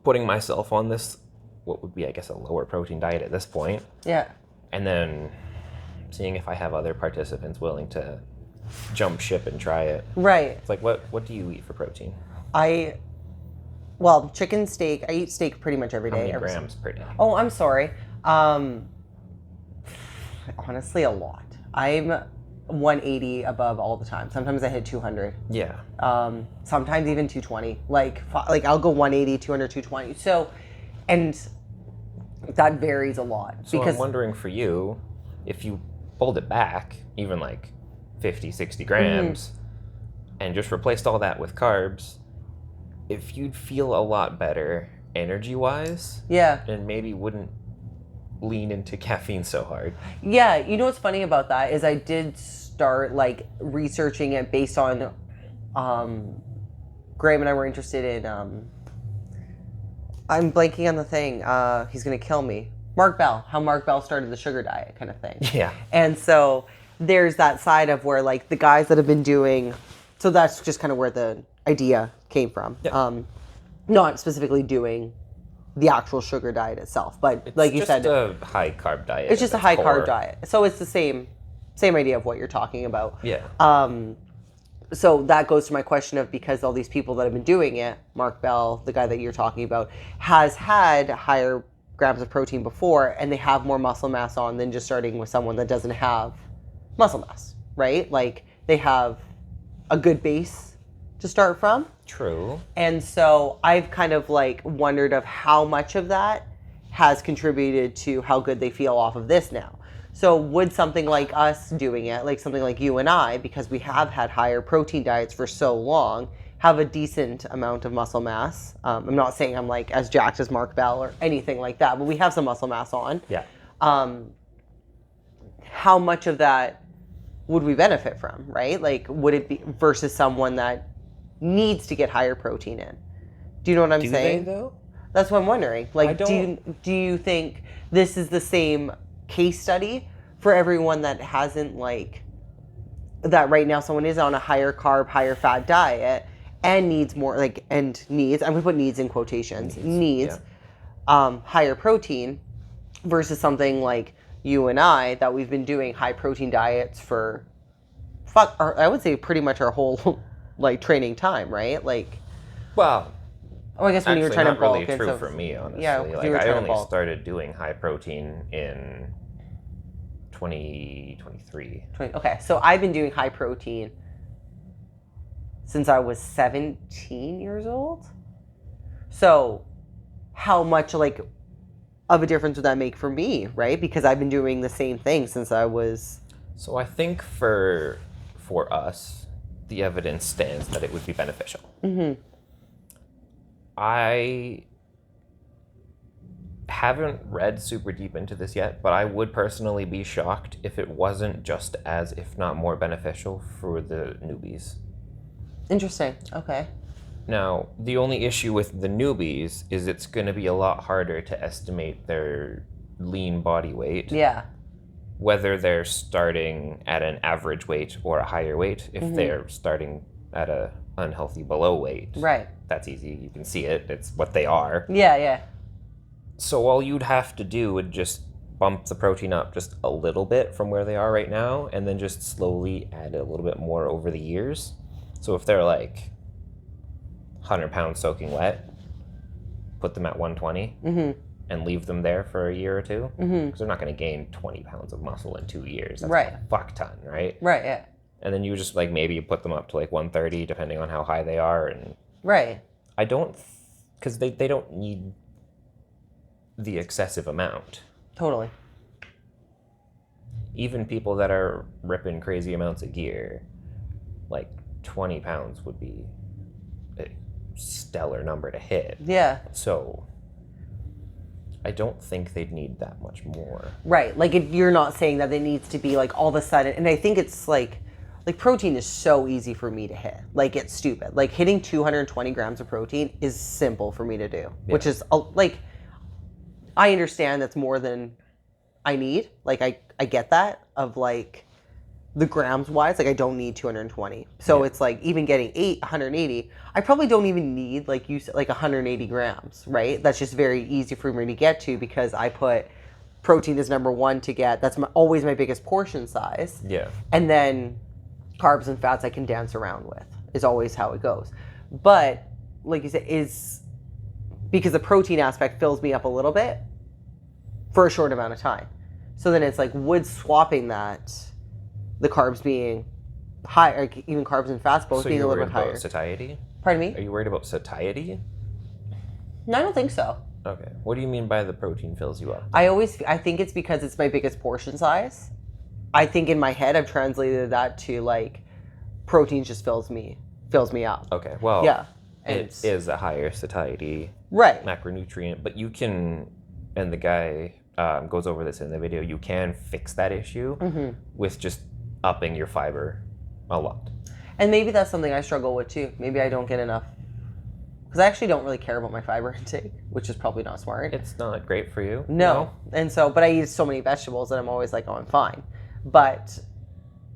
putting myself on this, what would be, I guess, a lower protein diet at this point. Yeah. And then seeing if I have other participants willing to jump ship and try it. Right. It's like, what do you eat for protein? Chicken, steak. I eat steak pretty much every day. How many grams per day? Oh, I'm sorry. Honestly, a lot. I'm 180 above all the time. Sometimes I hit 200. Yeah. Sometimes even 220. Like I'll go 180, 200, 220. So, and that varies a lot. So I'm wondering for you, if you pulled it back, even like 50, 60 grams, and just replaced all that with carbs, if you'd feel a lot better energy-wise, and maybe wouldn't lean into caffeine so hard. Yeah, you know what's funny about that is I did start like researching it based on Graham and I were interested in I'm blanking on the thing. He's gonna kill me. Mark Bell, how Mark Bell started the sugar diet kind of thing. Yeah. And so there's that side of where like the guys that have been doing, so that's just kind of where the idea came from. Yeah. Not specifically doing the actual sugar diet itself, but it's like you said, it's just a high carb diet. It's just a high carb diet. So it's the same idea of what you're talking about. Yeah. So that goes to my question of, because all these people that have been doing it, Mark Bell, the guy that you're talking about, has had higher grams of protein before, and they have more muscle mass on than just starting with someone that doesn't have muscle mass, right? Like they have a good base to start from. True. And so I've kind of like wondered of how much of that has contributed to how good they feel off of this now. So would something like us doing it, like something like you and I, because we have had higher protein diets for so long, have a decent amount of muscle mass? I'm not saying I'm like as jacked as Mark Bell or anything like that, but we have some muscle mass on. Yeah. How much of that would we benefit from, right? Like, would it be versus someone that needs to get higher protein in? Do you know what I'm saying? Do they, though? That's what I'm wondering. Like, do you think this is the same case study for everyone that hasn't, like, that right now someone is on a higher carb, higher fat diet and needs more, like, and needs, I'm going to put needs in quotations, needs higher protein versus something like you and I that we've been doing high protein diets for, I would say pretty much our whole, like, training time, right? Like, well, I guess when you were trying to bulk. Not really true for me, honestly. Yeah, like I only started doing high protein in 2023. Okay, so I've been doing high protein since I was 17 years old. So how much, like, of a difference would that make for me, right? Because I've been doing the same thing since I was... So I think for us, the evidence stands that it would be beneficial. Mm-hmm. I haven't read super deep into this yet, but I would personally be shocked if it wasn't just as, if not more beneficial for the newbies. Interesting. Okay. Now, the only issue with the newbies is it's going to be a lot harder to estimate their lean body weight. Yeah. Whether they're starting at an average weight or a higher weight, if they're starting at a unhealthy below weight. Right. That's easy. You can see it. It's what they are. Yeah, yeah. So all you'd have to do would just bump the protein up just a little bit from where they are right now, and then just slowly add a little bit more over the years. So if they're like 100 pounds soaking wet, put them at 120 and leave them there for a year or two, because they're not going to gain 20 pounds of muscle in 2 years. That's right. a fuck ton, right? Right, yeah. And then you just like maybe you put them up to like 130 depending on how high they are. And right. I don't, because they don't need the excessive amount. Totally. Even people that are ripping crazy amounts of gear, like 20 pounds would be a stellar number to hit. Yeah. So I don't think they'd need that much more. Right. Like, you're not saying that it needs to be like all of a sudden, and I think it's like protein is so easy for me to hit. Like, it's stupid. Like, hitting 220 grams of protein is simple for me to do, which is like, I understand that's more than I need. Like, I get that of like the grams wise, like I don't need 220. So it's like even getting 180, I probably don't even need, like you said, like 180 grams, right? That's just very easy for me to get to because I put protein as number one to get, that's always my biggest portion size. Yeah. And then carbs and fats I can dance around with is always how it goes. But like you said, is because the protein aspect fills me up a little bit for a short amount of time. So then it's like, would swapping that, the carbs being high, or even carbs and fats both being a little bit higher. So you're worried about satiety? Pardon me? Are you worried about satiety? No, I don't think so. Okay. What do you mean by the protein fills you up? I think it's because it's my biggest portion size. I think in my head I've translated that to like protein just fills me up. Okay, well, Yeah. it is a higher satiety right macronutrient, but you can, and the guy goes over this in the video, you can fix that issue with just upping your fiber a lot. And maybe that's something I struggle with too. Maybe I don't get enough, because I actually don't really care about my fiber intake, which is probably not smart. It's not great for you. No. And so, but I eat so many vegetables that I'm always like, oh, I'm fine. But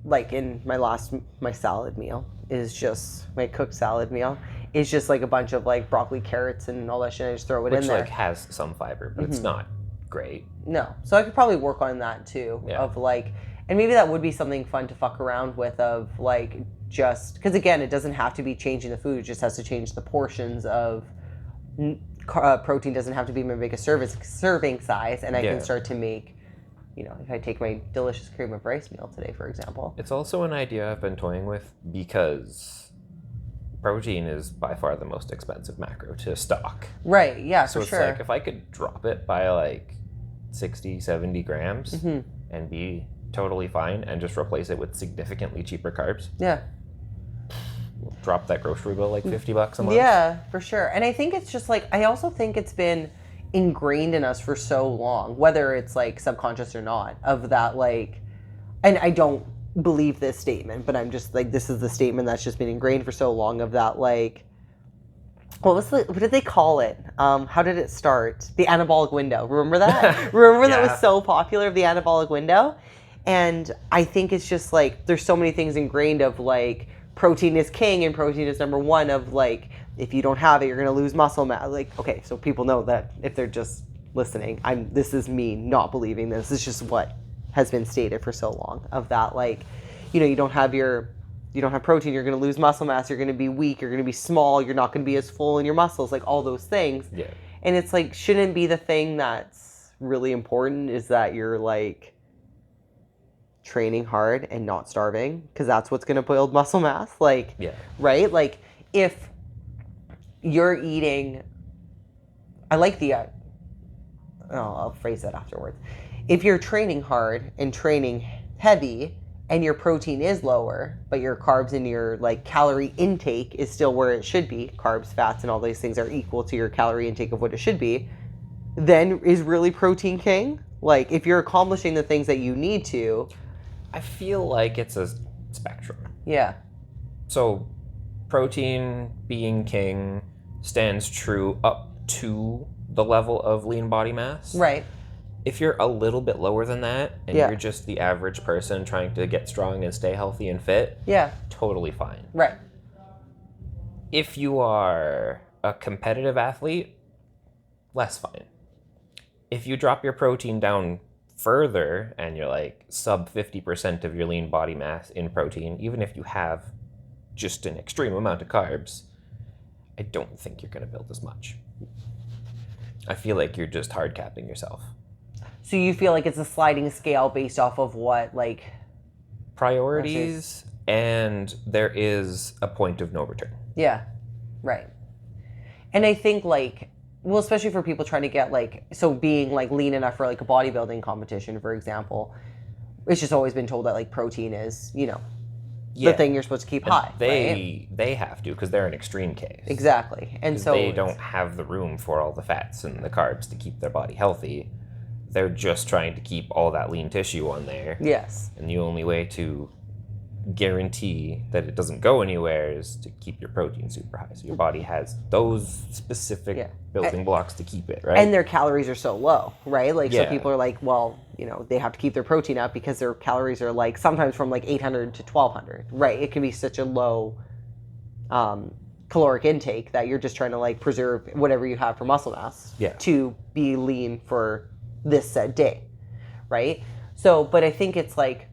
like in my salad meal is just, my cooked salad meal is just like a bunch of like broccoli, carrots, and all that shit. I just throw it in there. Which like has some fiber, but it's not great. No. So I could probably work on that too. Yeah. Of like, and maybe that would be something fun to fuck around with, of like, just because again, it doesn't have to be changing the food, it just has to change the portions of protein. Doesn't have to be my biggest serving size, and I can start to make, you know, if I take my delicious cream of rice meal today, for example. It's also an idea I've been toying with because protein is by far the most expensive macro to stock. Right, yeah, so for sure. So it's like, if I could drop it by like 60, 70 grams and be totally fine and just replace it with significantly cheaper carbs. Yeah. Drop that grocery bill like $50 a month. Yeah, for sure. And I think it's just like, I also think it's been ingrained in us for so long, whether it's like subconscious or not, of that like, and I don't believe this statement, but I'm just like, this is the statement that's just been ingrained for so long, of that like, what did they call it? How did it start? The anabolic window. Remember that? Remember that was so popular, the anabolic window? And I think it's just like, there's so many things ingrained of like, protein is king and protein is number one, of like, if you don't have it, you're going to lose muscle mass. Like, okay, so people know that if they're just listening, this is me not believing this. It's just what has been stated for so long, of that, like, you know, you don't have protein, you're going to lose muscle mass, you're going to be weak, you're going to be small, you're not going to be as full in your muscles, like all those things. Yeah. And it's like, shouldn't be the thing that's really important is that you're like training hard and not starving, because that's what's going to build muscle mass. Like, right? Like, if you're eating, I like the, I'll phrase that afterwards. If you're training hard and training heavy and your protein is lower, but your carbs and your like calorie intake is still where it should be, carbs, fats, and all these things are equal to your calorie intake of what it should be, then is really protein king? Like, if you're accomplishing the things that you need to, I feel like it's a spectrum. Yeah. So protein being king stands true up to the level of lean body mass. Right. If you're a little bit lower than that and you're just the average person trying to get strong and stay healthy and fit, totally fine. Right. If you are a competitive athlete, less fine. If you drop your protein down further and you're like sub 50% of your lean body mass in protein, even if you have just an extreme amount of carbs, I don't think you're going to build as much. I feel like you're just hard capping yourself. So you feel like it's a sliding scale based off of what, like, priorities, and there is a point of no return. Yeah, right. And I think, like, well, especially for people trying to get, like, so being, like, lean enough for, like, a bodybuilding competition, for example, it's just always been told that, like, protein is, you know, the thing you're supposed to keep high. They have to, because they're an extreme case. Exactly. And so they don't have the room for all the fats and the carbs to keep their body healthy. They're just trying to keep all that lean tissue on there. Yes. And the only way to guarantee that it doesn't go anywhere is to keep your protein super high. So your body has those specific building blocks to keep it, right? And their calories are so low, right? Like, so people are like, well, you know, they have to keep their protein up because their calories are like sometimes from like 800 to 1200, right? It can be such a low caloric intake that you're just trying to like preserve whatever you have for muscle mass to be lean for this said day, right? So, but I think it's like,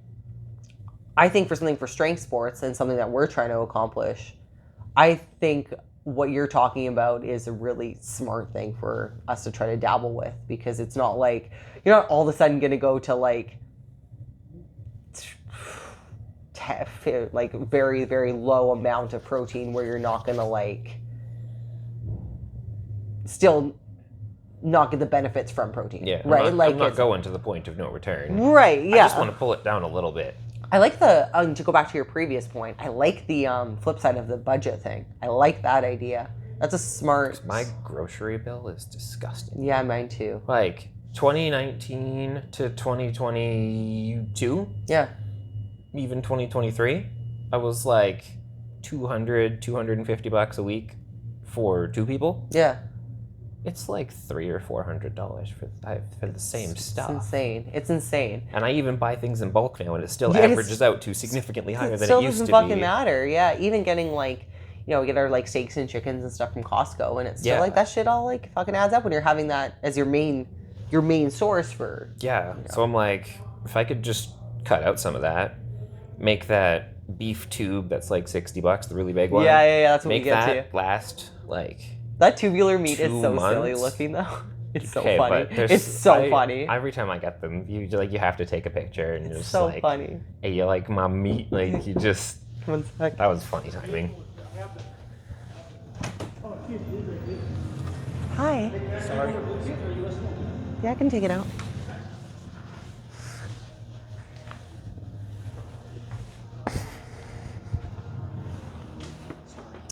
I think for something for strength sports and something that we're trying to accomplish, I think what you're talking about is a really smart thing for us to try to dabble with, because it's not like, you're not all of a sudden going to go to like very, very low amount of protein where you're not going to like still not get the benefits from protein. Yeah, right? I'm not going to the point of no return. Right, yeah. I just want to pull it down a little bit. I like to go back to your previous point, I like the flip side of the budget thing. I like that idea. That's a smart... My grocery bill is disgusting. Yeah, mine too. Like 2019 to 2022? Yeah. Even 2023, I was like $250 a week for 2 people. Yeah. It's like $300 or $400 for the same stuff. It's insane. And I even buy things in bulk now, and it still averages out to significantly higher than it used to be. It still doesn't fucking matter. Yeah, even getting like, we get our like steaks and chickens and stuff from Costco, and it's still like that shit all like fucking adds up when you're having that as your main source for. Yeah. So I'm like, if I could just cut out some of that, make that beef tube that's like $60, the really big one. Yeah. That's what we make get that to. last like. That tubular meat is so months. Silly looking though. It's so Okay, funny. but It's so funny. Every time I get them, you have to take a picture and It's just so like, funny. Hey, you like my meat? Like you just. 1 sec. That was funny timing. Hi. Sorry. Yeah, I can take it out.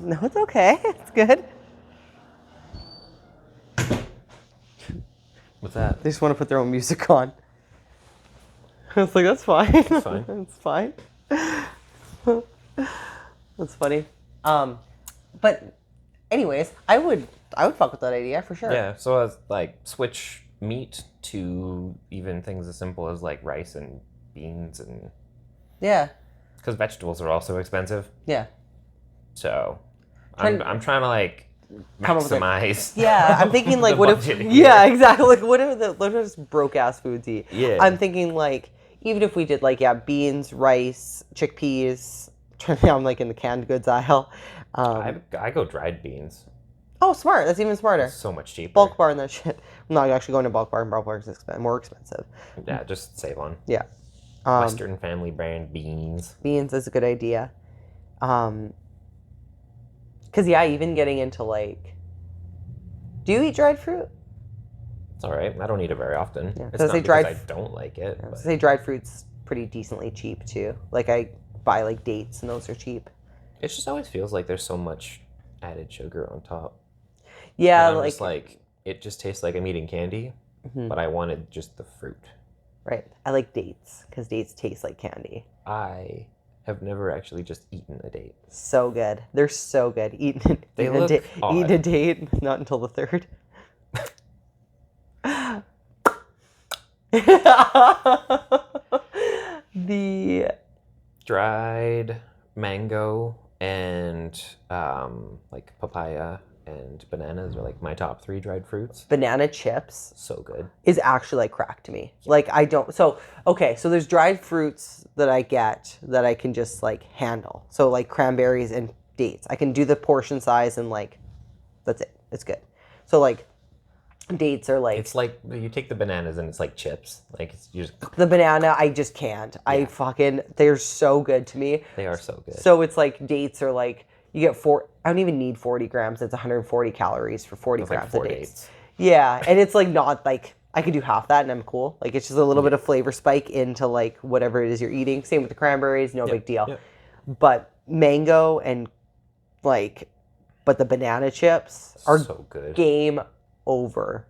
No, it's okay. It's good. What's that? They just want to put their own music on. I was like, that's fine. That's fine. It's fine. That's funny. But anyways, I would fuck with that idea for sure. Yeah, so I was like switch meat to even things as simple as like rice and beans and Yeah. because vegetables are also expensive. Yeah. So I'm trying to like maximize. Yeah, I'm thinking like what if exactly like what if this broke ass foods eat? Yeah. I'm thinking like even if we did like beans, rice, chickpeas. I'm like in the canned goods aisle. I go dried beans. Oh, smart. That's even smarter. It's so much cheaper. Bulk bar and that shit. I'm not actually going to bulk bar. Bulk bar is more expensive. Yeah, just save on. Yeah. Western family brand beans. Beans is a good idea. Because even getting into like, do you eat dried fruit? It's all right. I don't eat it very often. Yeah. It's not because I don't like it. I say dried fruit's pretty decently cheap too. Like I buy like dates and those are cheap. It just always feels like there's so much added sugar on top. Yeah, and I'm just like it just tastes like I'm eating candy, but I wanted just the fruit. Right. I like dates because dates taste like candy. I have never actually just eaten a date. So good. They're so good. Eating a date, not until the 3rd. The dried mango and like papaya and bananas are like my top 3 dried fruits. Banana chips so good is actually like crack to me. Like I don't so there's dried fruits that I get that I can just like handle. So like cranberries and dates. I can do the portion size and like that's it. It's good. So like dates are like it's like you take the bananas and it's like chips. Like it's you just the banana I just can't. Yeah. They're so good to me. They are so good. So it's like dates are like you get I don't even need 40 grams. It's 140 calories for 40 grams of dates. Yeah, and it's like not like I could do half that and I'm cool. Like it's just a little bit of flavor spike into like whatever it is you're eating. Same with the cranberries, no big deal. Yep. But mango and but the banana chips are so good. Game over.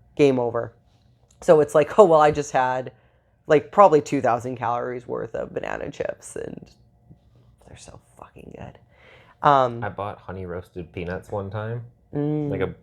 So it's like, oh well, I just had like probably 2,000 calories worth of banana chips and they're so fucking good. I bought honey roasted peanuts one time, like a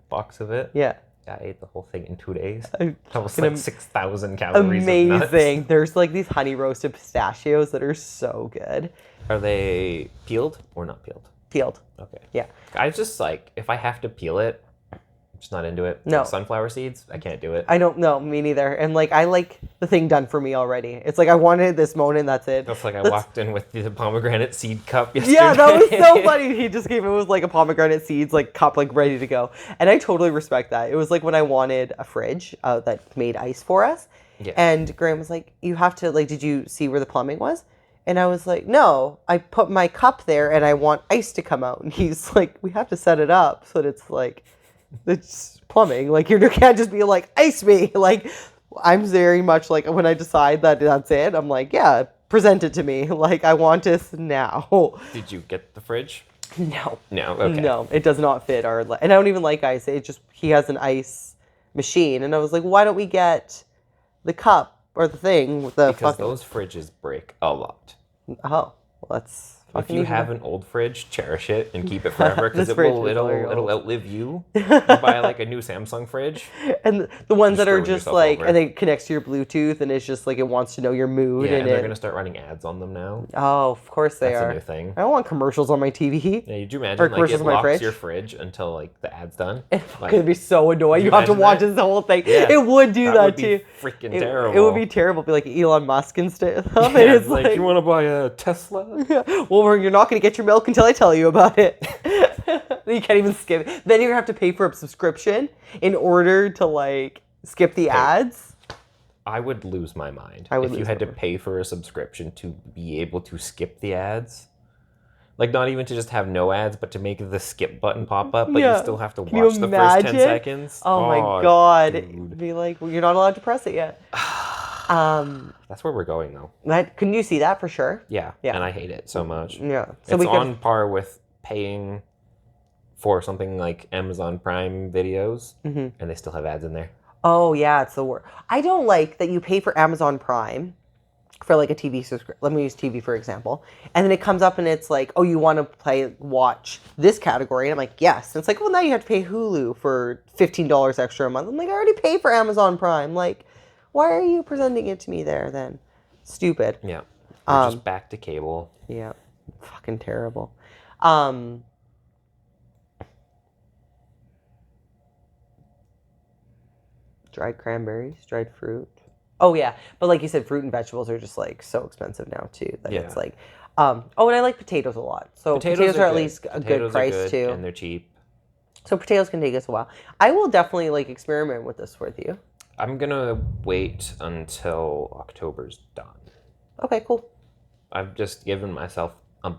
box of it. Yeah. I ate the whole thing in 2 days. That was like 6,000 calories. Amazing. There's like these honey roasted pistachios that are so good. Are they peeled or not peeled? Peeled. Okay. Yeah. I just like, if I have to peel it, I'm just not into it. No. Like sunflower seeds, I can't do it. I don't know, me neither. And like, I like the thing done for me already. It's like, I wanted this moment, that's it. That's like I walked in with the pomegranate seed cup yesterday. Yeah, that was so funny. He just gave it was like a pomegranate seeds, like cup, like ready to go. And I totally respect that. It was like when I wanted a fridge that made ice for us. Yeah. And Graham was like, you have to, like, did you see where the plumbing was? And I was like, no, I put my cup there and I want ice to come out. And he's like, we have to set it up so that it's like, It's plumbing. Like, you can't just be like, ice me. Like, I'm very much like, when I decide that that's it, I'm like, yeah, present it to me. Like, I want this now. Did you get the fridge? No. No, okay. No, it does not fit our... And I don't even like ice. It just... He has an ice machine. And I was like, why don't we get the cup or the thing with the Because fucking... those fridges break a lot. Oh, well, that's... If you have an old fridge, cherish it and keep it forever because This fridge is it'll very old. outlive you. You buy like a new Samsung fridge. And the ones that are screwing just yourself like, over. and it connects to your Bluetooth, and it's just like it wants to know your mood, Yeah, and and they're gonna start running ads on them now. Oh, of course they That's are. a new thing. I don't want commercials on my TV. Yeah, you imagine Or like commercials it on my locks fridge. your fridge until like the ad's done. Like, It'd be so annoying. You you have to imagine watch that? this whole thing. Yeah, It would do that, would be too. freaking It terrible. It would be terrible. Be like Elon Musk and stuff. Yeah, And it's like, you want to buy a Tesla? well, you're not going to get your milk until I tell you about it. You can't even skip it. Then you're going to have to pay for a subscription in order to, like, skip the ads. I would lose my mind I would if you lose had my to pay for a subscription to be able to skip the ads. Like, not even to just have no ads, but to make the skip button pop up, but Yeah. you still have to Can you watch the first 10 imagine? seconds. Oh my god. dude. It'd be like, well, you're not allowed to press it yet. That's where we're going, though. Couldn't you see that for sure? Yeah, Yeah. and I hate it so much. Yeah. So It's we on could... par with paying for something like Amazon Prime videos, and they still have ads in there. Oh, yeah, it's the worst. I don't like that you pay for Amazon Prime for like a TV subscription. Let me use TV for example. And then it comes up and it's like, oh, you want to watch this category? And I'm like, yes. And it's like, well, now you have to pay Hulu for $15 extra a month. I'm like, I already pay for Amazon Prime. Like, why are you presenting it to me there then? Stupid. Yeah. We're just back to cable. Yeah. Fucking terrible. Dried cranberries, dried fruit. Oh yeah, but like you said, fruit and vegetables are just like so expensive now too that Yeah. it's like, oh, and I like potatoes a lot. So potatoes are at least a good price too, and they're cheap. So potatoes can take us a while. I will definitely like experiment with this with you. I'm gonna wait until October's done. Okay, cool. I've just given myself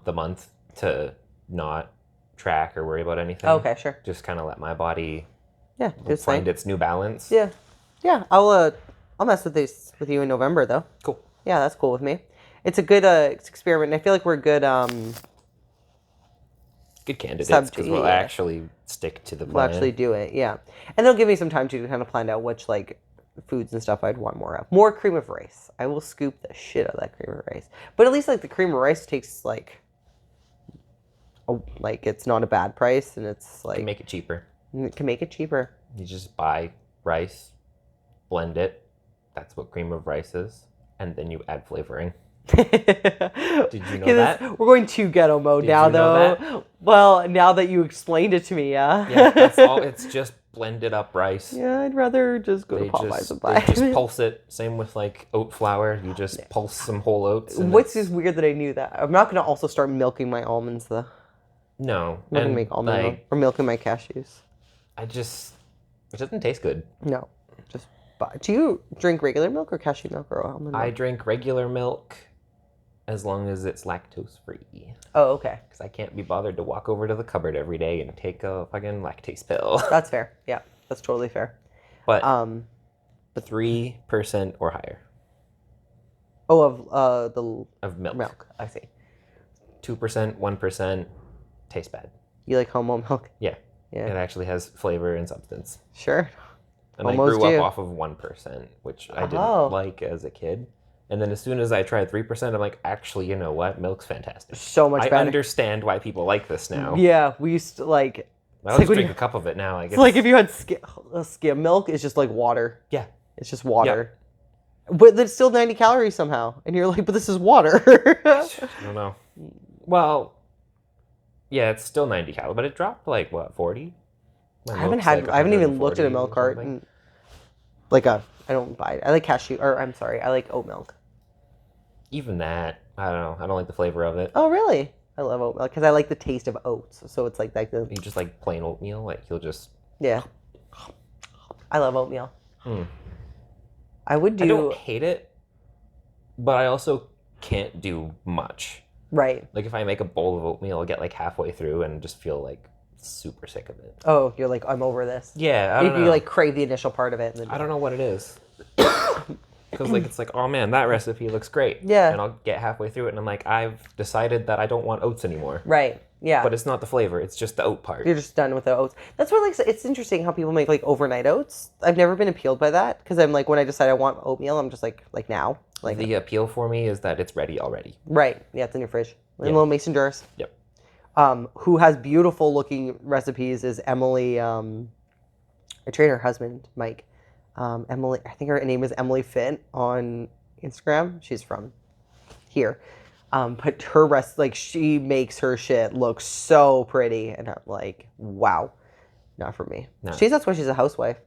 the month to not track or worry about anything. Okay, sure. Just kind of let my body Just find its new balance. Yeah. I'll mess with this with you in November though. Cool. Yeah, that's cool with me. It's a good experiment. And I feel like we're good. Good candidates because we'll yeah. actually stick to the plan. We'll actually do it. Yeah, and they'll give me some time to kind of plan out which like foods and stuff I'd want more of. More cream of rice. I will scoop the shit out of that cream of rice. But at least like the cream of rice takes like it's not a bad price and it's like make it cheaper. It can make it cheaper. You just buy rice, blend it. That's what cream of rice is, and then you add flavoring. Did you know that? We're going to ghetto mode Did now, you know though. that? Well, now that you explained it to me, yeah. Yeah, that's all. It's just blended up rice. Yeah, I'd rather just go to Popeyes and buy They just it. pulse it. Same with like oat flour. You just pulse some whole oats. What's just weird that I knew that. I'm not going to also start milking my almonds, though. No. I'm not going to make almond milk. Or milking my cashews. It doesn't taste good. No. Just buy. Do you drink regular milk or cashew milk or almond milk? I drink regular milk as long as it's lactose free. Oh, okay. Because I can't be bothered to walk over to the cupboard every day and take a fucking lactase pill. That's fair. Yeah, that's totally fair. But 3% or higher. Oh, of milk. Milk. I see. 2%, 1% tastes bad. You like homo milk? Yeah. Yeah. It actually has flavor and substance. Sure. And Almost I grew do. up off of 1%, which I didn't like as a kid. And then as soon as I tried 3%, I'm like, actually, you know what? Milk's fantastic. So much better. I understand why people like this now. Yeah, we used to like... I'll just drink a cup of it now. It's like if you had skim milk, it's just like water. Yeah. It's just water. Yeah. But it's still 90 calories somehow. And you're like, but this is water. I don't know. Well, yeah, it's still 90 calories, but it dropped like, what, 40? I haven't even looked at a milk cart. And, I don't buy it. I like I like oat milk. Even that, I don't know. I don't like the flavor of it. Oh, really? I love oat milk because I like the taste of oats. So it's like the... You just like plain oatmeal? Like you'll just... Yeah. I love oatmeal. I would do... I don't hate it, but I also can't do much. Right. Like if I make a bowl of oatmeal, I'll get like halfway through and just feel like super sick of it. Oh, you're like, I'm over this. Yeah, I don't know. You like crave the initial part of it. And then I don't know what it is. Because like it's like, oh man, that recipe looks great. Yeah. And I'll get halfway through it and I'm like, I've decided that I don't want oats anymore. Right. Yeah. But it's not the flavor, it's just the oat part. You're just done with the oats. That's why, like, it's interesting how people make like overnight oats. I've never been appealed by that because I'm like, when I decide I want oatmeal, I'm just like now. Like the appeal for me is that it's ready already. Right. Yeah, it's in your fridge. In little mason jars. Yep. Who has beautiful looking recipes is Emily. I trained her husband, Mike. Emily, I think her name is Emily Finn on Instagram. She's from here. But her like she makes her shit look so pretty, and I'm like, wow, not for me. No. That's why she's a housewife.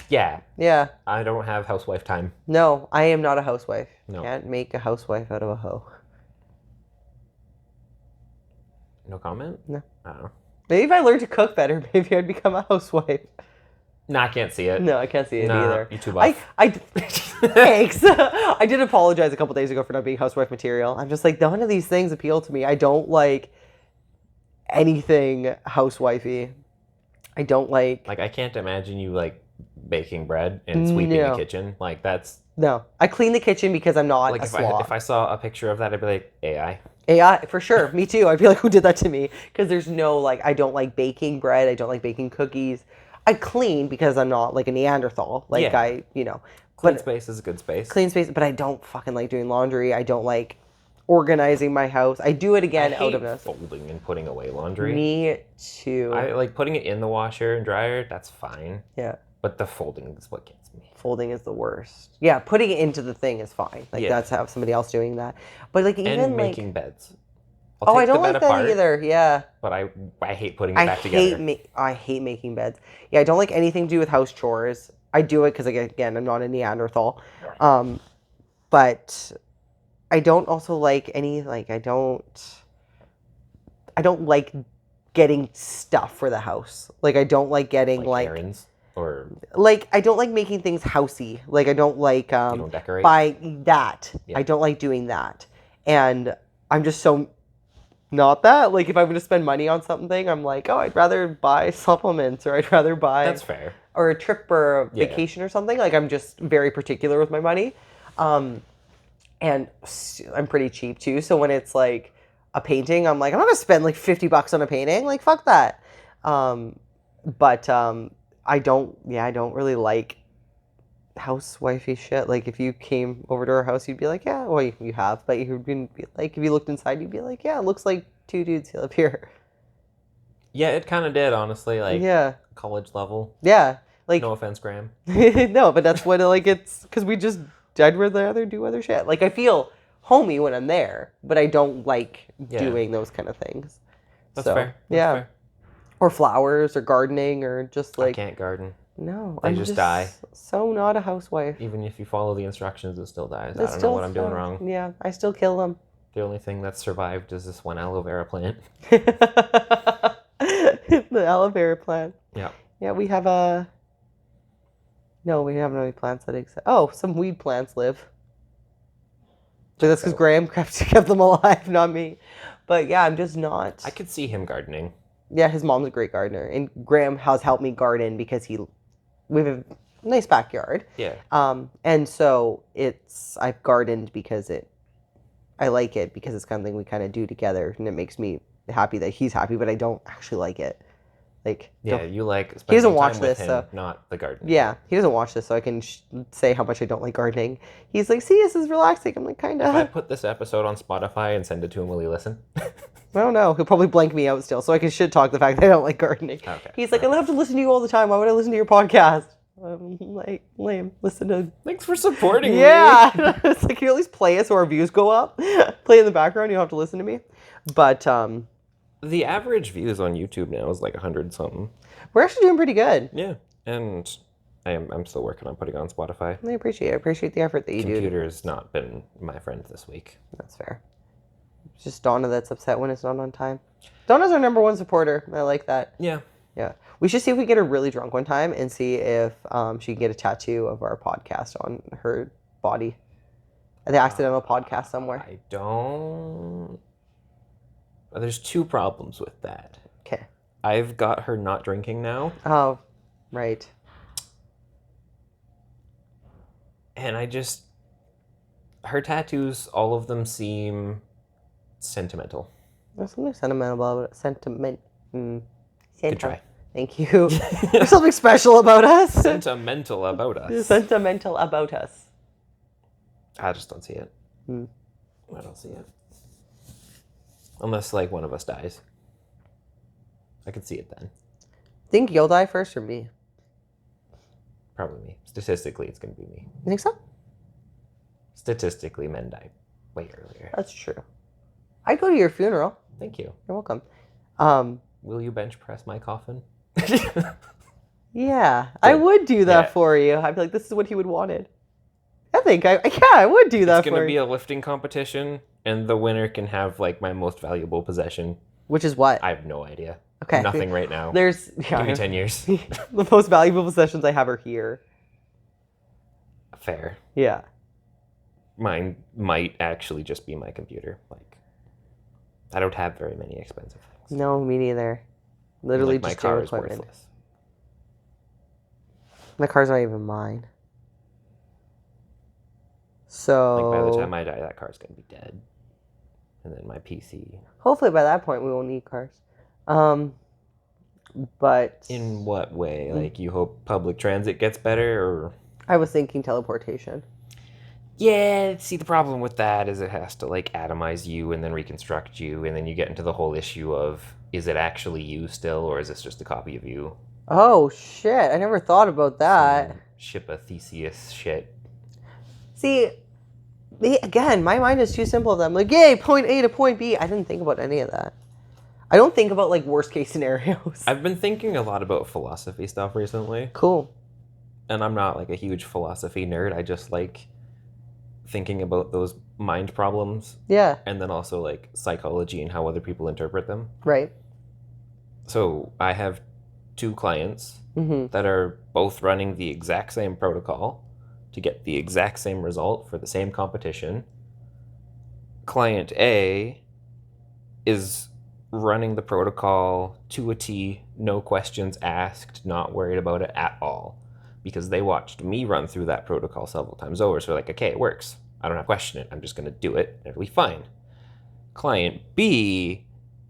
Yeah. Yeah. I don't have housewife time. No, I am not a housewife. No. Can't make a housewife out of a hoe. No comment? No. I don't know. Maybe if I learned to cook better, maybe I'd become a housewife. No, I can't see it. No, I can't see it either. You're too buff. Thanks. I did apologize a couple days ago for not being housewife material. I'm just like, none of these things appeal to me. I don't like anything housewifey. I don't like... Like, I can't imagine you, like, baking bread and sweeping the kitchen. Like, that's... No. I clean the kitchen because I'm not like a slob. If I saw a picture of that, I'd be like, AI. AI, for sure. Me too. I'd be like, who did that to me? Because there's no, like, I don't like baking bread. I don't like baking cookies. I clean because I'm not like a Neanderthal. Like Clean space is a good space. Clean space, but I don't fucking like doing laundry. I don't like organizing my house. I do it again out of necessity. Folding and putting away laundry. Me too. I like putting it in the washer and dryer. That's fine. Yeah. But the folding is what gets me. Folding is the worst. Yeah, putting it into the thing is fine. Like that's how somebody else doing that. But like even and like making beds. I don't like that either. Yeah. But I hate putting it back together. I hate making beds. Yeah, I don't like anything to do with house chores. I do it because, again, I'm not a Neanderthal. But I don't also like any, like, I don't like getting stuff for the house. Like, I don't like getting, like errands or... Like, I don't like making things housey. Like, I don't like... you don't decorate? Buy that. Yeah. I don't like doing that. And I'm just so... Not that. Like, if I'm going to spend money on something, I'm like, oh, I'd rather buy supplements or I'd rather buy... That's fair. Or a trip or a vacation or something. Like, I'm just very particular with my money. And I'm pretty cheap, too. So when it's, like, a painting, I'm like, I'm not going to spend, like, $50 on a painting. Like, fuck that. But I don't really like housewifey shit. Like, if you came over to our house, you'd be like, yeah, well, you have, but you'd be like, if you looked inside, you'd be like, yeah, it looks like two dudes who live here. Yeah, it kind of did, honestly. Like, college level. Yeah. Like, no offense, Graham. No, but that's what, like, it's, because I'd rather do other shit. Like, I feel homey when I'm there, but I don't like doing those kind of things. That's fair. That's fair. Or flowers or gardening or just, like... I can't garden. No, they just die. So not a housewife. Even if you follow the instructions, it still dies. I don't know what I'm doing wrong. Yeah, I still kill them. The only thing that's survived is this one aloe vera plant. The aloe vera plant. Yeah. Yeah, we have a... No, we don't have any plants that exist. Oh, some weed plants live. So that's because Graham kept them alive, not me. But yeah, I'm just not... I could see him gardening. Yeah, his mom's a great gardener. And Graham has helped me garden because we have a nice backyard. Yeah. And so I've gardened because I like it because it's kind of thing we kind of do together, and it makes me happy that he's happy, but I don't actually like it. Like, yeah, you like he doesn't spending watch time this, with him, so not the gardening. Yeah, he doesn't watch this, so I can say how much I don't like gardening. He's like, "See, this is relaxing." I'm like, kind If I of. put this episode on Spotify and send it to him, will he listen? I don't know. He'll probably blank me out still, so I can shit talk the fact that I don't like gardening. Okay. He's like, "I have to listen to you all the time. Why would I listen to your podcast?" I'm like, lame. Listen to. Thanks for supporting me. Yeah, it's like, you at least play it so our views go up. Play in the background. You don't have to listen to me. But the average views on YouTube now is like 100 something. We're actually doing pretty good. Yeah, and I'm still working on putting it on Spotify. I appreciate the effort that you do. Computer's not been my friend this week. That's fair. It's just Donna that's upset when it's not on time. Donna's our number one supporter. I like that. Yeah. Yeah. We should see if we get her really drunk one time and see if she can get a tattoo of our podcast on her body. The accidental podcast somewhere. I don't... There's two problems with that. Okay. I've got her not drinking now. Oh, right. And her tattoos, all of them seem sentimental. There's something sentimental about it. Good try. Thank you. There's something special about us. Sentimental about us. Sentimental about us. I just don't see it. I don't see it. Unless, like, one of us dies. I could see it then. Think you'll die first or me? Probably me. Statistically, it's going to be me. You think so? Statistically, men die way earlier. That's true. I'd go to your funeral. Thank you. You're welcome. Will you bench press my coffin? Yeah, I would do that for you. I'd be like, this is what he would wanted. I would do that for you. It's going to be a lifting competition, and the winner can have, like, my most valuable possession. Which is what? I have no idea. Okay. Nothing right now. Give me 10 years. The most valuable possessions I have are here. Fair. Yeah. Mine might actually just be my computer. Like, I don't have very many expensive things. No, me neither. Literally, like, just my car is equipment. worthless. My car's not even mine. So like, by the time I die, that car's gonna be dead. And then my PC. Hopefully, by that point, we won't need cars. But in what way? Like, you hope public transit gets better, or? I was thinking teleportation. Yeah, see, the problem with that is it has to, like, atomize you and then reconstruct you, and then you get into the whole issue of, is it actually you still, or is this just a copy of you? Oh, shit. I never thought about that. Some ship of Theseus shit. See, again, my mind is too simple. I'm like, yay, point A to point B. I didn't think about any of that. I don't think about, like, worst case scenarios. I've been thinking a lot about philosophy stuff recently. Cool. And I'm not, like, a huge philosophy nerd. I just like thinking about those mind problems. Yeah. And then also, like, psychology and how other people interpret them. Right. So I have 2 clients that are both running the exact same protocol to get the exact same result for the same competition. Client A is running the protocol to a T, no questions asked, not worried about it at all. Because they watched me run through that protocol several times over. So they're like, okay, it works. I don't have to question it. I'm just going to do it, and it'll be fine. Client B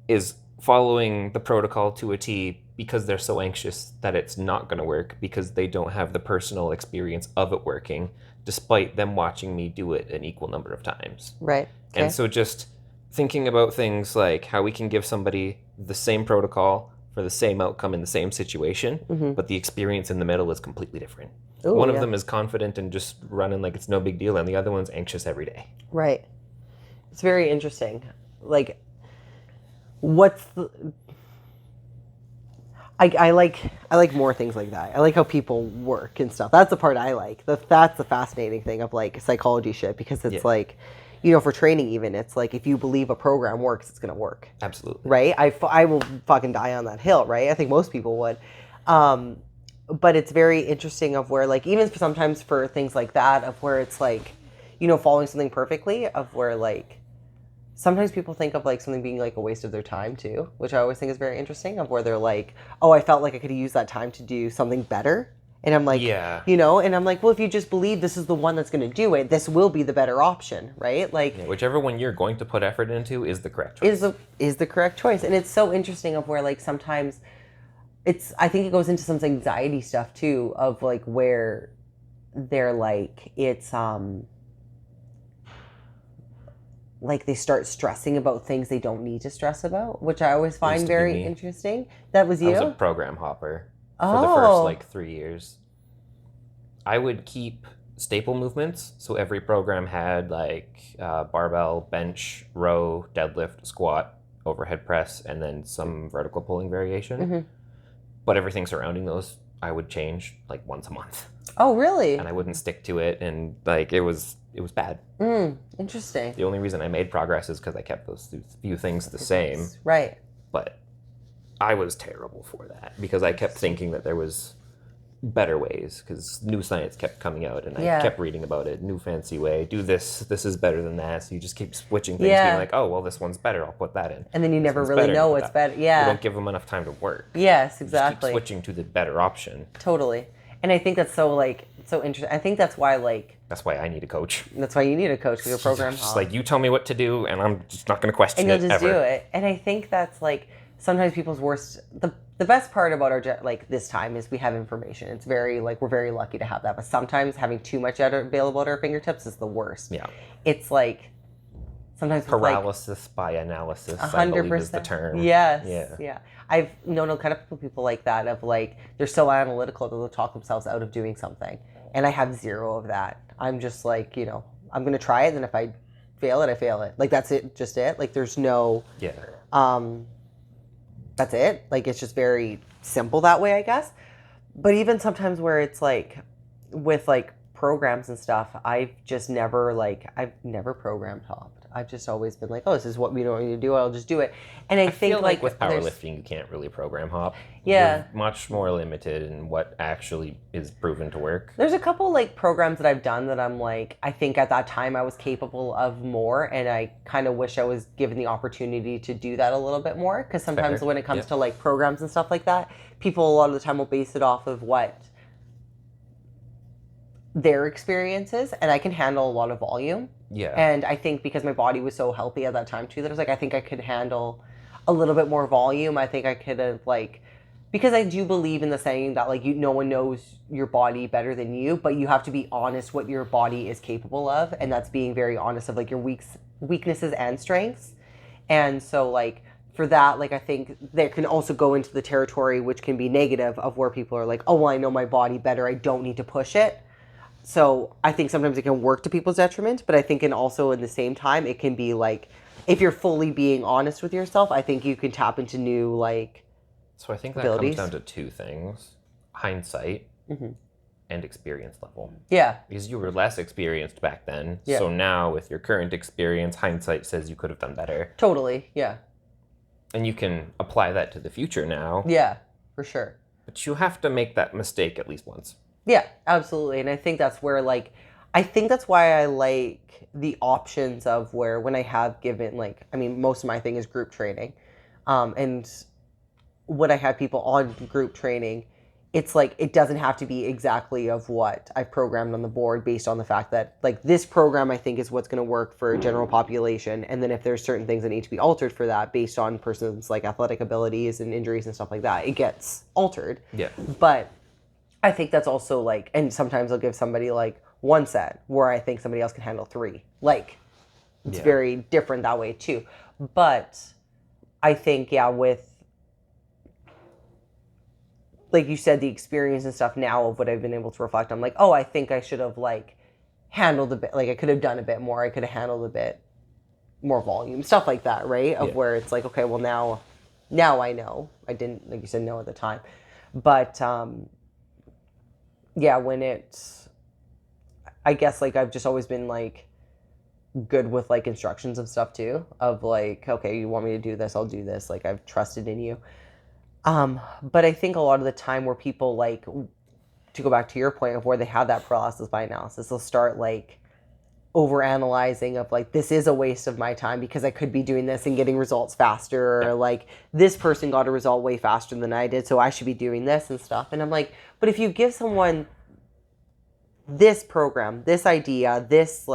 is following the protocol to a T because they're so anxious that it's not going to work because they don't have the personal experience of it working, despite them watching me do it an equal number of times. Right. Okay. And so just thinking about things like how we can give somebody the same protocol for the same outcome in the same situation, but the experience in the middle is completely different. Ooh, One of them is confident and just running like it's no big deal, and the other one's anxious every day. Right. It's very interesting. Like, what's the... I like more things like that. I like how people work and stuff. That's the part I like. That's the fascinating thing of, like, psychology shit, because it's like, you know, for training even, it's like, if you believe a program works, it's going to work. Absolutely. Right? I will fucking die on that hill, right? I think most people would. But it's very interesting of where, like, even sometimes for things like that, of where it's like, you know, following something perfectly, of where, like, sometimes people think of, like, something being, like, a waste of their time, too, which I always think is very interesting, of where they're like, oh, I felt like I could have used that time to do something better. And I'm like, you know, and I'm like, well, if you just believe this is the one that's going to do it, this will be the better option, right? Like, whichever one you're going to put effort into is the correct choice. Is the correct choice. And it's so interesting of where, like, sometimes I think it goes into some anxiety stuff, too, of, like, where they're like, it's, like, they start stressing about things they don't need to stress about, which I always find very interesting. That was you? I was a program hopper for the first, like, 3 years. I would keep staple movements. So every program had, like, barbell, bench, row, deadlift, squat, overhead press, and then some vertical pulling variation. But everything surrounding those, I would change, like, once a month. Oh, really? And I wouldn't stick to it, and, like, it was bad. Interesting. The only reason I made progress is because I kept those few things the same. Right. But I was terrible for that because I kept thinking that there was better ways because new science kept coming out and I Yeah. kept reading about it. New fancy way. Do this. This is better than that. So you just keep switching things, Yeah. being like, oh, well, this one's better. I'll put that in. And then you This never one's really better, know I'll put what's that. better. Yeah. You don't give them enough time to work. Yes, You exactly. just keep switching to the better option. Totally. And I think that's so interesting. I think that's why That's why I need a coach. that's why you need a coach with your program. Just like, you tell me what to do and I'm just not going to question and it you'll just ever. do it. And I think that's sometimes people's worst. The best part about our this time is we have information. It's very we're very lucky to have that. But sometimes having too much available at our fingertips is the worst. Yeah. It's sometimes Paralysis by analysis, I believe is the term. Yes. Yeah. I've known a kind of people like that of they're so analytical that they'll talk themselves out of doing something. And I have zero of that. I'm just I'm going to try it. And if I fail it, I fail it. That's it. Just it. There's no, Yeah. That's it. It's just very simple that way, I guess. But even sometimes where it's with programs and stuff, I've just never I've never programmed hopped. I've just always been oh, this is what we don't need to do. I'll just do it. And I think feel with powerlifting, you can't really program hop. Yeah. You're much more limited in what actually is proven to work. There's a couple programs that I've done that I'm I think at that time I was capable of more, and I kind of wish I was given the opportunity to do that a little bit more, because sometimes when it comes to programs and stuff like that, people a lot of the time will base it off of what their experiences, and I can handle a lot of volume. Yeah. And I think because my body was so healthy at that time too, that I was I think I could handle a little bit more volume. I think I could have because I do believe in the saying that no one knows your body better than you, but you have to be honest what your body is capable of, and that's being very honest of your weaknesses and strengths. And so for that, I think there can also go into the territory which can be negative of where people are oh, well, I know my body better, I don't need to push it. So I think sometimes it can work to people's detriment, but I think also in the same time, it can be if you're fully being honest with yourself, I think you can tap into new So I think that abilities. comes down to two things: hindsight and experience level. Yeah. Because you were less experienced back then. Yeah. So now with your current experience, hindsight says you could have done better. Totally. Yeah. And you can apply that to the future now. Yeah, for sure. But you have to make that mistake at least once. Yeah, absolutely. And I think that's where I think that's why I like the options of where when I have given most of my thing is group training. And when I have people on group training, it's it doesn't have to be exactly of what I've programmed on the board based on the fact that this program I think is what's going to work for a general population. And then if there's certain things that need to be altered for that based on person's athletic abilities and injuries and stuff like that, it gets altered. Yeah. But I think that's also and sometimes I'll give somebody one set where I think somebody else can handle three. It's very different that way too. But I think, with you said, the experience and stuff now of what I've been able to reflect, I'm oh, I think I should have handled a bit, I could have done a bit more. I could have handled a bit more volume, stuff like that, right? Of where it's okay, well now I know. I didn't, like you said, know at the time. But, when it's, I guess I've just always been good with instructions of stuff too, of okay, you want me to do this, I'll do this. I've trusted in you. But I think a lot of the time where people to go back to your point of where they have that paralysis by analysis, they'll start over analyzing of this is a waste of my time because I could be doing this and getting results faster, or this person got a result way faster than I did, so I should be doing this and stuff. And I'm but if you give someone this program, this idea, this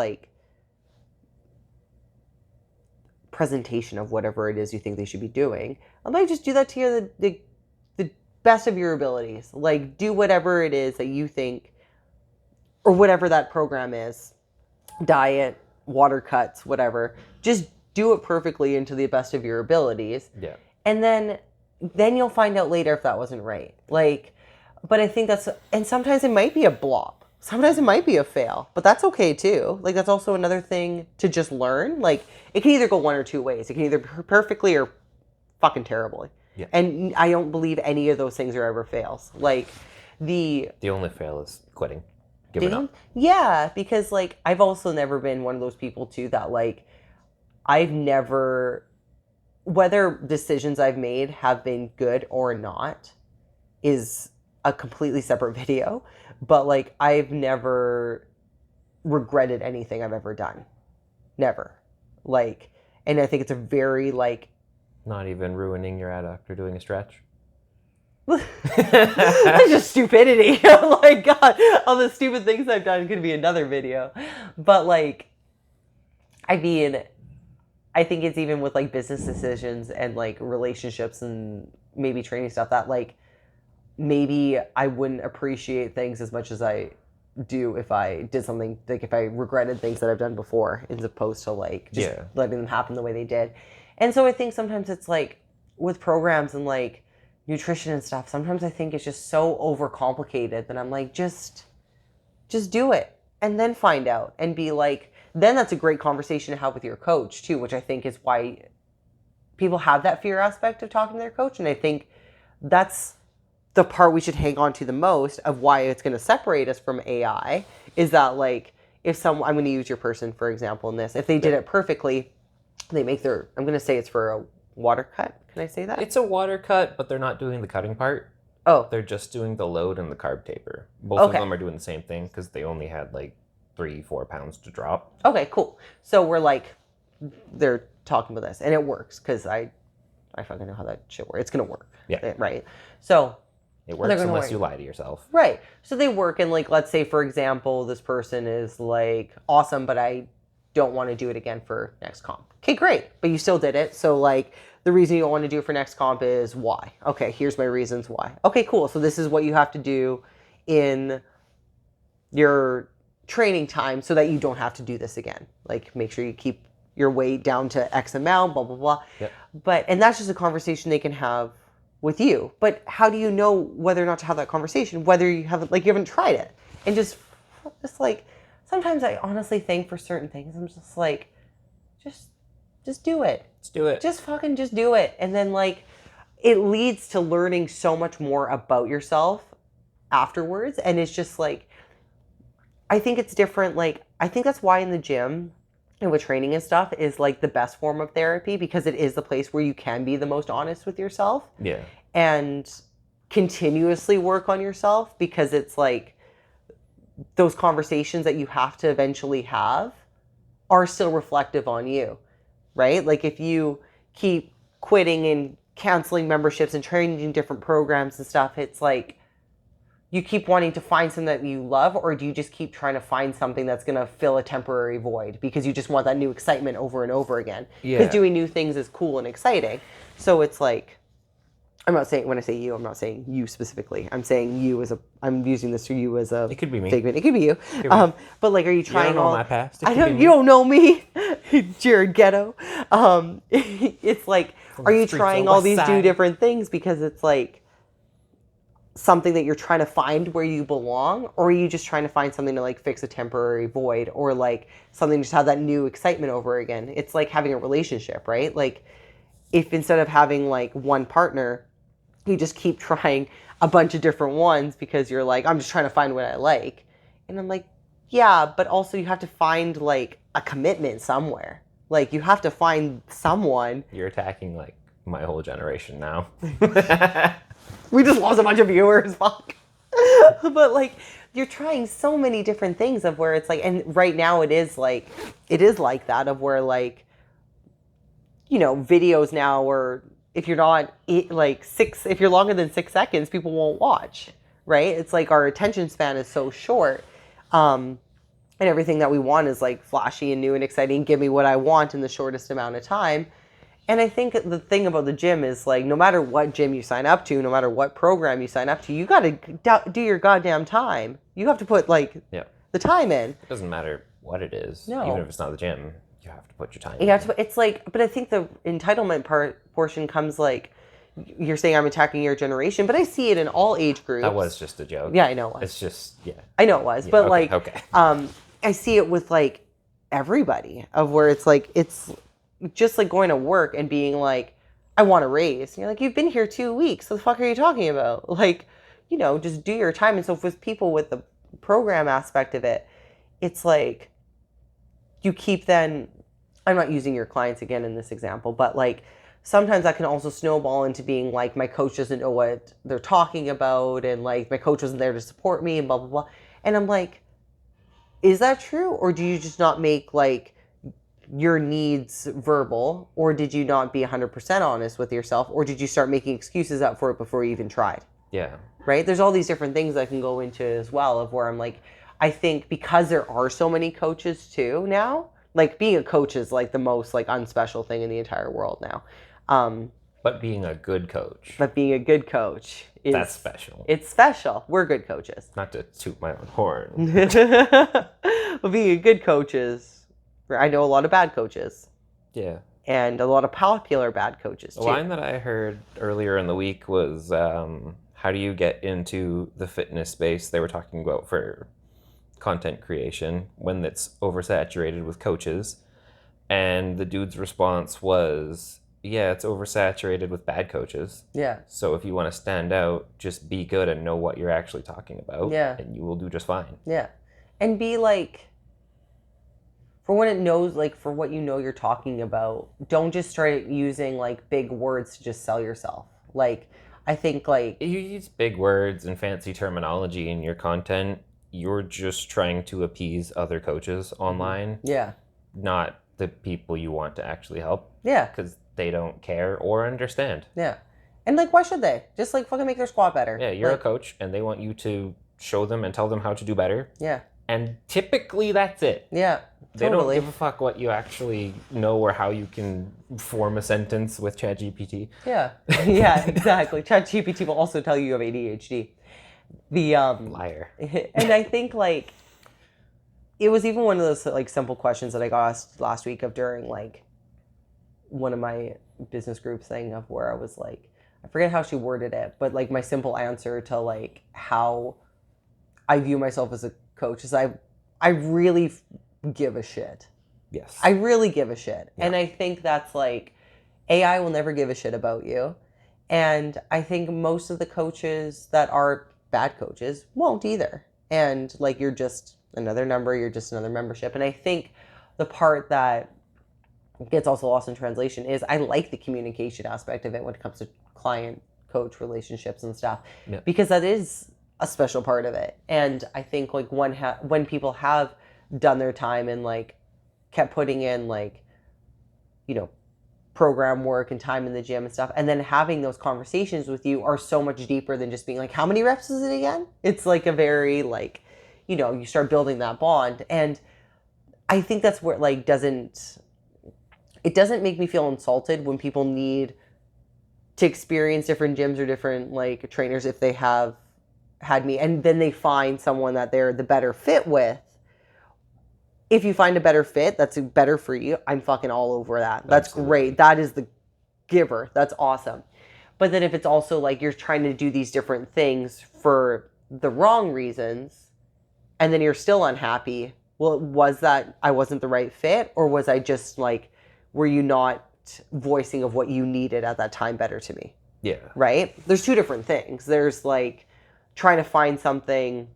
presentation of whatever it is you think they should be doing, I might just do that to you the best of your abilities. Do whatever it is that you think, or whatever that program is, diet, water cuts, whatever. Just do it perfectly and to the best of your abilities. Yeah. And then you'll find out later if that wasn't right. But I think and sometimes it might be a blop. Sometimes it might be a fail, but that's okay too. That's also another thing to just learn. It can either go one or two ways. It can either perfectly or fucking terribly. Yeah. And I don't believe any of those things are ever fails. The only fail is quitting, giving up. Yeah, because I've also never been one of those people too that I've never, whether decisions I've made have been good or not, is a completely separate video, but like I've never regretted anything I've ever done. Never. Like, and I think it's a very like... Not even ruining your adductor doing a stretch? That's just stupidity. Oh my God. All the stupid things I've done could be another video. But like, I mean, I think it's even with like business decisions and like relationships and maybe training stuff that like, maybe I wouldn't appreciate things as much as I do if I did something, like if I regretted things that I've done before as opposed to like just letting them happen the way they did. And so I think sometimes it's like with programs and like nutrition and stuff, sometimes I think it's just so overcomplicated that I'm like, just do it and then find out and be like, then that's a great conversation to have with your coach too, which I think is why people have that fear aspect of talking to their coach. And I think that's the part we should hang on to the most of why it's going to separate us from AI is that like, if someone, I'm going to use your person, for example, in this, if they did it perfectly, they make their, I'm going to say it's for a water cut. Can I say that? It's a water cut, but they're not doing the cutting part. Oh. They're just doing the load and the carb taper. Both of them are doing the same thing because they only had like 3-4 pounds to drop. Okay, cool. So we're like, they're talking about this and it works because I fucking know how that shit works. It's going to work. Yeah. Right. So it works unless you lie to yourself. Right. So they work and like, let's say for example, this person is like awesome, but I don't want to do it again for next comp. Okay, great. But you still did it. So like the reason you don't want to do it for next comp is why? Okay, here's my reasons why. Okay, cool. So this is what you have to do in your training time so that you don't have to do this again. Like make sure you keep your weight down to X amount, blah, blah, blah. Yep. But, and that's just a conversation they can have with you. But how do you know whether or not to have that conversation, whether you haven't, like you haven't tried it? And just like, sometimes I honestly think for certain things, I'm just like, just do it. Let's do it. Just fucking just do it. And then like, it leads to learning so much more about yourself afterwards. And it's just like, I think it's different. Like, I think that's why in the gym and with training and stuff is like the best form of therapy because it is the place where you can be the most honest with yourself. Yeah. And continuously work on yourself because it's like those conversations that you have to eventually have are still reflective on you, right? Like if you keep quitting and canceling memberships and changing different programs and stuff, it's like you keep wanting to find something that you love, or do you just keep trying to find something that's going to fill a temporary void because you just want that new excitement over and over again? Because doing new things is cool and exciting. So it's like, I'm not saying, when I say you, I'm not saying you specifically. I'm saying you as a, I'm using this for you as a... It could be me. Figment. It could be you. But like, are you trying you don't know my past. I don't, you don't know me, Jared Ghetto. It's like, are you trying all these new different things because it's like something that you're trying to find where you belong, or are you just trying to find something to like fix a temporary void, or like something to just have that new excitement over again? It's like having a relationship, right? Like if instead of having like one partner, you just keep trying a bunch of different ones because you're like, I'm just trying to find what I like. And I'm like, yeah, but also you have to find like a commitment somewhere. Like you have to find someone. You're attacking like my whole generation now. We just lost a bunch of viewers, fuck. But like, you're trying so many different things of where it's like, and right now it is like that of where like, you know, videos now are, if you're not like if you're longer than 6 seconds, people won't watch, right? It's like our attention span is so short. And everything that we want is like flashy and new and exciting. Give me what I want in the shortest amount of time. And I think the thing about the gym is like, no matter what gym you sign up to, no matter what program you sign up to, you got to do your goddamn time. You have to put like the time in. It doesn't matter what it is. No. Even if it's not the gym, you have to put your time in. You have to, it's like, but I think the entitlement portion comes like, you're saying I'm attacking your generation, but I see it in all age groups. That was just a joke. Yeah, I know it was. It's just, I know it was, but I see it with like everybody of where it's like, it's just like going to work and being like, I want a raise. And you're like, you've been here 2 weeks. What the fuck are you talking about? Like, you know, just do your time. And so with people with the program aspect of it, it's like you keep then, I'm not using your clients again in this example, but like sometimes that can also snowball into being like, my coach doesn't know what they're talking about, and like my coach wasn't there to support me, and blah blah blah. And I'm like, is that true, or do you just not make like your needs verbal, or did you not be 100% honest with yourself, or did you start making excuses up for it before you even tried? Yeah. Right? There's all these different things that can go into it as well, of where I'm like, I think because there are so many coaches too now, like being a coach is like the most like unspecial thing in the entire world now. But being a good coach. But being a good coach is... That's special. It's special. We're good coaches. Not to toot my own horn. But being a good coach is... I know a lot of bad coaches. Yeah. And a lot of popular bad coaches too. A line that I heard earlier in the week was, how do you get into the fitness space they were talking about for content creation when it's oversaturated with coaches? And the dude's response was, yeah, it's oversaturated with bad coaches. Yeah. So if you want to stand out, just be good and know what you're actually talking about. Yeah. And you will do just fine. Yeah. And be like, for what it knows, like for what you know you're talking about, don't just start using like big words to just sell yourself. Like, I think like... You use big words and fancy terminology in your content. You're just trying to appease other coaches online. Yeah. Not the people you want to actually help. Yeah. Because they don't care or understand. Yeah. And like, why should they? Just like fucking make their squat better. Yeah, you're like, a coach and they want you to show them and tell them how to do better. Yeah. And typically that's it. Yeah. They totally. don't give a fuck what you actually know or how you can form a sentence with ChatGPT. Yeah. Yeah, exactly. ChatGPT will also tell you have ADHD. Liar. And I think like it was even one of those like simple questions that I got asked last week of during like one of my business groups thing, of where I was like, I forget how she worded it, but like my simple answer to like how I view myself as a coach is I really give a shit. Yes. I really give a shit. Yeah. And I think that's like, AI will never give a shit about you. And I think most of the coaches that are bad coaches won't either. And like, you're just another number, you're just another membership. And I think the part that gets also lost in translation is I like the communication aspect of it when it comes to client coach relationships and stuff, yeah. Because that is a special part of it. And I think like when people have done their time and like kept putting in like, you know, program work and time in the gym and stuff, and then having those conversations with you are so much deeper than just being like, how many reps is it again? It's like a very like, you know, you start building that bond. And I think that's where it like it doesn't make me feel insulted when people need to experience different gyms or different like trainers if they have had me, and then they find someone that they're the better fit with. If you find a better fit that's better for you, I'm fucking all over that. That's Absolutely. Great. That is the giver. That's awesome. But then if it's also like you're trying to do these different things for the wrong reasons, and then you're still unhappy, well, was that I wasn't the right fit, or was I just like, were you not voicing of what you needed at that time better to me? Yeah. Right? There's two different things. There's like trying to find something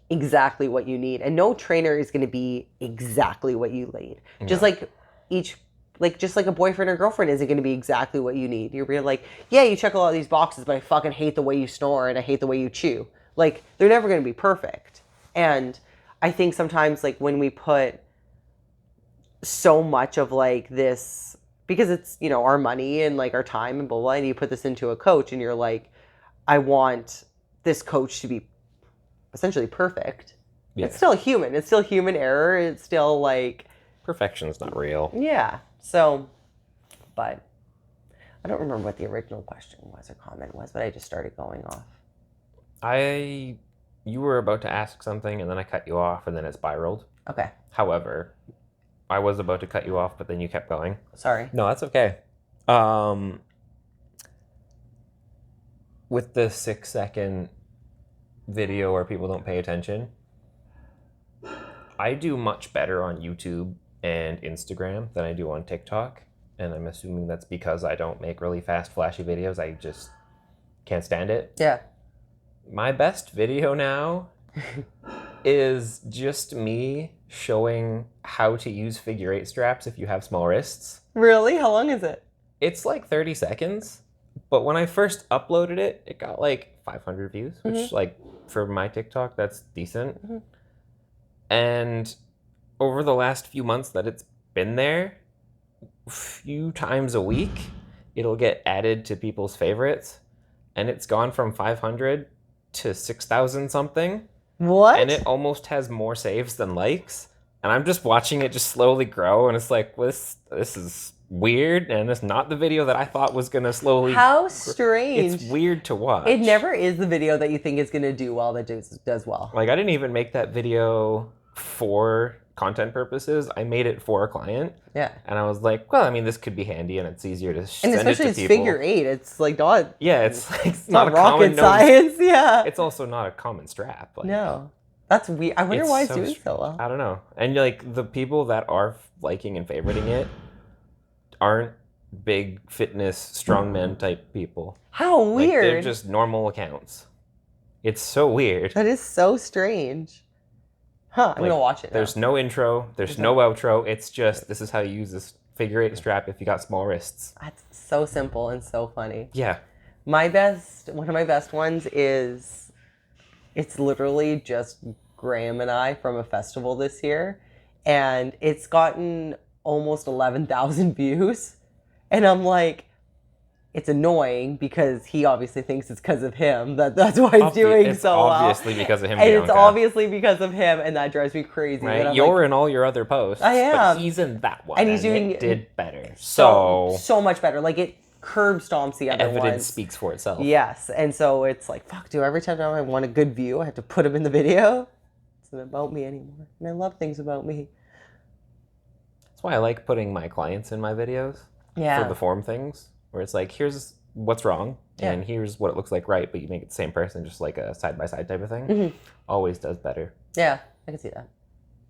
exactly what you need, and no trainer is going to be exactly what you need. No. Just like a boyfriend or girlfriend isn't going to be exactly what you need. You're really like, yeah, you check a lot of these boxes, but I fucking hate the way you snore and I hate the way you chew. Like, they're never going to be perfect. And I think sometimes like when we put so much of like this, because it's, you know, our money and like our time and blah, blah, and you put this into a coach and you're like, I want this coach to be essentially perfect. Yeah. It's still human. It's still human error. It's still like... Perfection's not real. Yeah. So, but I don't remember what the original question was or comment was, but I just started going off. You were about to ask something and then I cut you off and then it spiraled. Okay. However, I was about to cut you off, but then you kept going. Sorry. No, that's okay. With the 6-second video where people don't pay attention, I do much better on YouTube and Instagram than I do on TikTok. And I'm assuming that's because I don't make really fast, flashy videos. I just can't stand it. Yeah. My best video now is just me showing how to use figure 8 straps if you have small wrists. Really? How long is it? It's like 30 seconds, but when I first uploaded it, it got like 500 views, which like for my TikTok, that's decent. And over the last few months that it's been there, a few times a week, it'll get added to people's favorites, and it's gone from 500 to 6,000 something. What? And it almost has more saves than likes. And I'm just watching it just slowly grow, and it's like, well, this is weird, and it's not the video that I thought was gonna slowly. How strange! It's weird to watch. It never is the video that you think is gonna do well that does well. Like, I didn't even make that video for content purposes. I made it for a client. Yeah. And I was like, well, I mean, this could be handy, and it's easier to And send especially it to it's people. figure 8. It's like not. Yeah, it's like It's not a rocket common science. Yeah. It's also not a common strap. Like, No. That's weird. I wonder why it's doing so well. I don't know. And like the people that are liking and favoriting it aren't big fitness strongman type people. How Like, weird. they're just normal accounts. It's so weird. That is so strange. Huh, I'm Like, gonna watch it now. There's no intro, there's no outro. It's just, this is how you use this figure 8 strap if you got small wrists. That's so simple and so funny. Yeah. One of my best ones is, it's literally just Graham and I from a festival this year, and it's gotten almost 11,000 views, and I'm like, it's annoying because he obviously thinks it's because of him that's why he's doing so well. Obviously because of him, and Bianca. it's obviously because of him, and that drives me crazy. Right? You're in all your other posts. I am. But he's in that one. And he's doing it did better. So much better. Like, it curb stomps the other evidence ones. speaks for itself. Yes, and so it's like, fuck, dude, every time I want a good view, I have to put him in the video. It's not about me anymore. And I love things about me. That's why I like putting my clients in my videos. Yeah. For the form things, where it's like, here's what's wrong, and here's what it looks like right, but you make it the same person, just like a side-by-side type of thing. Always does better. Yeah, I can see that.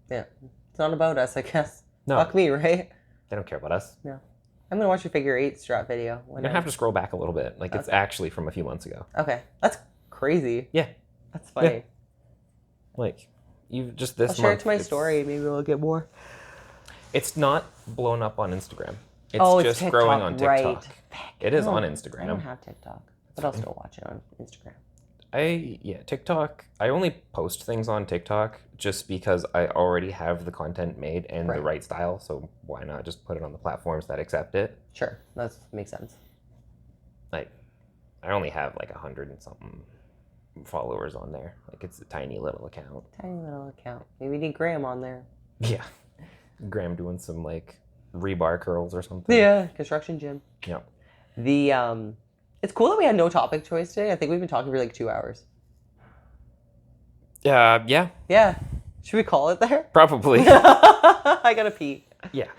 Yeah. It's not about us, I guess. No. Fuck me, right? They don't care about us. No. I'm going to watch your figure 8 strap video. You're gonna have to scroll back a little bit. Like, it's actually from a few months ago. Okay. That's crazy. Yeah. That's funny. Yeah. Like, you've just this I'll share it month, to my story. Maybe we'll get more. It's not blown up on Instagram. It's it's just TikTok, growing on TikTok. right. It is on I Instagram. don't have TikTok, but I'll still watch it on Instagram. TikTok. I only post things on TikTok just because I already have the content made and the right style. So why not just put it on the platforms that accept it? Sure, that makes sense. Like, I only have like 100 and something followers on there. Like, it's a tiny little account. Tiny little account. Maybe we need Graham on there. Yeah, Graham doing some like rebar curls or something. Yeah, construction gym. Yeah. It's cool that we had no topic choice today. I think we've been talking for like 2 hours. Yeah. Yeah. Should we call it there? Probably. I gotta pee. Yeah.